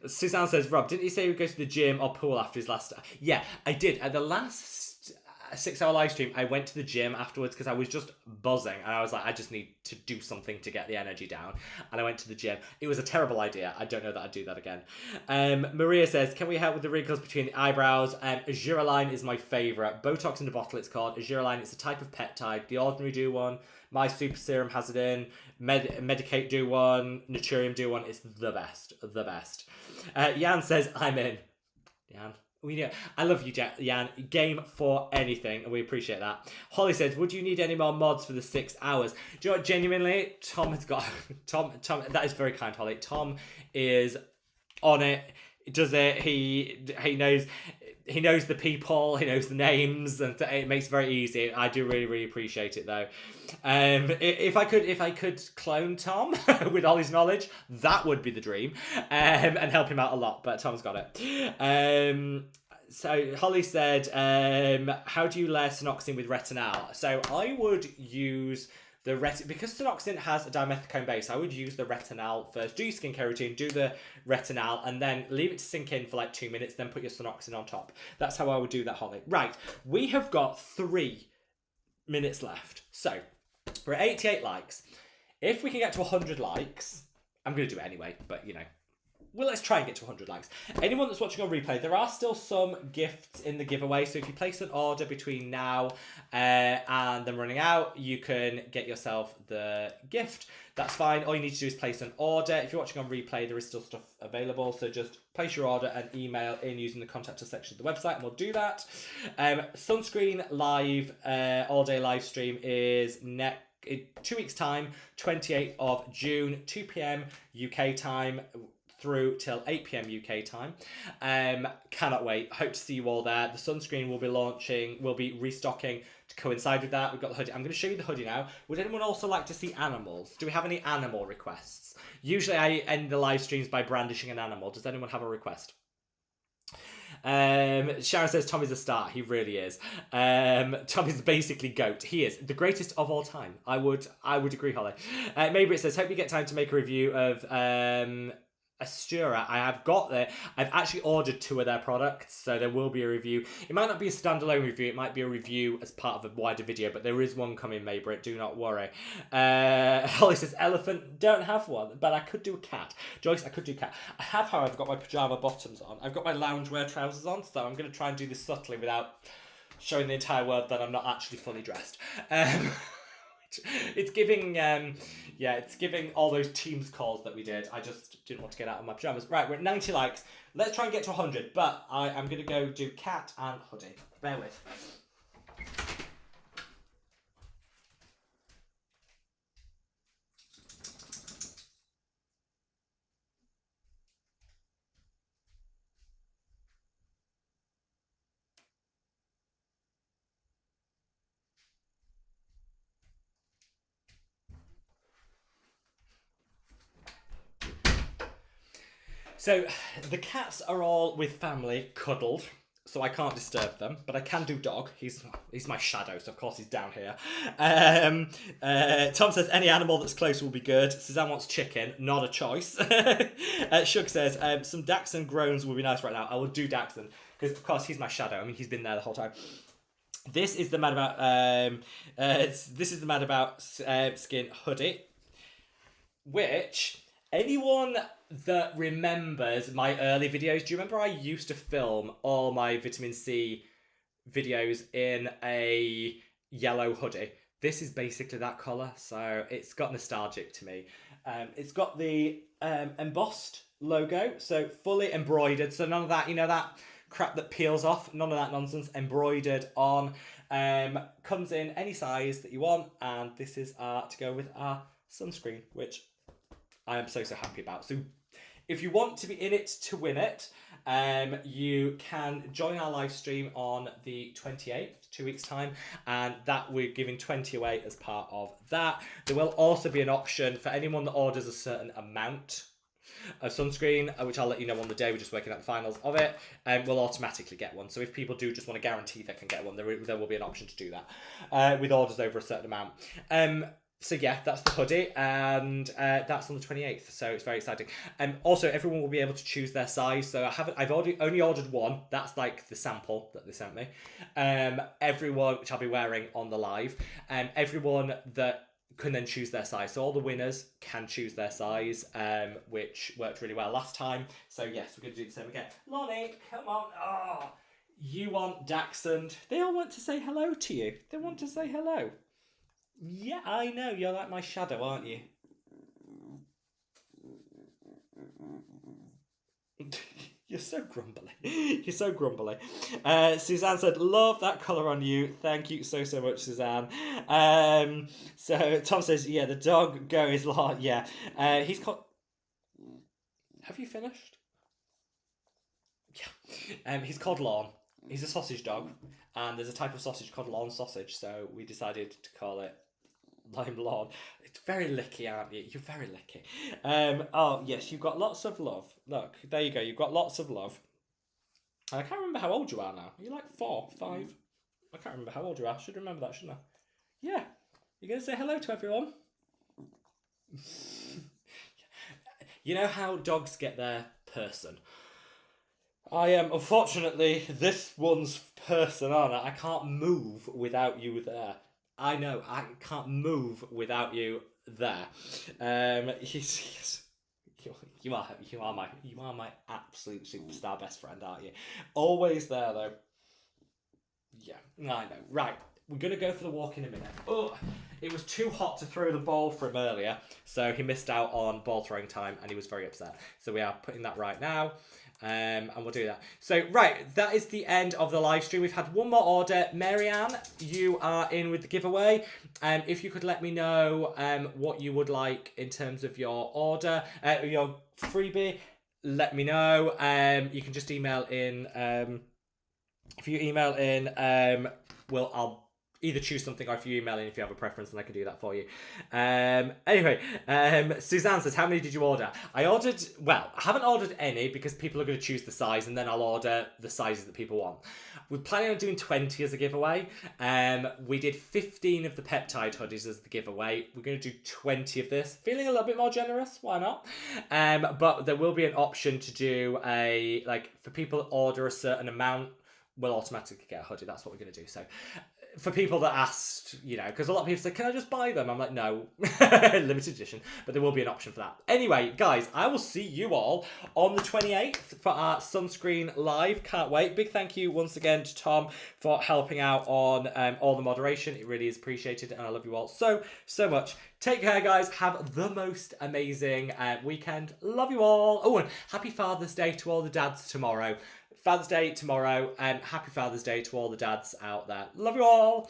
Suzanne says, Rob, didn't you say you would go to the gym or pool after his last... Yeah, I did. At the last 6-hour live stream, I went to the gym afterwards because I was just buzzing, and I was like, I just need to do something to get the energy down, and I went to the gym. It was a terrible idea. I don't know that I'd do that again. Maria says, can we help with the wrinkles between the eyebrows? Azuraline is my favourite. Botox in the bottle, it's called Azuraline. It's a type of peptide. The Ordinary do one. My Super Serum has it in. Medicate do one. Naturium do one. It's the best. The best. Jan says, I'm in. Jan. I love you, Jan. Game for anything, and we appreciate that. Holly says, would you need any more mods for the 6 hours? Do you know what, genuinely, Tom has got... Tom, that is very kind, Holly. Tom is on it. Does it. He knows... he knows the people, he knows the names, and it makes it very easy. I do really, really appreciate it though. If I could clone Tom with all his knowledge, that would be the dream, and help him out a lot. But Tom's got it. So Holly said, how do you layer Sunscreen with retinol? So I would use the because Sunscreen has a dimethicone base, I would use the retinol first. Do your skincare routine, do the retinol, and then leave it to sink in for like 2 minutes, then put your Sunscreen on top. That's how I would do that, Holly. Right, we have got 3 minutes left. So, we're at 88 likes. If we can get to 100 likes, I'm going to do it anyway, but you know. Well, let's try and get to 100 likes. Anyone that's watching on replay, there are still some gifts in the giveaway. So if you place an order between now and them running out, you can get yourself the gift. That's fine. All you need to do is place an order. If you're watching on replay, there is still stuff available. So just place your order and email in using the contact us section of the website, and we'll do that. Sunscreen live, all day live stream is in 2 weeks' time, 28th of June, 2 p.m. UK time. Through till 8 p.m. UK time. Cannot wait. Hope to see you all there. The Sunscreen will be restocking to coincide with that. We've got the hoodie. I'm going to show you the hoodie now. Would anyone also like to see animals? Do we have any animal requests? Usually I end the live streams by brandishing an animal. Does anyone have a request? Sharon says Tommy's a star. He really is. Tommy's basically GOAT. He is the greatest of all time. I would agree, Holly. Maybe it says, hope you get time to make a review of Astura. I have got there. I've actually ordered 2 of their products, so there will be a review. It might not be a standalone review, it might be a review as part of a wider video, but there is one coming, Maybrit, do not worry. Holly says, elephant, don't have one, but I could do a cat. Joyce, I could do cat. I have, however, got my pyjama bottoms on. I've got my loungewear trousers on, so I'm going to try and do this subtly without showing the entire world that I'm not actually fully dressed. It's giving, it's giving all those Teams calls that we did. I just didn't want to get out of my pajamas. Right, we're at 90 likes. Let's try and get to 100, but I'm going to go do cat and hoodie. Bear with. So the cats are all with family, cuddled, so I can't disturb them, but I can do dog. He's my shadow, so of course he's down here. Tom says any animal that's close will be good. Suzanne wants chicken, not a choice. Shug says some Dachshund groans will be nice right now. I will do Dachshund because of course he's my shadow. I mean he's been there the whole time. This is the Mad About Skin hoodie, which anyone that remembers my early videos, do you remember I used to film all my vitamin C videos in a yellow hoodie? This is basically that colour, so it's got nostalgic to me. It's got the embossed logo, so fully embroidered, so none of that, you know, that crap that peels off, none of that nonsense, embroidered on. Comes in any size that you want, and this is to go with our sunscreen, which I am so happy about. So if you want to be in it to win it, you can join our live stream on the 28th, 2 weeks time, and that we're giving 20 away as part of that. There will also be an option for anyone that orders a certain amount of sunscreen, which I'll let you know on the day. We're just working out the finals of it, and we'll automatically get one. So if people do just want to guarantee they can get one, there will be an option to do that with orders over a certain amount. So yeah, that's the hoodie, and that's on the 28th, so it's very exciting. Also, everyone will be able to choose their size. So I've only ordered one. That's like the sample that they sent me. Everyone, which I'll be wearing on the live, everyone that can then choose their size. So all the winners can choose their size, which worked really well last time. So yes, we're going to do the same again. Lonnie, come on. Oh, you want Dachshund. They all want to say hello to you. They want to say hello. Yeah, I know. You're like my shadow, aren't you? You're so grumbly. You're so grumbly. Suzanne said, love that colour on you. Thank you so much, Suzanne. So Tom says, yeah, the dog go is long. Yeah. He's called... Have you finished? Yeah. He's called Lorne. He's a sausage dog, and there's a type of sausage called lawn sausage, so we decided to call it Lime Lawn. It's very licky, aren't you? You're very licky. Oh, yes, you've got lots of love. Look, there you go. You've got lots of love. I can't remember how old you are now. Are you like 4, 5? I can't remember how old you are. I should remember that, shouldn't I? Yeah. You're going to say hello to everyone? You know how dogs get their person? I am, unfortunately, this one's person, aren't I? I can't move without you there. I know, I can't move without you there. You are my absolute superstar best friend, aren't you? Always there, though. Yeah, I know. Right, we're going to go for the walk in a minute. Oh, it was too hot to throw the ball for him earlier, so he missed out on ball throwing time, and he was very upset. So we are putting that right now. And we'll do that. So, right, that is the end of the live stream. We've had one more order. Marianne, you are in with the giveaway. If you could let me know what you would like in terms of your order, your freebie, let me know. You can just email in. If you email in, I'll either choose something, or if you email in if you have a preference, then I can do that for you. Anyway, Suzanne says, how many did you order? I haven't ordered any because people are going to choose the size, and then I'll order the sizes that people want. We're planning on doing 20 as a giveaway. We did 15 of the Peptide hoodies as the giveaway. We're going to do 20 of this. Feeling a little bit more generous, why not? But there will be an option to do for people that order a certain amount, we'll automatically get a hoodie. That's what we're going to do. So for people that asked, because a lot of people say, can I just buy them? I'm like, no, limited edition, but there will be an option for that. Anyway, guys, I will see you all on the 28th for our Sunscreen live. Can't wait. Big thank you once again to Tom for helping out on all the moderation. It really is appreciated, and I love you all so, so much. Take care, guys. Have the most amazing weekend. Love you all. Oh, and happy Father's Day to all the dads tomorrow. Father's Day tomorrow, and happy Father's Day to all the dads out there. Love you all.